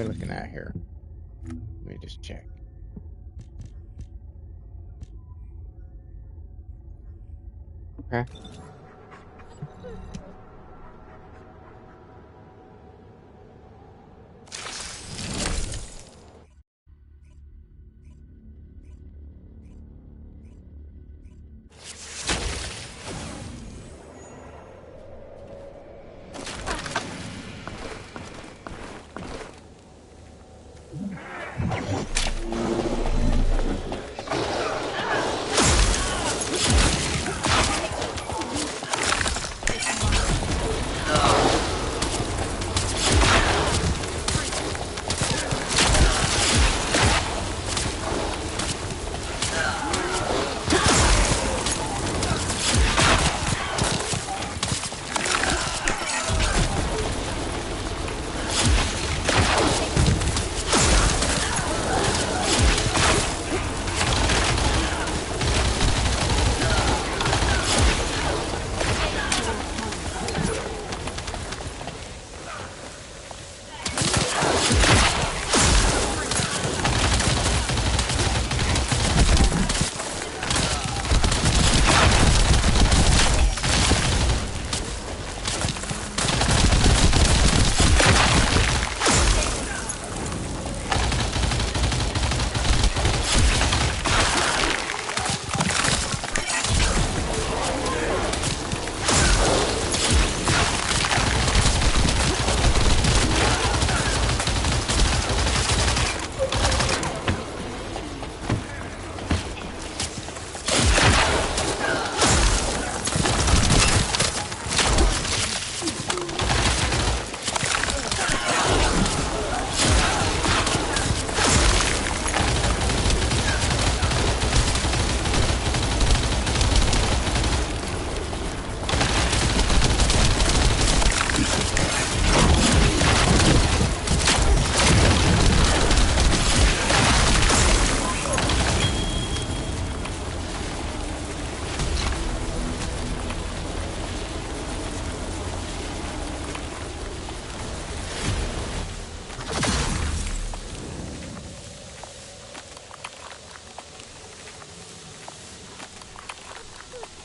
we looking at here? Let me just check. Okay.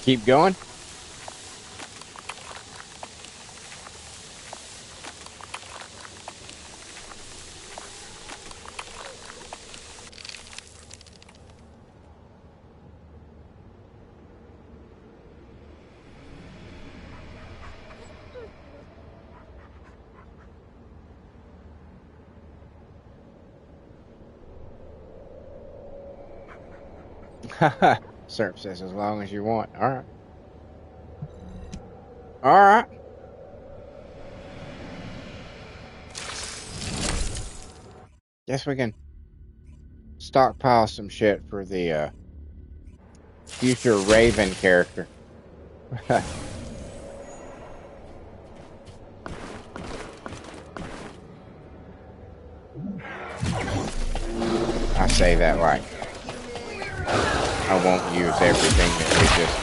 Keep going. Serp says as long as you want. All right. All right. Guess we can stockpile some shit for the future Raven character. I say that like I won't use everything that we just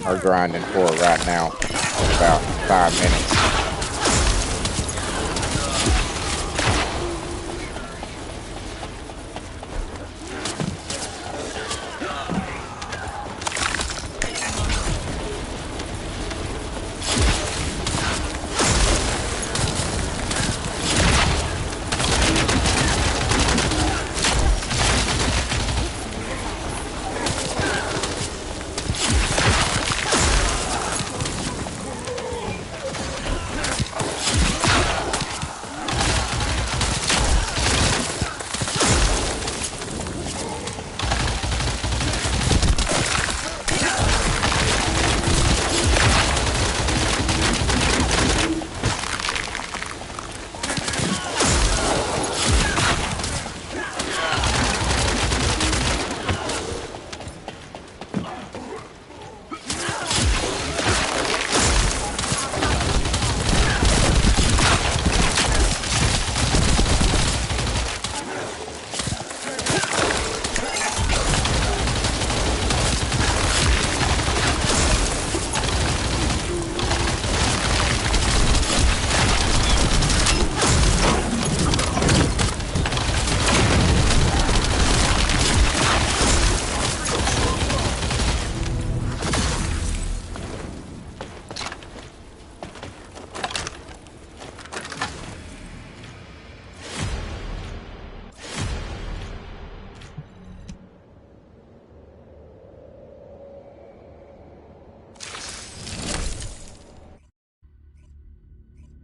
are grinding for right now in about 5 minutes.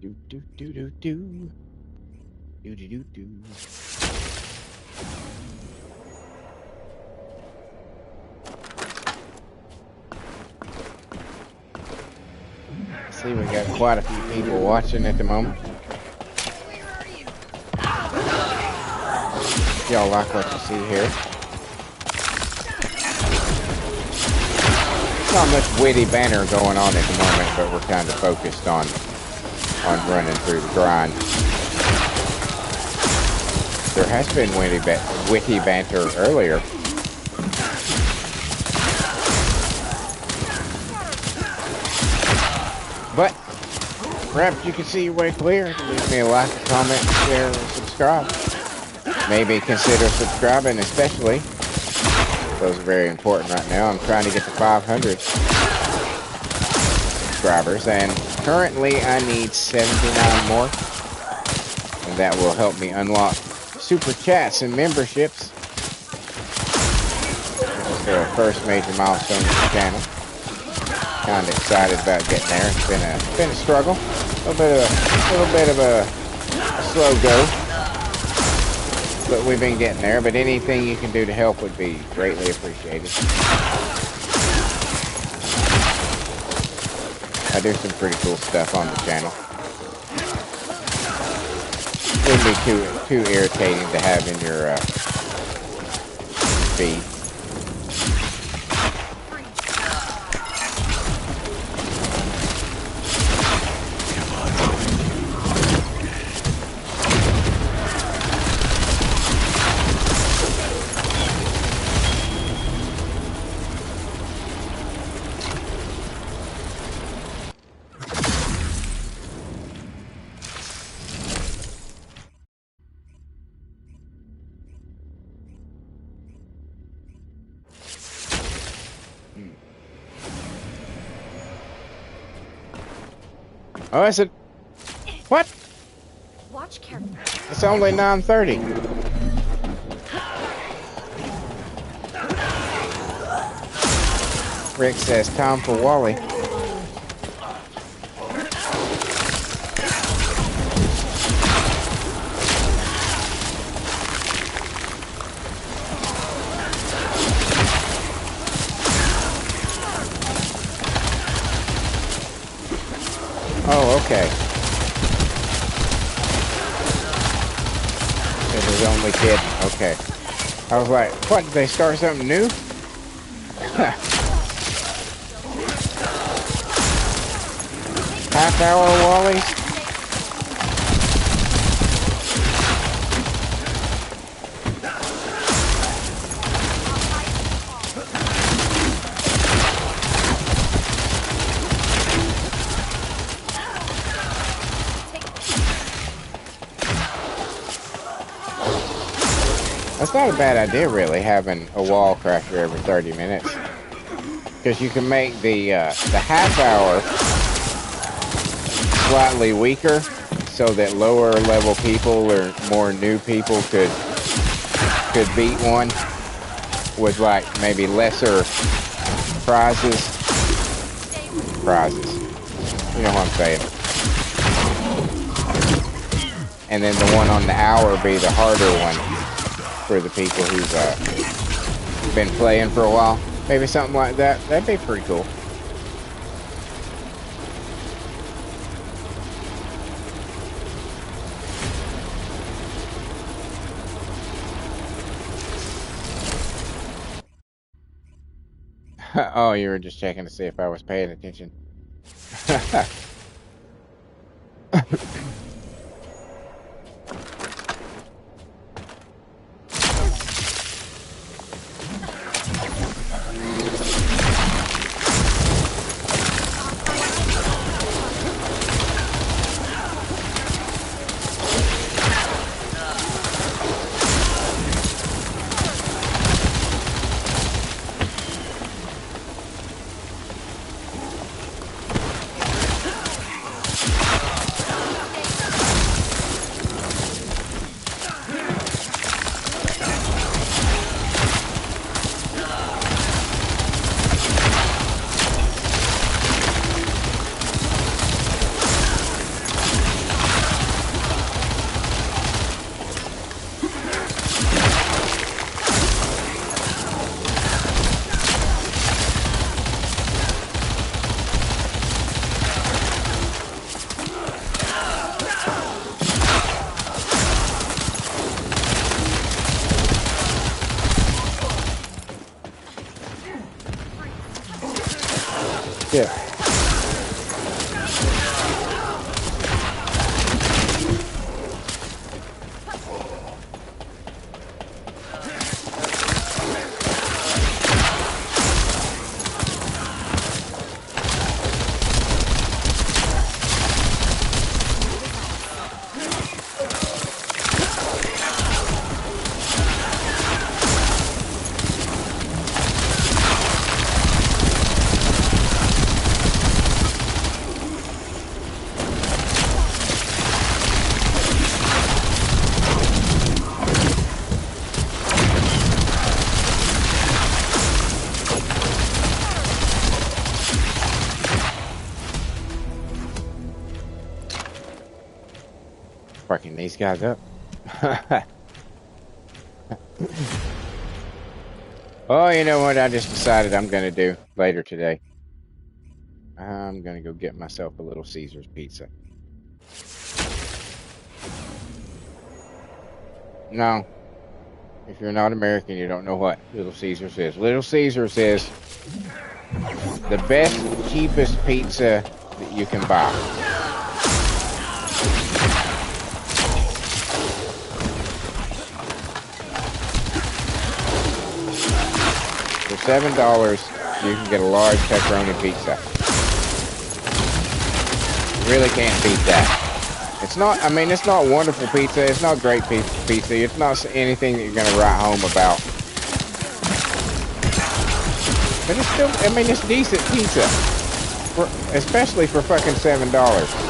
Do do do do do. Do do do do. See, we got quite a few people watching at the moment. Y'all like what you see here? Not much witty banter going on at the moment, but we're kind of focused on running through the grind. There has been witty banter earlier. But perhaps you can see your way clear. Leave me a like, a comment, share, and subscribe. Maybe consider subscribing, especially. Those are very important right now. I'm trying to get to 500 subscribers, and currently I need 79 more. And that will help me unlock super chats and memberships. It's the first major milestone of the channel. Kind of excited about getting there. It's been a struggle, a little bit of a slow go, but we've been getting there. But anything you can do to help would be greatly appreciated. I do some pretty cool stuff on the channel. Wouldn't be too irritating to have in your feed. Oh, I said, what? Watch carefully. It's only 9:30. Rick says, time for Wally. Oh, okay. It was only kidding. Okay. I was like, what, did they start something new? Half hour Wallies? That's not a bad idea, really, having a wall crasher every 30 minutes. Because you can make the half hour slightly weaker so that lower level people or more new people could beat one with like maybe lesser prizes. You know what I'm saying. And then the one on the hour be the harder one for the people who've been playing for a while. Maybe something like that. That'd be pretty cool. Oh, you were just checking to see if I was paying attention. shit. Fucking these guys up. Oh, you know what I just decided I'm gonna do later today? I'm gonna go get myself a Little Caesars pizza. No. If you're not American, you don't know what Little Caesars is. Little Caesars is the best, cheapest pizza that you can buy. For $7, you can get a large pepperoni pizza. You really can't beat that. It's not, I mean, it's not wonderful pizza. It's not great pizza. It's not anything that you're going to write home about. But it's still, I mean, it's decent pizza. Especially for fucking $7.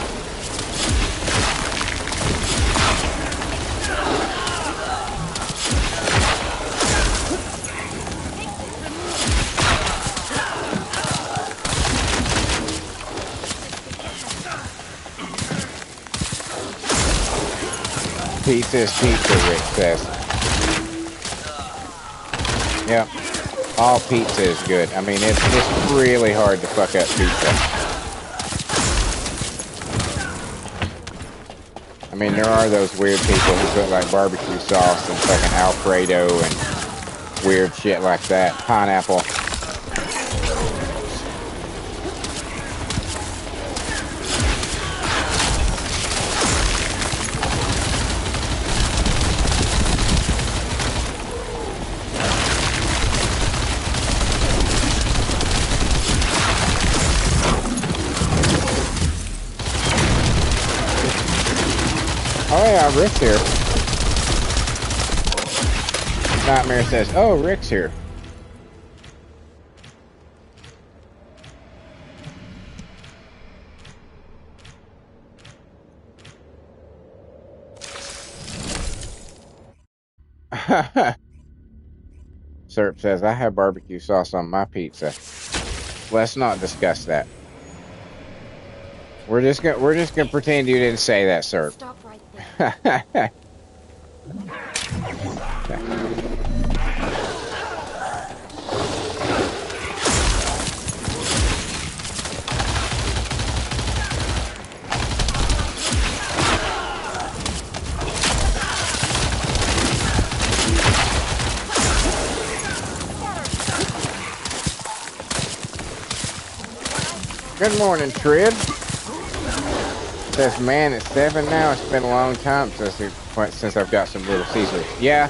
Pizza is pizza, Rick says. Yep. All pizza is good. I mean, it's really hard to fuck up pizza. I mean, there are those weird people who put like barbecue sauce and fucking Alfredo and weird shit like that. Pineapple. Oh yeah, Rick's here. Nightmare says, oh, Rick's here. Serp says, I have barbecue sauce on my pizza. Let's not discuss that. We're just gonna pretend you didn't say that, Serp. Stop right there. Good morning, Trid. Says, man, it's 7 now. It's been a long time since I've got some Little Caesars. Yeah,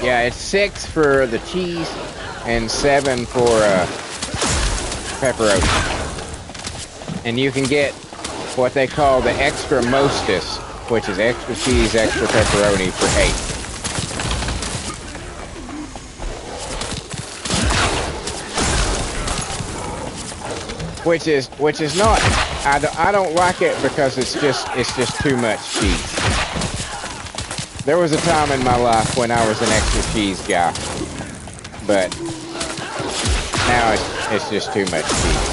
it's 6 for the cheese and 7 for pepperoni. And you can get what they call the extra mostis, which is extra cheese, extra pepperoni for 8. Which is not, I don't like it because it's just too much cheese. There was a time in my life when I was an extra cheese guy, but now it's just too much cheese.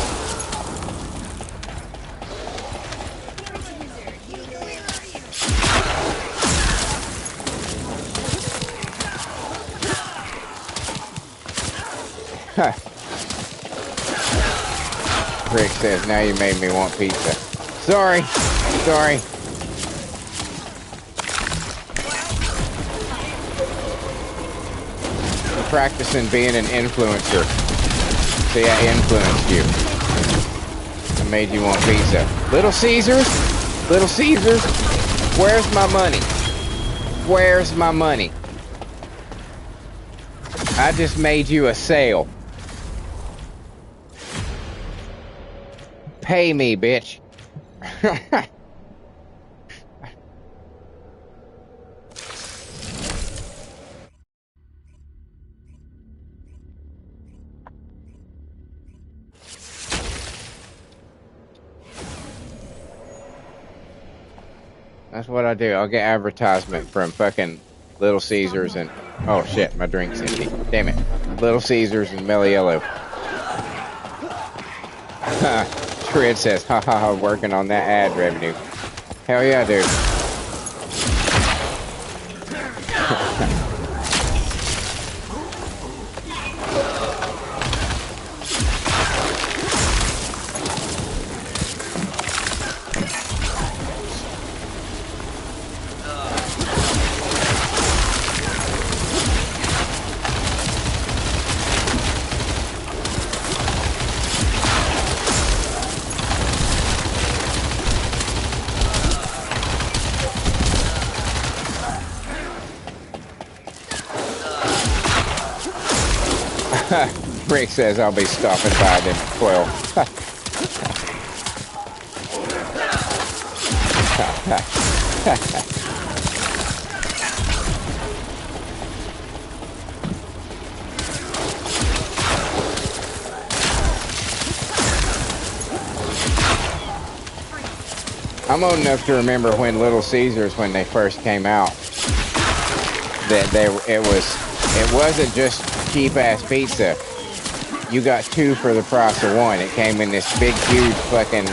Rick says, now you made me want pizza. Sorry. I'm practicing being an influencer. See, I influenced you. made you want pizza. Little Caesars? Little Caesars? Where's my money? Where's my money? I just made you a sale. Pay me, bitch. That's what I do. I'll get advertisement from fucking Little Caesars and... Oh shit, my drink's empty. Damn it. Little Caesars and Meliello. Shred says, ha ha ha, working on that ad revenue. Hell yeah, dude. Rick says I'll be stopping by them at 12. I'm old enough to remember when Little Caesars, when they first came out, that it wasn't just cheap ass pizza. You got two for the price of one. It came in this big, huge fucking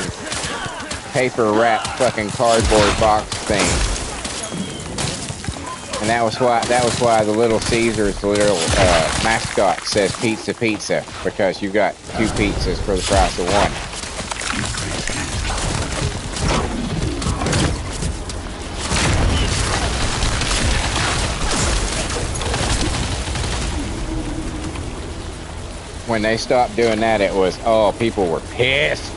paper wrapped fucking cardboard box thing. And that was why the Little Caesars, the little mascot says pizza pizza, because you got two pizzas for the price of one. When they stopped doing that, it was, oh, people were pissed.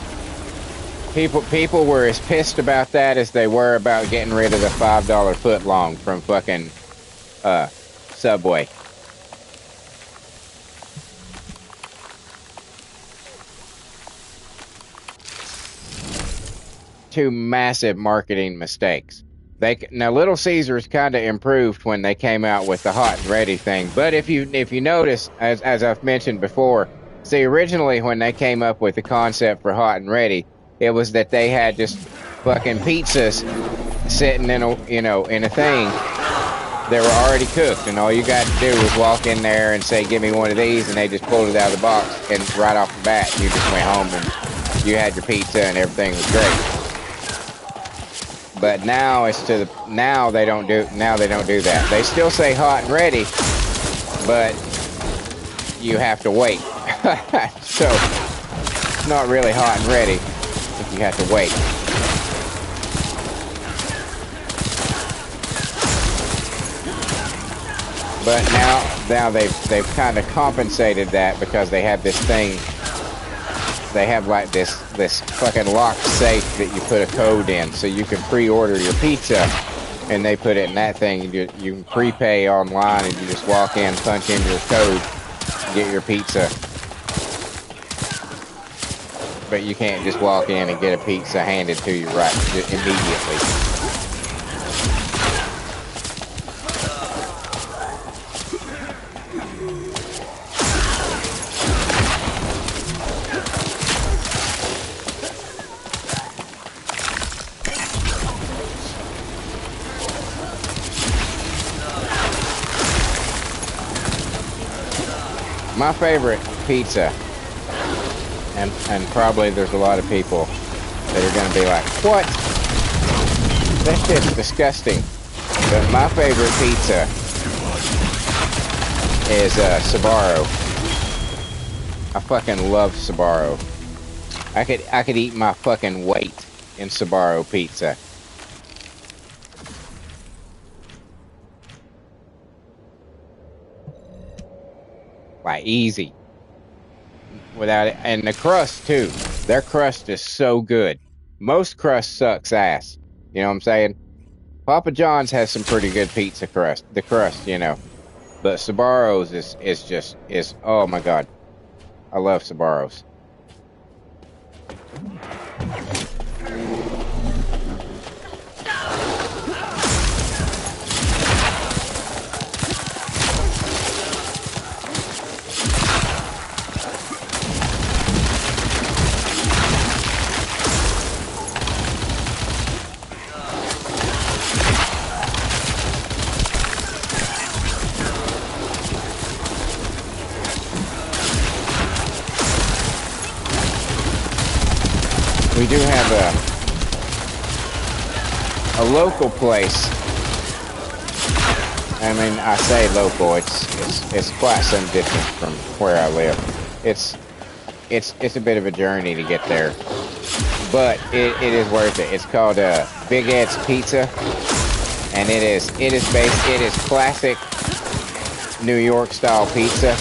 People were as pissed about that as they were about getting rid of the $5 footlong from fucking Subway. Two massive marketing mistakes. Now Little Caesars kind of improved when they came out with the hot and ready thing, but if you notice, as I've mentioned before, see, originally when they came up with the concept for hot and ready, it was that they had just fucking pizzas sitting in a thing that were already cooked, and all you got to do was walk in there and say, give me one of these, and they just pulled it out of the box, and right off the bat you just went home and you had your pizza and everything was great. But now now they don't do that. They still say hot and ready, but you have to wait. So it's not really hot and ready if you have to wait. But now they've kind of compensated that because they have this thing. They have like this fucking locked safe that you put a code in, so you can pre-order your pizza, and they put it in that thing. You can prepay online, and you just walk in, punch in your code, and get your pizza. But you can't just walk in and get a pizza handed to you right immediately. My favorite pizza, and probably there's a lot of people that are going to be like, what? That shit's disgusting. But my favorite pizza is Sbarro. I fucking love Sbarro. I could eat my fucking weight in Sbarro pizza. Like easy. Without it, and the crust too. Their crust is so good. Most crust sucks ass. You know what I'm saying? Papa John's has some pretty good pizza crust. The crust, you know. But Sbarro's is oh my god. I love Sbarro's. We do have a local place. I mean, I say local. It's quite some distance from where I live. It's a bit of a journey to get there, but it is worth it. It's called Big Ed's Pizza, and it is classic New York style pizza.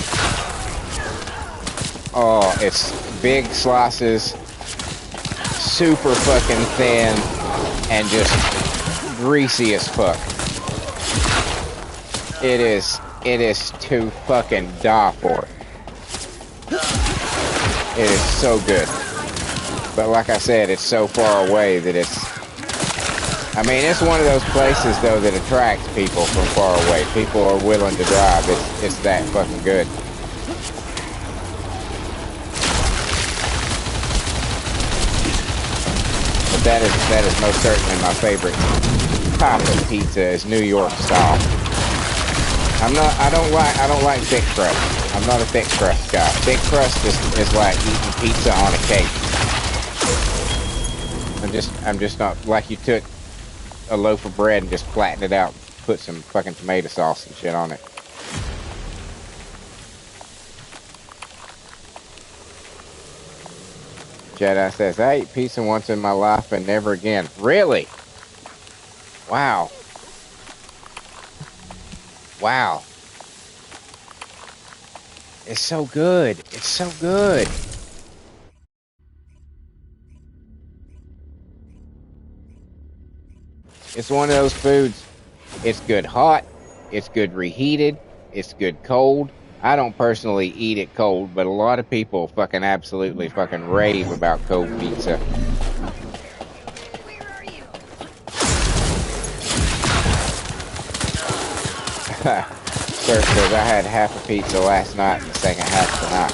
Oh, it's big slices, super fucking thin, and just greasy as fuck. It is to fucking die for. It is so good. But like I said, it's so far away that it's one of those places though that attracts people from far away. People are willing to drive. It's that fucking good. But that is most certainly my favorite type of pizza is New York style. I don't like thick crust. I'm not a thick crust guy. Thick crust is like eating pizza on a cake. I'm just not like you took a loaf of bread and just flattened it out, put some fucking tomato sauce and shit on it. Jedi says, I ate pizza once in my life and never again. Really? Wow. Wow. It's so good. It's so good. It's one of those foods. It's good hot. It's good reheated. It's good cold. I don't personally eat it cold, but a lot of people fucking absolutely fucking rave about cold pizza. Where are you? Sir says I had half a pizza last night and the second half tonight.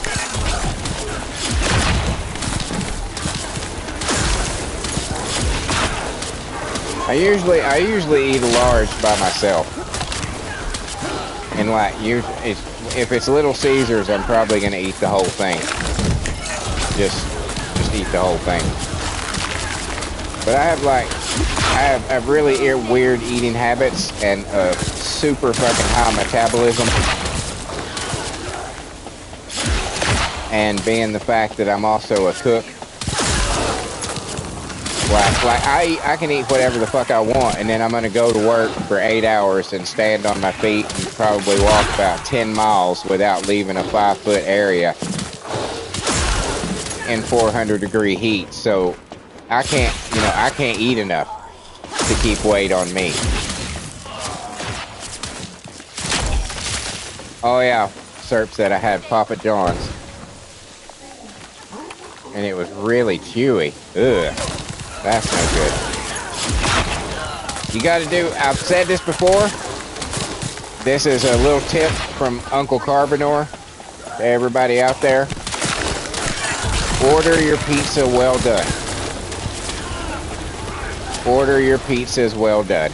I usually eat a large by myself. And like if it's Little Caesars, I'm probably gonna eat the whole thing. Just eat the whole thing. But I have really weird eating habits and super fucking high metabolism. And being the fact that I'm also a cook, like I can eat whatever the fuck I want, and then I'm gonna go to work for 8 hours and stand on my feet and probably walk about 10 miles without leaving a 5-foot area in 400-degree heat. So I can't eat enough to keep weight on me. Oh yeah, Serp said I had Papa John's, and it was really chewy. Ugh. That's no good. You gotta do, I've said this before, this is a little tip from Uncle Carbonor to everybody out there. Order your pizza well done. Order your pizzas well done.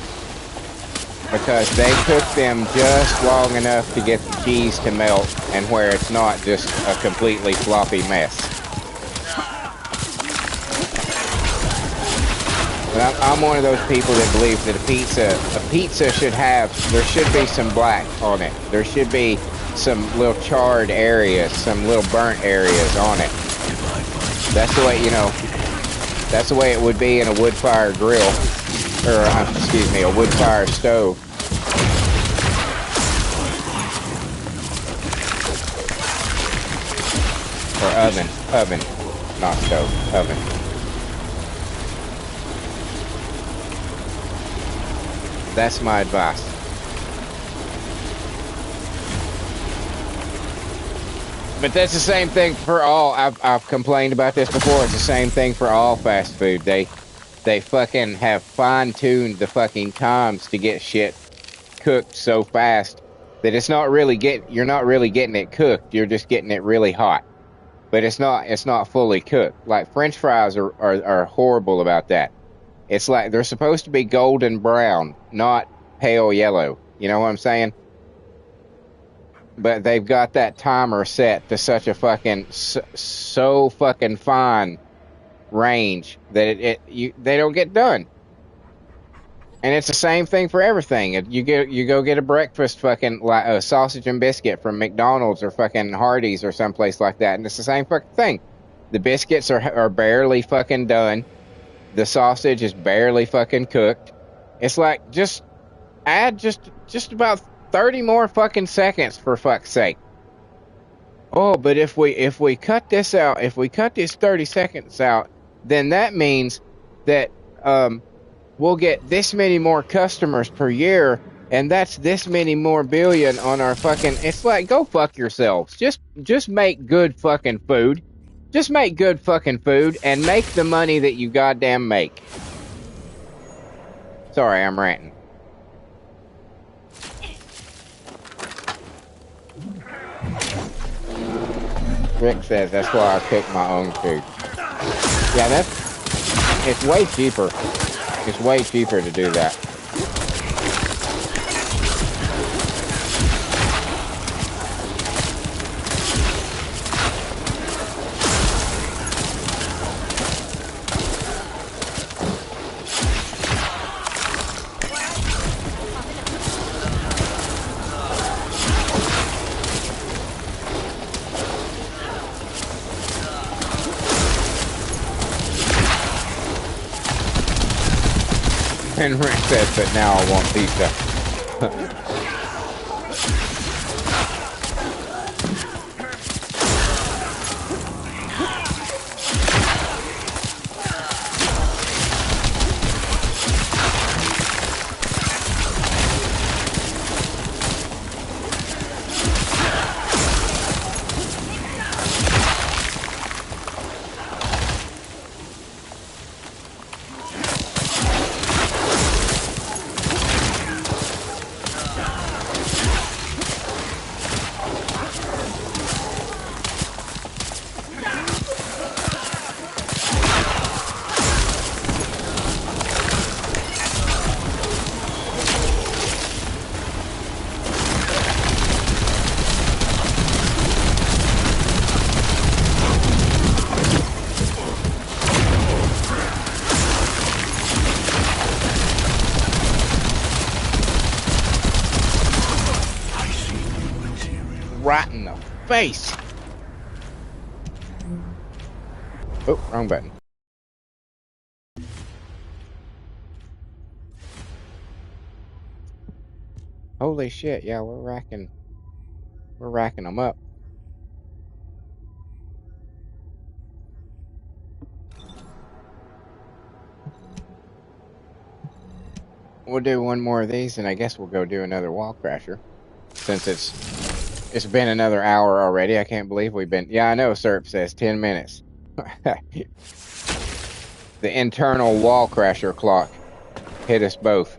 Because they cook them just long enough to get the cheese to melt and where it's not just a completely floppy mess. But I'm one of those people that believes that a pizza there should be some black on it. There should be some little charred areas, some little burnt areas on it. That's the way, that's the way it would be in a wood fire grill, or excuse me, a wood fire stove. Or oven. not stove, oven. That's my advice. But that's the same thing for all. I've complained about this before. It's the same thing for all fast food. They fucking have fine-tuned the fucking times to get shit cooked so fast that you're not really getting it cooked. You're just getting it really hot. But it's not fully cooked. Like French fries are horrible about that. It's like they're supposed to be golden brown, not pale yellow. You know what I'm saying? But they've got that timer set to such a fucking so fucking fine range that they don't get done. And it's the same thing for everything. You go get a breakfast fucking like a sausage and biscuit from McDonald's or fucking Hardee's or someplace like that, and it's the same fucking thing. The biscuits are barely fucking done. The sausage is barely fucking cooked. It's like just add just about 30 more fucking seconds for fuck's sake. Oh, but if we cut this out, if we cut these 30 seconds out, then that means that we'll get this many more customers per year, and that's this many more billion on our fucking... It's like, go fuck yourselves. Just make good fucking food. Just make good fucking food and make the money that you goddamn make. Sorry, I'm ranting. Rick says that's why I pick my own food. Yeah, it's way cheaper. It's way cheaper to do that. And Rick says, but now I want pizza. Right in the face. Oh, wrong button. Holy shit, yeah, we're racking them up. We'll do one more of these, and I guess we'll go do another wall crasher. Since it's been another hour already. I can't believe we've been... Yeah, I know, Serp says 10 minutes. The internal wall crasher clock hit us both.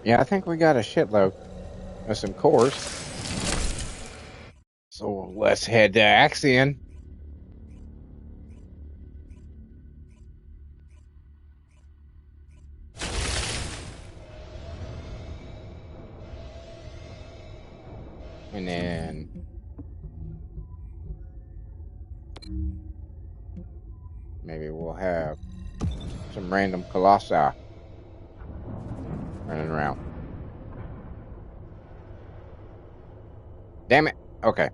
Yeah, I think we got a shitload of some cores. So let's head to Axion. And then maybe we'll have some random colossi running around. Damn it. Okay.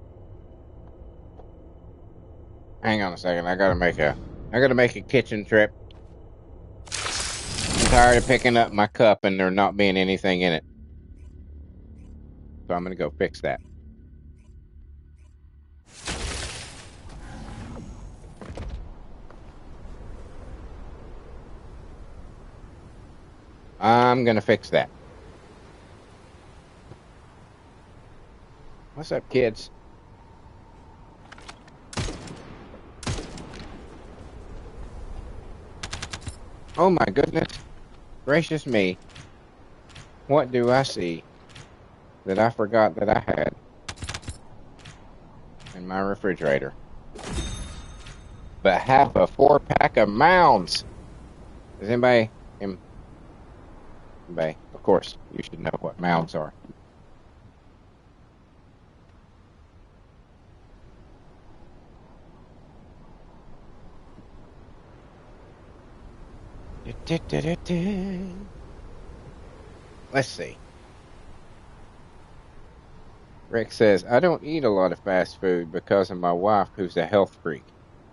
Hang on a second. I gotta make a kitchen trip. I'm tired of picking up my cup and there not being anything in it. So I'm gonna go fix that. I'm gonna fix that. What's up, kids? Oh my goodness gracious me. What do I see that I forgot that I had in my refrigerator? But half a 4-pack of mounds. Does anybody, of course, you should know what mounds are. Let's see. Rick says, I don't eat a lot of fast food because of my wife who's a health freak.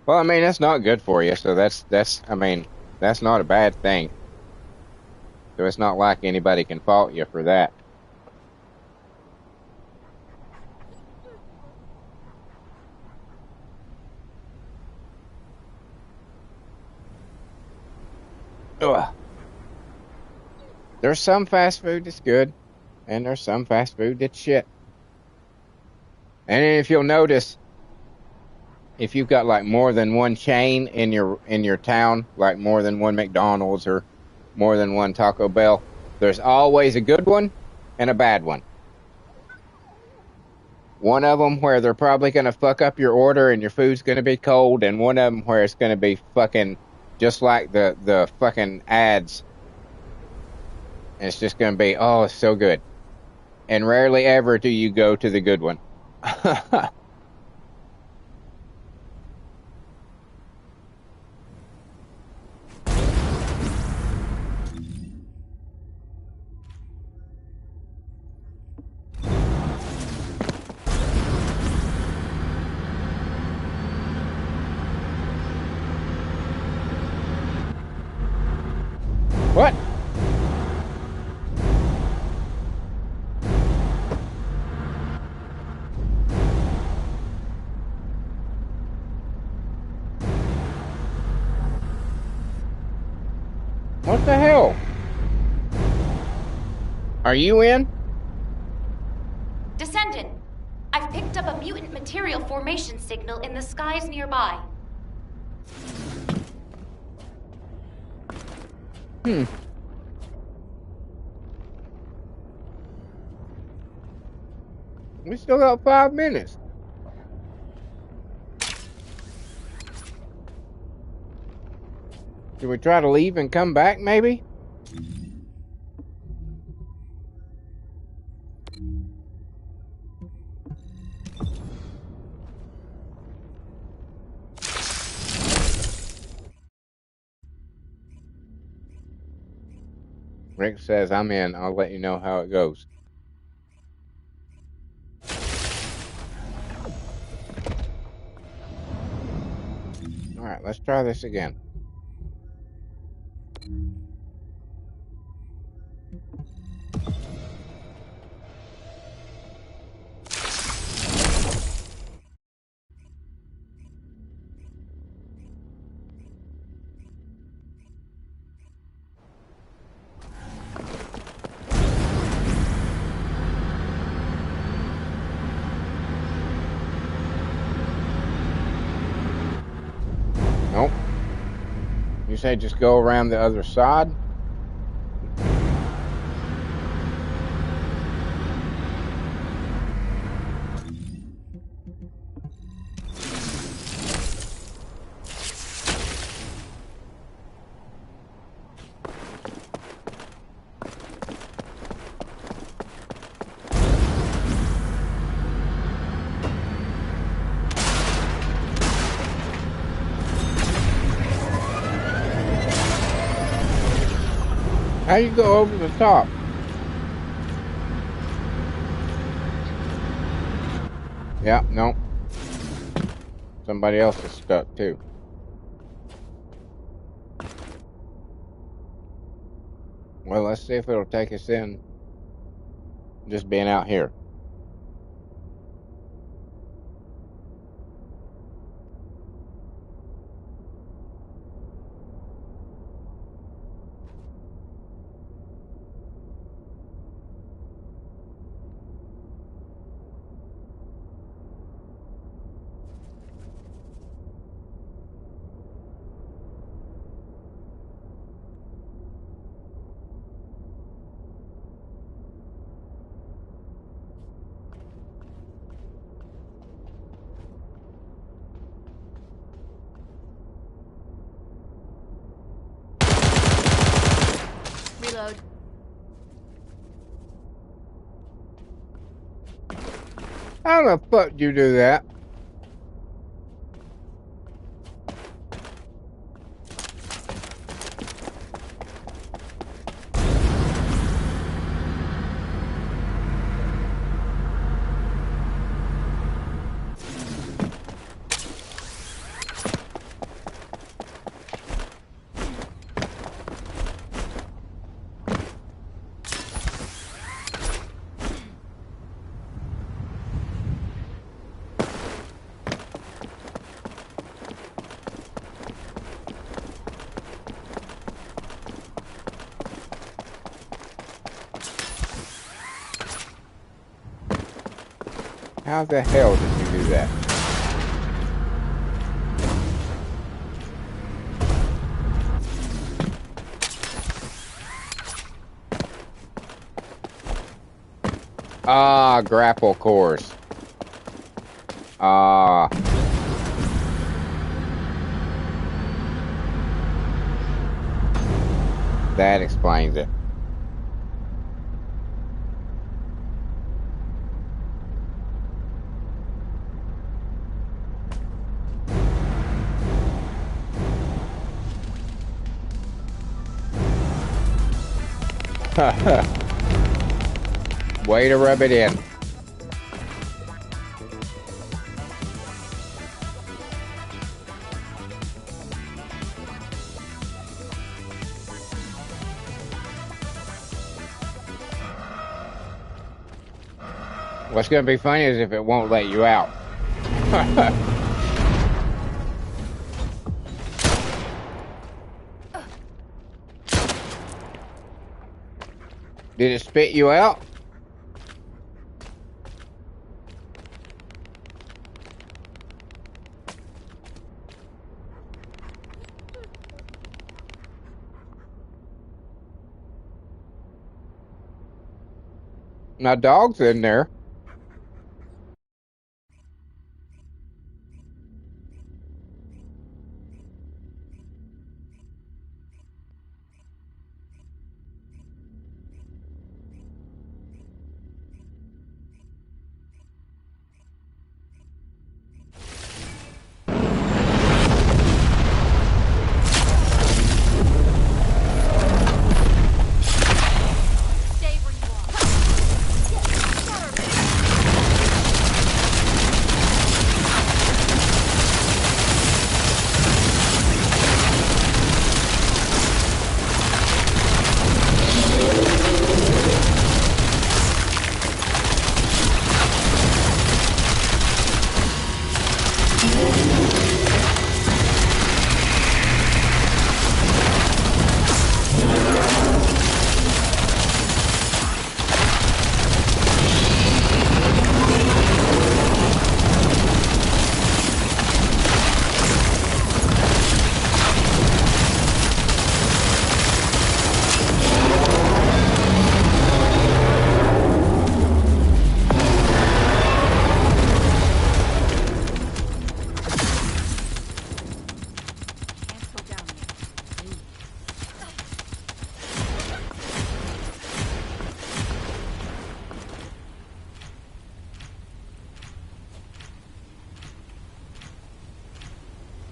Well, I mean, that's not good for you, so that's not a bad thing. So it's not like anybody can fault you for that. Ugh. There's some fast food that's good, and there's some fast food that's shit. And if you'll notice, if you've got like more than one chain in your town, like more than one McDonald's or more than one Taco Bell, there's always a good one and a bad one. One of them where they're probably going to fuck up your order and your food's going to be cold, and one of them where it's going to be fucking just like the fucking ads. And it's just going to be, oh, it's so good. And rarely ever do you go to the good one. What? What the hell? Are you in? Descendant, I've picked up a mutant material formation signal in the skies nearby. We still got 5 minutes. Should we try to leave and come back, maybe? Rick says, I'm in. I'll let you know how it goes. Alright, let's try this again. Nope. You say just go around the other side? How you go over the top? Yeah, no. Somebody else is stuck too. Well, let's see if it'll take us in just being out here. Reload. How the fuck do you do that? How the hell did you do that? Ah, grapple course. Ah. That explains it. Way to rub it in. What's going to be funny is if it won't let you out. Did it spit you out? My dog's in there.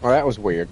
Well, that was weird.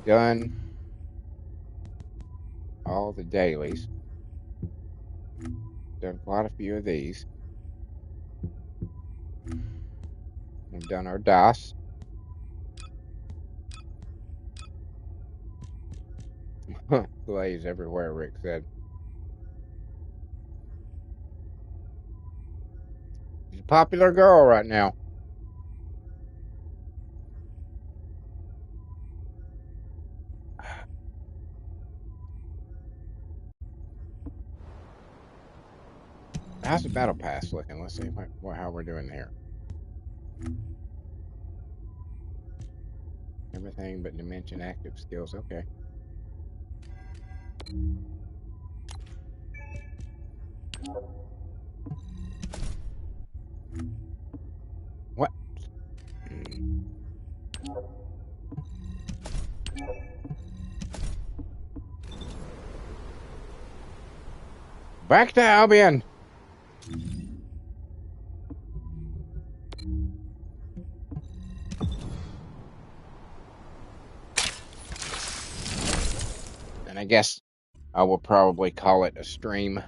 Done all the dailies. Done quite a few of these. We've done our DOS. Glaze everywhere, Rick said. She's a popular girl right now. How's the battle pass looking? Let's see how we're doing here. Everything but dimension active skills. Okay. What? Back to Albion. And I guess I will probably call it a stream. I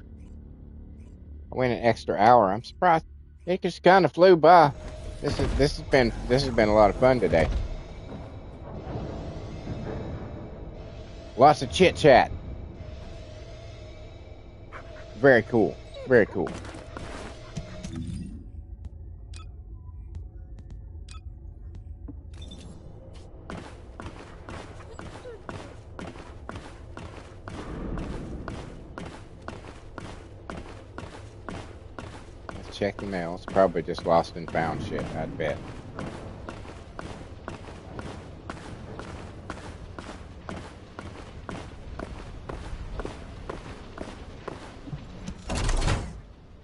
went an extra hour. I'm surprised. It just kind of flew by. This has been a lot of fun today. Lots of chit chat. Very cool. Very cool. Let's check the mail. It's probably just lost and found shit, I'd bet.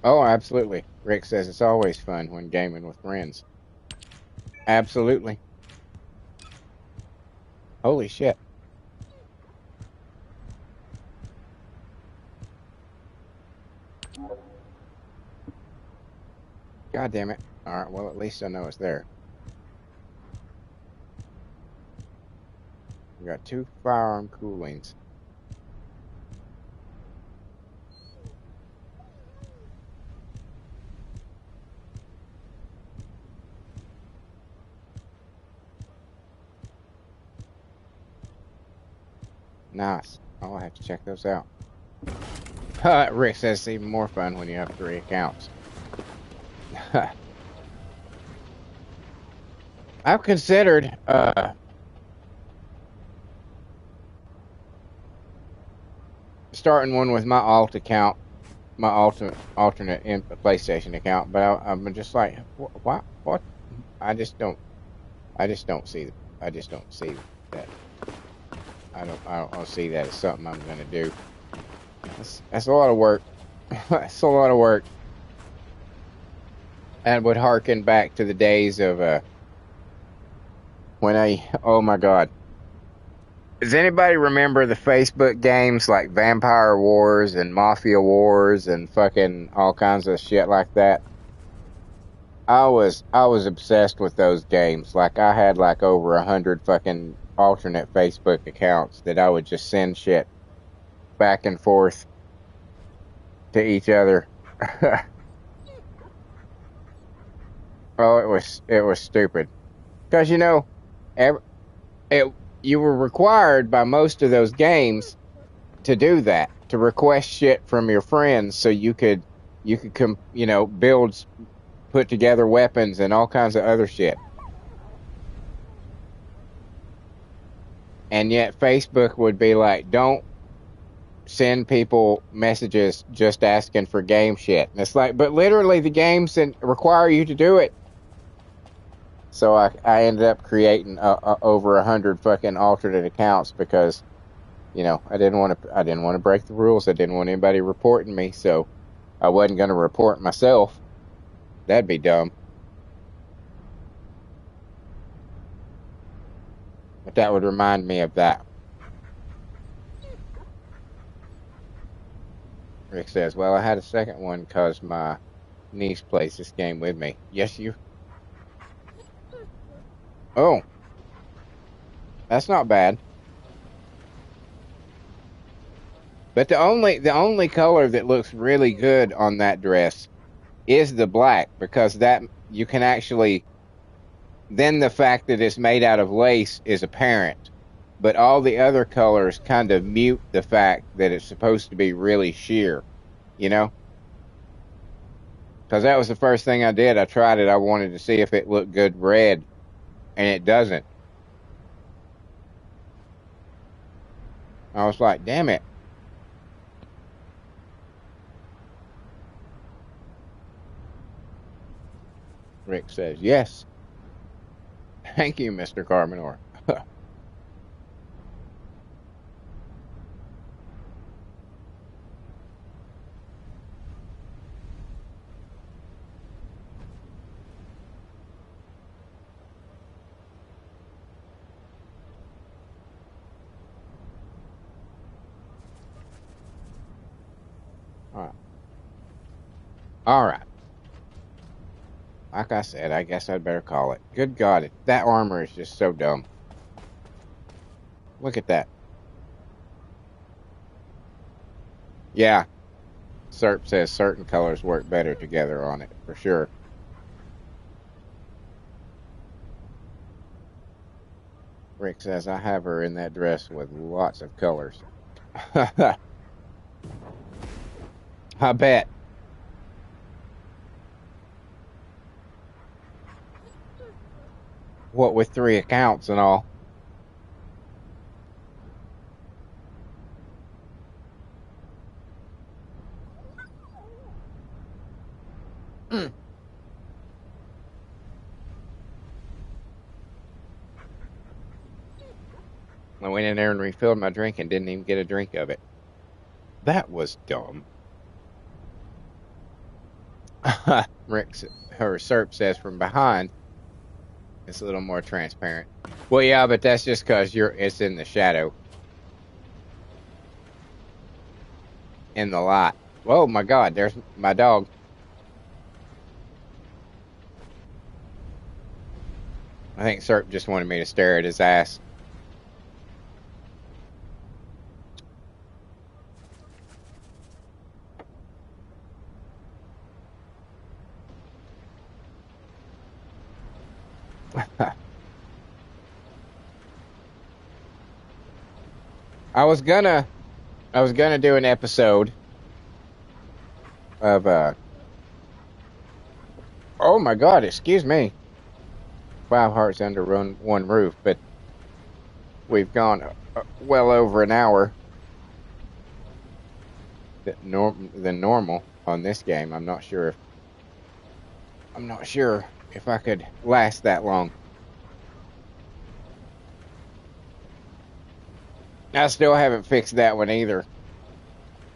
Oh, absolutely. Rick says it's always fun when gaming with friends. Absolutely. Holy shit. God damn it. Alright, well, at least I know it's there. We got 2 firearm coolings. Nice. I'll have to check those out. Rick says it's even more fun when you have 3 accounts. I've considered starting one with my alt account, my alternate PlayStation account, but I'm just like, what? I just don't see that. I don't see that as something I'm gonna do. That's a lot of work. That's a lot of work. And would harken back to the days of when oh my god. Does anybody remember the Facebook games like Vampire Wars and Mafia Wars and fucking all kinds of shit like that? I was obsessed with those games. Like I had like over 100 fucking alternate Facebook accounts that I would just send shit back and forth to each other. Oh, it was stupid. Because, you know, you were required by most of those games to do that, to request shit from your friends so you could build, put together weapons and all kinds of other shit. And yet Facebook would be like, don't send people messages just asking for game shit. And it's like, but literally the games require you to do it. So I ended up creating over 100 fucking alternate accounts because, you know, I didn't want to break the rules. I didn't want anybody reporting me, so I wasn't going to report myself. That'd be dumb. But that would remind me of that. Rick says, well, I had a second one because my niece plays this game with me. Yes, you. Oh, that's not bad. But the only color that looks really good on that dress is the black, because that you can actually, then the fact that it's made out of lace is apparent. But all the other colors kind of mute the fact that it's supposed to be really sheer, you know? Because that was the first thing I did. I tried it. I wanted to see if it looked good red, and it doesn't. I was like, damn it. Rick says, yes. Thank you, Mr. Carmenor. All right. Like I said, I guess I'd better call it. Good God, that armor is just so dumb. Look at that. Yeah. Serp says certain colors work better together on it, for sure. Rick says, I have her in that dress with lots of colors. I bet. What, with 3 accounts and all? I went in there and refilled my drink and didn't even get a drink of it. That was dumb. Serp says from behind, it's a little more transparent. Well, yeah, but that's just because it's in the shadow. In the light. Oh my God, there's my dog. I think Serp just wanted me to stare at his ass. I was gonna do an episode of oh my God, excuse me. 5 hearts under one roof, but we've gone well over an hour than normal on this game. I'm not sure if I could last that long. I still haven't fixed that one either,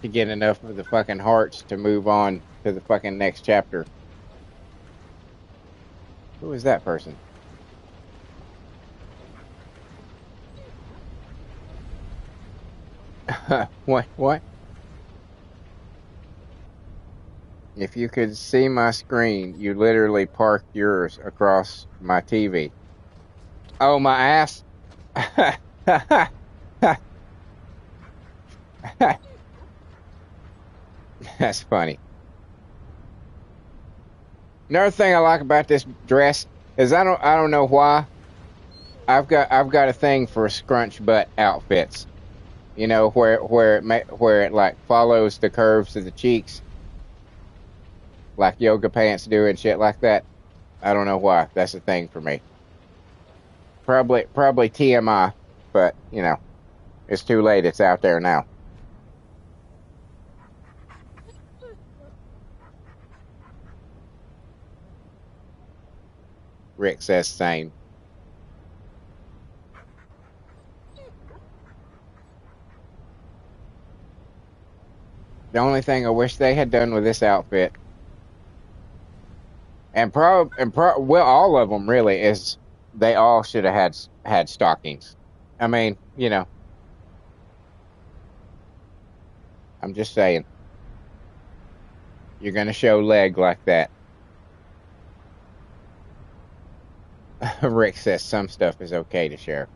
to get enough of the fucking hearts to move on to the fucking next chapter. Who is that person? What? If you could see my screen, you literally parked yours across my TV. Oh, my ass? That's funny. Another thing I like about this dress is I don't know why I've got a thing for scrunch butt outfits. You know, where it like follows the curves of the cheeks, like yoga pants do and shit like that. I don't know why. That's a thing for me. Probably TMI, but you know, it's too late. It's out there now. Rick says same. The only thing I wish they had done with this outfit, well, all of them really, is they all should have had stockings. I mean, you know, I'm just saying. You're gonna show leg like that. Rick says some stuff is okay to share.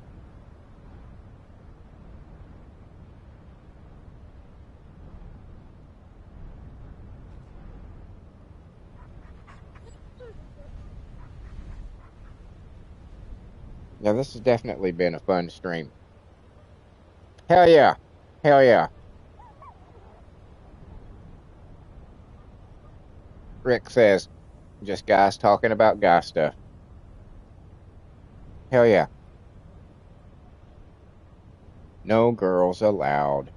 Now, this has definitely been a fun stream. Hell yeah. Hell yeah. Rick says, just guys talking about guy stuff. Hell yeah. No girls allowed.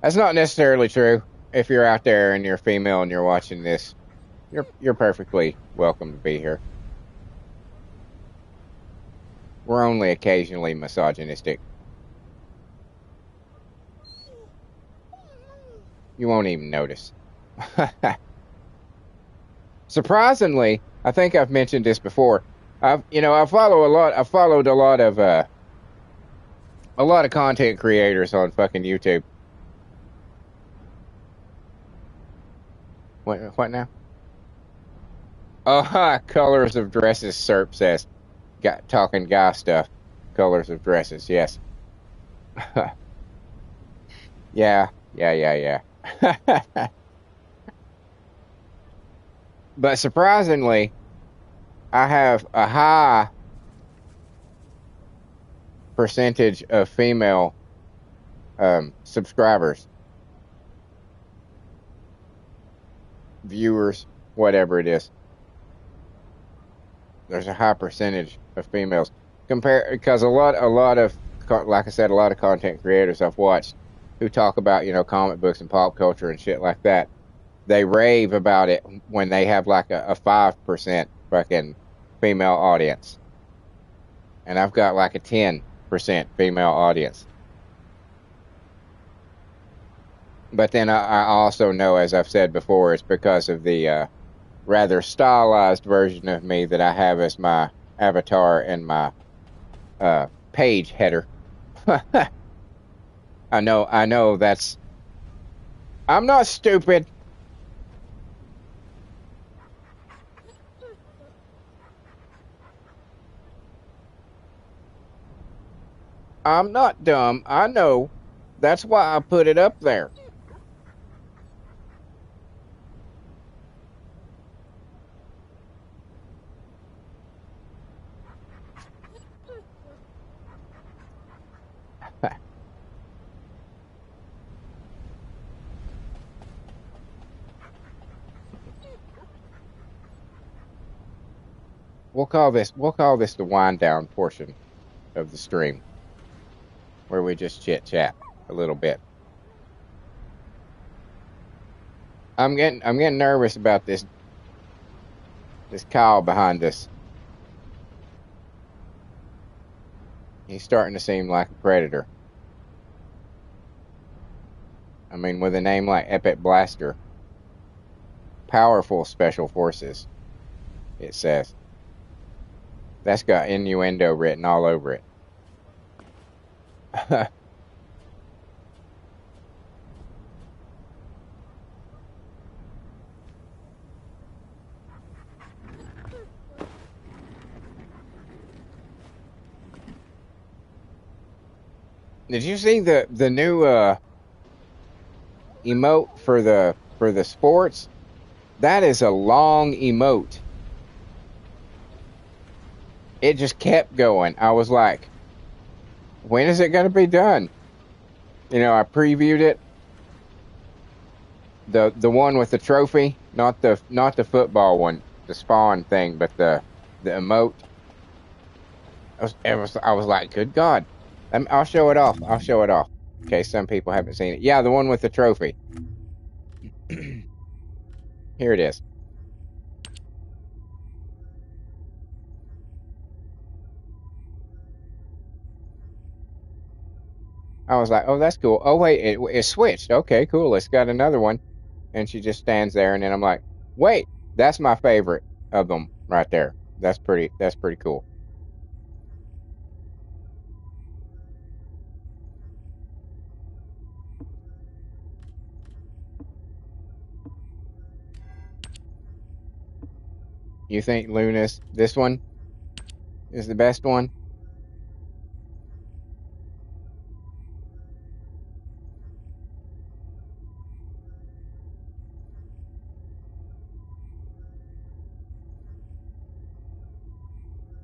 That's not necessarily true. If you're out there and you're female and you're watching this, you're perfectly welcome to be here. We're only occasionally misogynistic. You won't even notice. Surprisingly, I think I've mentioned this before. I followed a lot of content creators on fucking YouTube. What now? Oh, colors of dresses, Serp says. Talking guy stuff. Colors of dresses, yes. Yeah. But surprisingly, I have a high percentage of female subscribers, viewers, whatever it is. There's a high percentage of females because a lot of, like I said, a lot of content creators I've watched who talk about, comic books and pop culture and shit like that. They rave about it when they have like a 5% fucking female audience. And I've got like a 10% female audience. But then I also know, as I've said before, it's because of the rather stylized version of me that I have as my avatar and my page header. I know that's... I'm not stupid. I'm not dumb. I know. That's why I put it up there. We'll call this the wind down portion of the stream, where we just chit chat a little bit. I'm getting nervous about this Kyle behind us. He's starting to seem like a predator. I mean, with a name like Epic Blaster. Powerful special forces, it says. That's got innuendo written all over it. Did you see the new emote for the sports? That is a long emote. It just kept going. I was like, when is it going to be done? I previewed it. The one with the trophy, not the football one, the spawn thing, but the emote. I was like, good God. I'll show it off. In case some people haven't seen it. Yeah, the one with the trophy. Here it is. I was like, oh, that's cool. Oh, wait, it switched. Okay, cool. It's got another one. And she just stands there, and then I'm like, wait, that's my favorite of them right there. That's pretty cool. You think Luna's this one is the best one?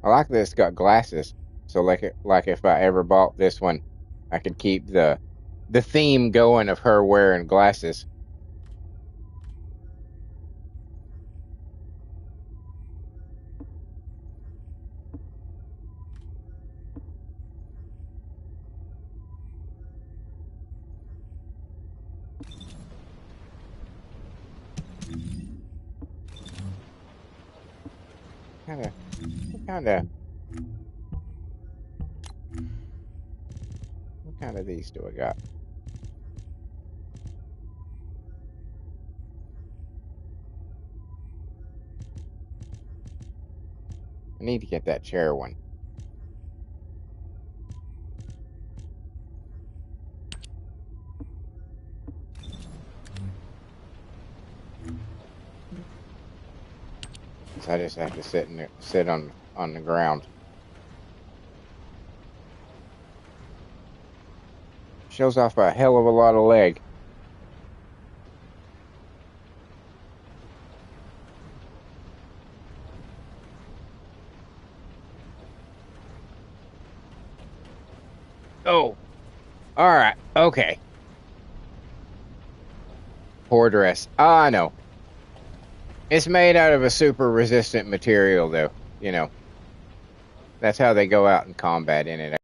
I like that it's got glasses. So like if I ever bought this one, I could keep the theme going of her wearing glasses. Kinda kinda what kind of these do I got? I need to get that chair one. So I just have to sit on the ground. Shows off a hell of a lot of leg. Oh, all right, okay. Poor dress. I know. It's made out of a super resistant material, though. You know, that's how they go out in combat in it.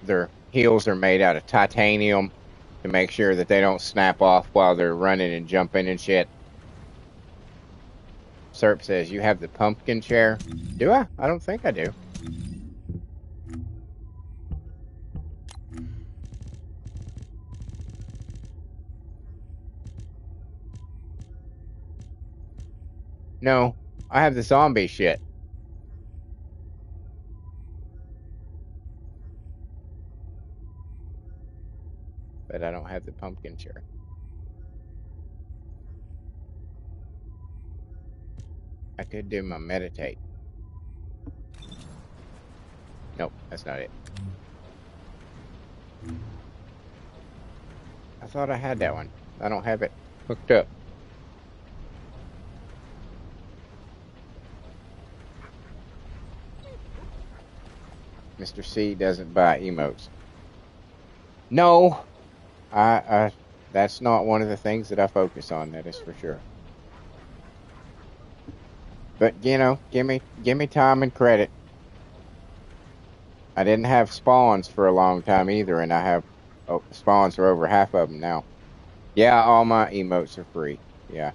Their heels are made out of titanium to make sure that they don't snap off while they're running and jumping and shit. Serp says, you have the pumpkin chair? Do I? I don't think I do. No, I have the zombie shit. But I don't have the pumpkin chair. I could do my meditate. Nope, that's not it. I thought I had that one. I don't have it hooked up. Mr. C doesn't buy emotes. No, that's not one of the things that I focus on. That is for sure. But you know, give me time and credit. I didn't have spawns for a long time either, and I have spawns for over half of them now. Yeah, all my emotes are free. Yeah.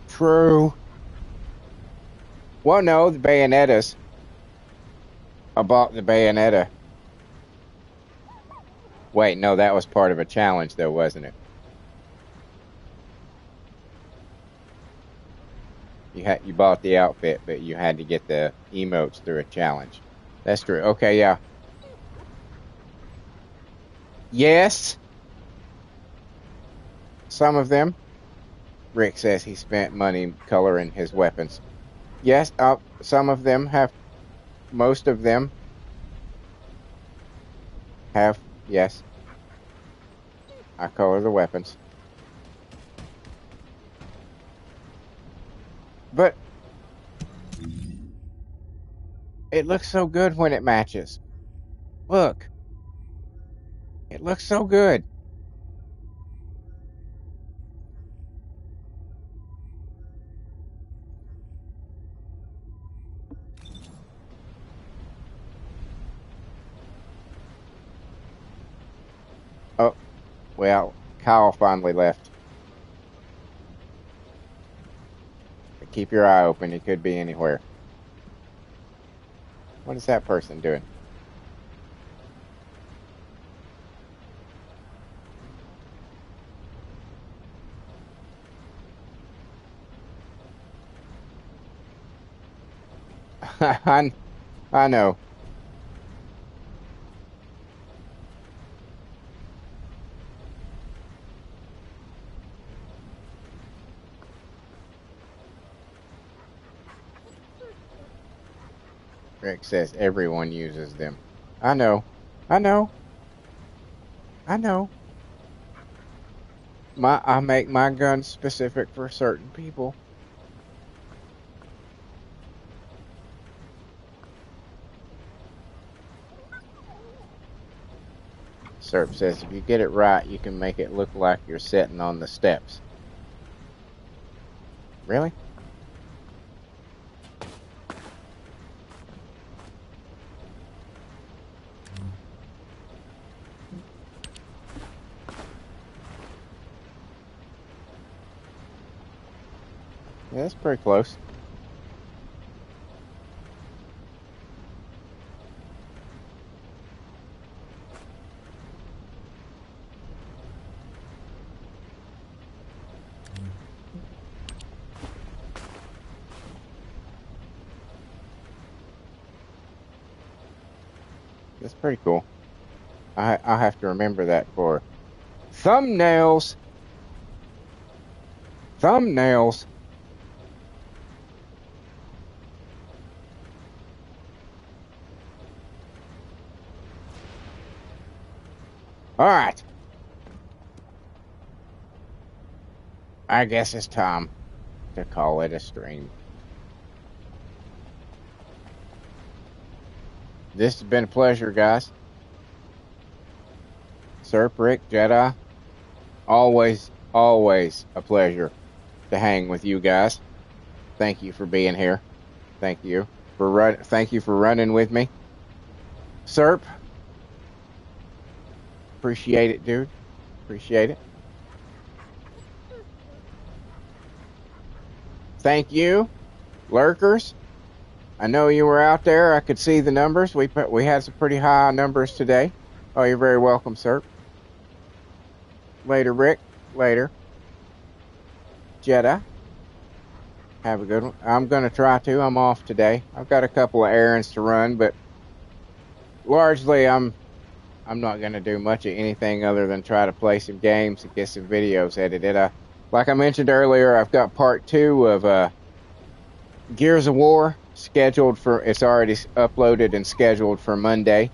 True. Well, no, the Bayonettas. I bought the Bayonetta. Wait, no, that was part of a challenge, though, wasn't it? You bought the outfit, but you had to get the emotes through a challenge. That's true. Okay, yeah. Yes. Some of them. Rick says he spent money coloring his weapons. Yes, some of them have. Most of them have. Yes. I color the weapons. But it looks so good when it matches. Look. It looks so good. Oh, well, Kyle finally left. But keep your eye open. He could be anywhere. What is that person doing? I know. Rick says everyone uses them. I know. I know. I know. I make my guns specific for certain people. Serp says if you get it right, you can make it look like you're sitting on the steps. Really? Yeah, that's pretty close. That's pretty cool. I'll have to remember that for thumbnails. Thumbnails. All right. I guess it's time to call it a stream. This has been a pleasure, guys. Serp, Rick, Jedi, always a pleasure to hang with you guys. Thank you for being here. Thank you for running with me. Serp, appreciate it, dude. Appreciate it. Thank you, lurkers. I know you were out there. I could see the numbers. We had some pretty high numbers today. Oh, you're very welcome, sir. Later, Rick. Later. Jedi. Have a good one. I'm going to try to. I'm off today. I've got a couple of errands to run, but largely I'm not going to do much of anything other than try to play some games and get some videos edited. Like I mentioned earlier, I've got part 2 of Gears of War scheduled for. It's already uploaded and scheduled for Monday,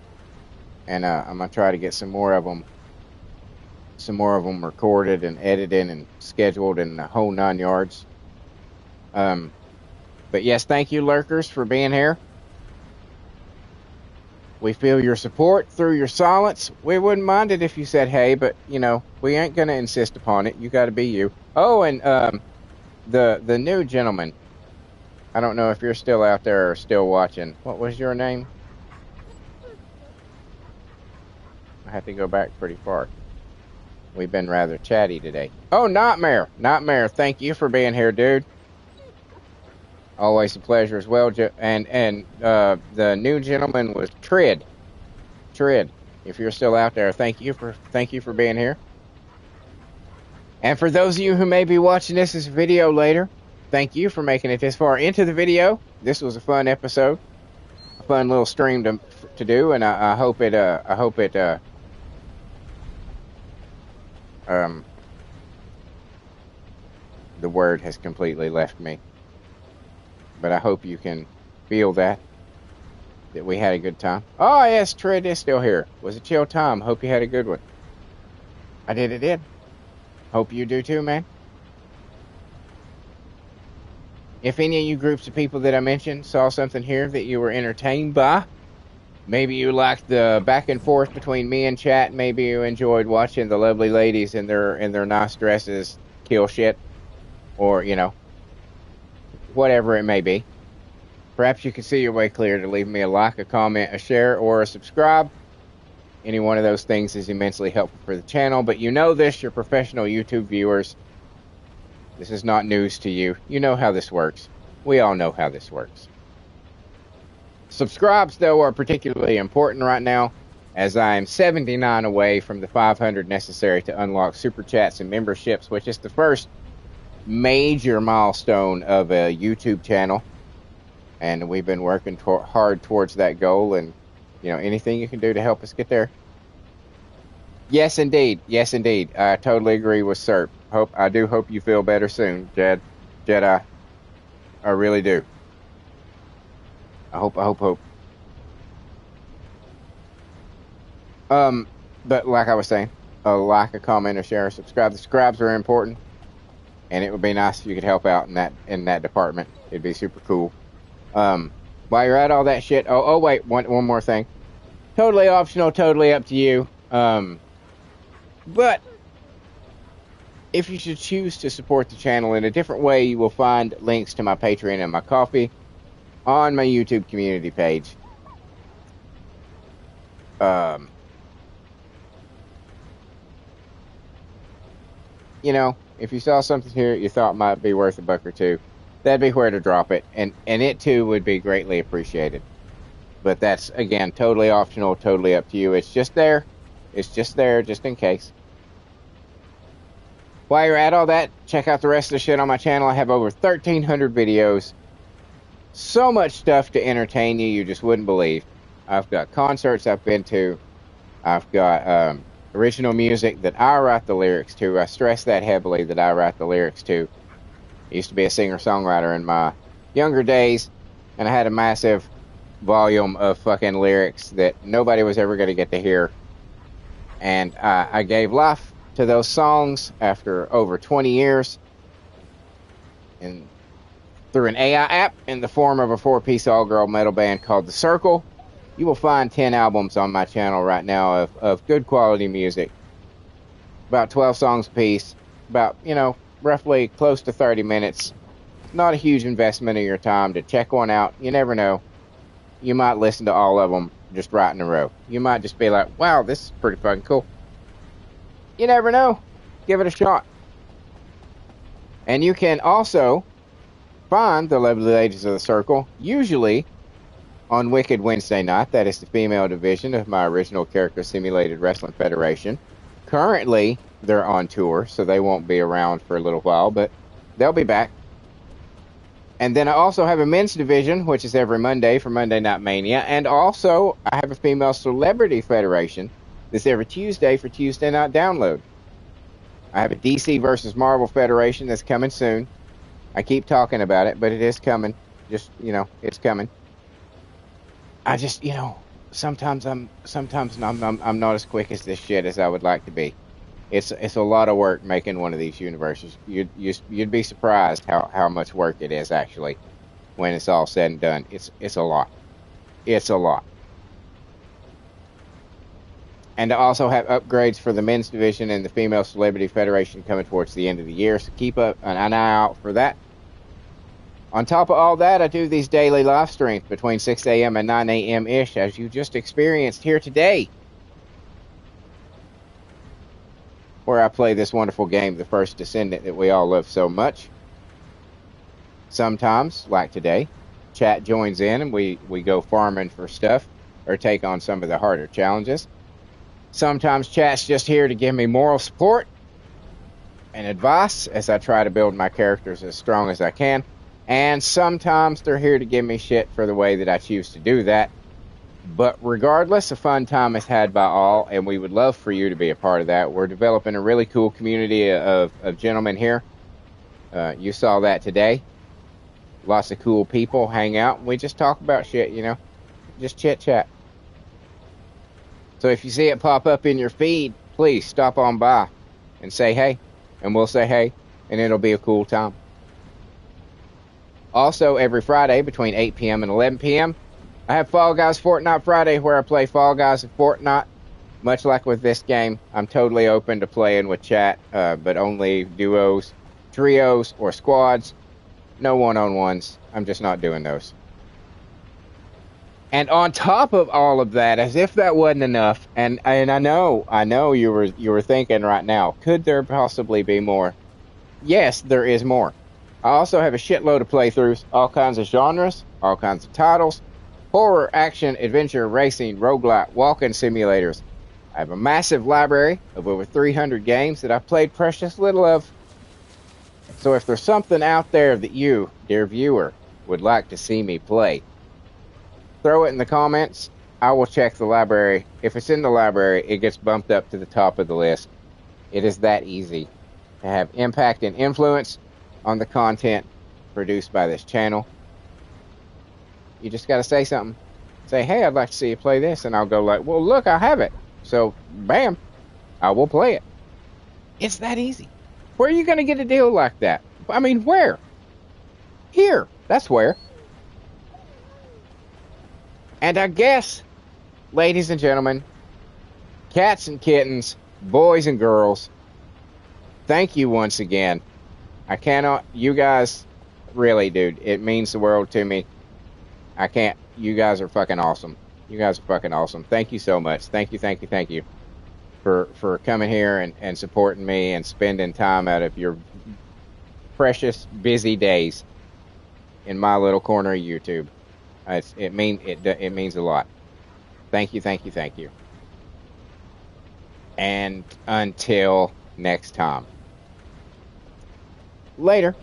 and I'm gonna try to get some more of them recorded and edited and scheduled in the whole 9 yards. But yes, thank you, lurkers, for being here. We feel your support through your silence. We wouldn't mind it if you said hey, but you know we ain't gonna insist upon it. You got to be you. Oh, and the new gentleman. I don't know if you're still out there or still watching. What was your name? I have to go back pretty far. We've been rather chatty today. Oh, Nightmare. Nightmare, thank you for being here, dude. Always a pleasure as well. And the new gentleman was Trid. Trid, if you're still out there, thank you for being here. And for those of you who may be watching this as a video later, thank you for making it this far into the video. This was a fun episode, a fun little stream to do, and I hope it the word has completely left me, but I hope you can feel that we had a good time. Oh yes, Trid is still here. It was a chill time. Hope you had a good one. I did. Hope you do too, man. If any of you groups of people that I mentioned saw something here that you were entertained by, maybe you liked the back and forth between me and chat, maybe you enjoyed watching the lovely ladies in their nice dresses kill shit, or, you know, whatever it may be. Perhaps you could see your way clear to leave me a like, a comment, a share, or a subscribe. Any one of those things is immensely helpful for the channel, but you know this, you're professional YouTube viewers. This is not news to you. You know how this works. We all know how this works. Subscribes, though, are particularly important right now, as I am 79 away from the 500 necessary to unlock Super Chats and memberships, which is the first major milestone of a YouTube channel. And we've been working hard towards that goal, and you know, anything you can do to help us get there. Yes, indeed. Yes, indeed. I totally agree with Serp. I do hope you feel better soon, Jedi. I really do. I hope. But like I was saying, a like, a comment, a share, a subscribe. The subscribes are important, and it would be nice if you could help out in that department. It'd be super cool. While you're at all that shit, wait, one more thing. Totally optional, totally up to you. But if you should choose to support the channel in a different way, you will find links to my Patreon and my Ko-fi on my YouTube community page. You know, if you saw something here you thought might be worth $1 or $2, that'd be where to drop it, and it too would be greatly appreciated. But that's, again, totally optional, totally up to you. It's just there. It's just there, just in case. While you're at all that, check out the rest of the shit on my channel. I have over 1,300 videos. So much stuff to entertain you, you just wouldn't believe. I've got concerts I've been to. I've got original music that I write the lyrics to. I stress that heavily, that I write the lyrics to. I used to be a singer-songwriter in my younger days, and I had a massive volume of fucking lyrics that nobody was ever going to get to hear. And I gave life to those songs after over 20 years, and through an AI app in the form of a 4-piece all-girl metal band called The Circle. You will find 10 albums on my channel right now of good quality music. About 12 songs a piece. About, you know, roughly close to 30 minutes. Not a huge investment of your time to check one out. You never know. You might listen to all of them just right in a row. You might just be like, wow, this is pretty fucking cool. You never know. Give it a shot. And you can also find the lovely ladies of The Circle, usually on Wicked Wednesday night. That is the female division of my original character simulated wrestling federation. Currently, they're on tour, so they won't be around for a little while, but they'll be back. And then I also have a men's division, which is every Monday for Monday Night Mania. And also, I have a female celebrity federation that's every Tuesday for Tuesday Night Download. I have a DC versus Marvel federation that's coming soon. I keep talking about it, but it is coming. Just, you know, it's coming. I just, you know, sometimes I'm not as quick as this shit as I would like to be. It's a lot of work making one of these universes. You'd be surprised how much work it is actually when it's all said and done. It's a lot. It's a lot. And I also have upgrades for the men's division and the female celebrity federation coming towards the end of the year, so keep an eye out for that. On top of all that, I do these daily live streams between 6 a.m. and 9 a.m.-ish, as you just experienced here today, where I play this wonderful game, the First Descendant, that we all love so much. Sometimes, like today, chat joins in and we go farming for stuff or take on some of the harder challenges. Sometimes chat's just here to give me moral support and advice as I try to build my characters as strong as I can. And sometimes they're here to give me shit for the way that I choose to do that. But regardless, a fun time is had by all, and we would love for you to be a part of that. We're developing a really cool community of gentlemen here. You saw that today. Lots of cool people hang out. We just talk about shit, you know. Just chit-chat. So if you see it pop up in your feed, please stop on by and say hey. And we'll say hey, and it'll be a cool time. Also, every Friday between 8 p.m. and 11 p.m., I have Fall Guys Fortnite Friday, where I play Fall Guys and Fortnite. Much like with this game, I'm totally open to playing with chat, but only duos, trios, or squads. No one-on-ones. I'm just not doing those. And on top of all of that, as if that wasn't enough, and I know you were thinking right now, could there possibly be more? Yes, there is more. I also have a shitload of playthroughs, all kinds of genres, all kinds of titles, horror, action, adventure, racing, roguelite, walking simulators. I have a massive library of over 300 games that I've played precious little of. So if there's something out there that you, dear viewer, would like to see me play, throw it in the comments. I will check the library. If it's in the library, it gets bumped up to the top of the list. It is that easy to have impact and influence on the content produced by this channel. You just got to say something. Say, hey, I'd like to see you play this. And I'll go like, well, look, I have it. So, bam, I will play it. It's that easy. Where are you going to get a deal like that? I mean, where? Here. That's where. And I guess, ladies and gentlemen, cats and kittens, boys and girls, thank you once again. I cannot, you guys, really, dude, it means the world to me. I can't, you guys are fucking awesome. You guys are fucking awesome. Thank you so much. Thank you for coming here and supporting me and spending time out of your precious, busy days in my little corner of YouTube. It means a lot. Thank you. And until next time. Later.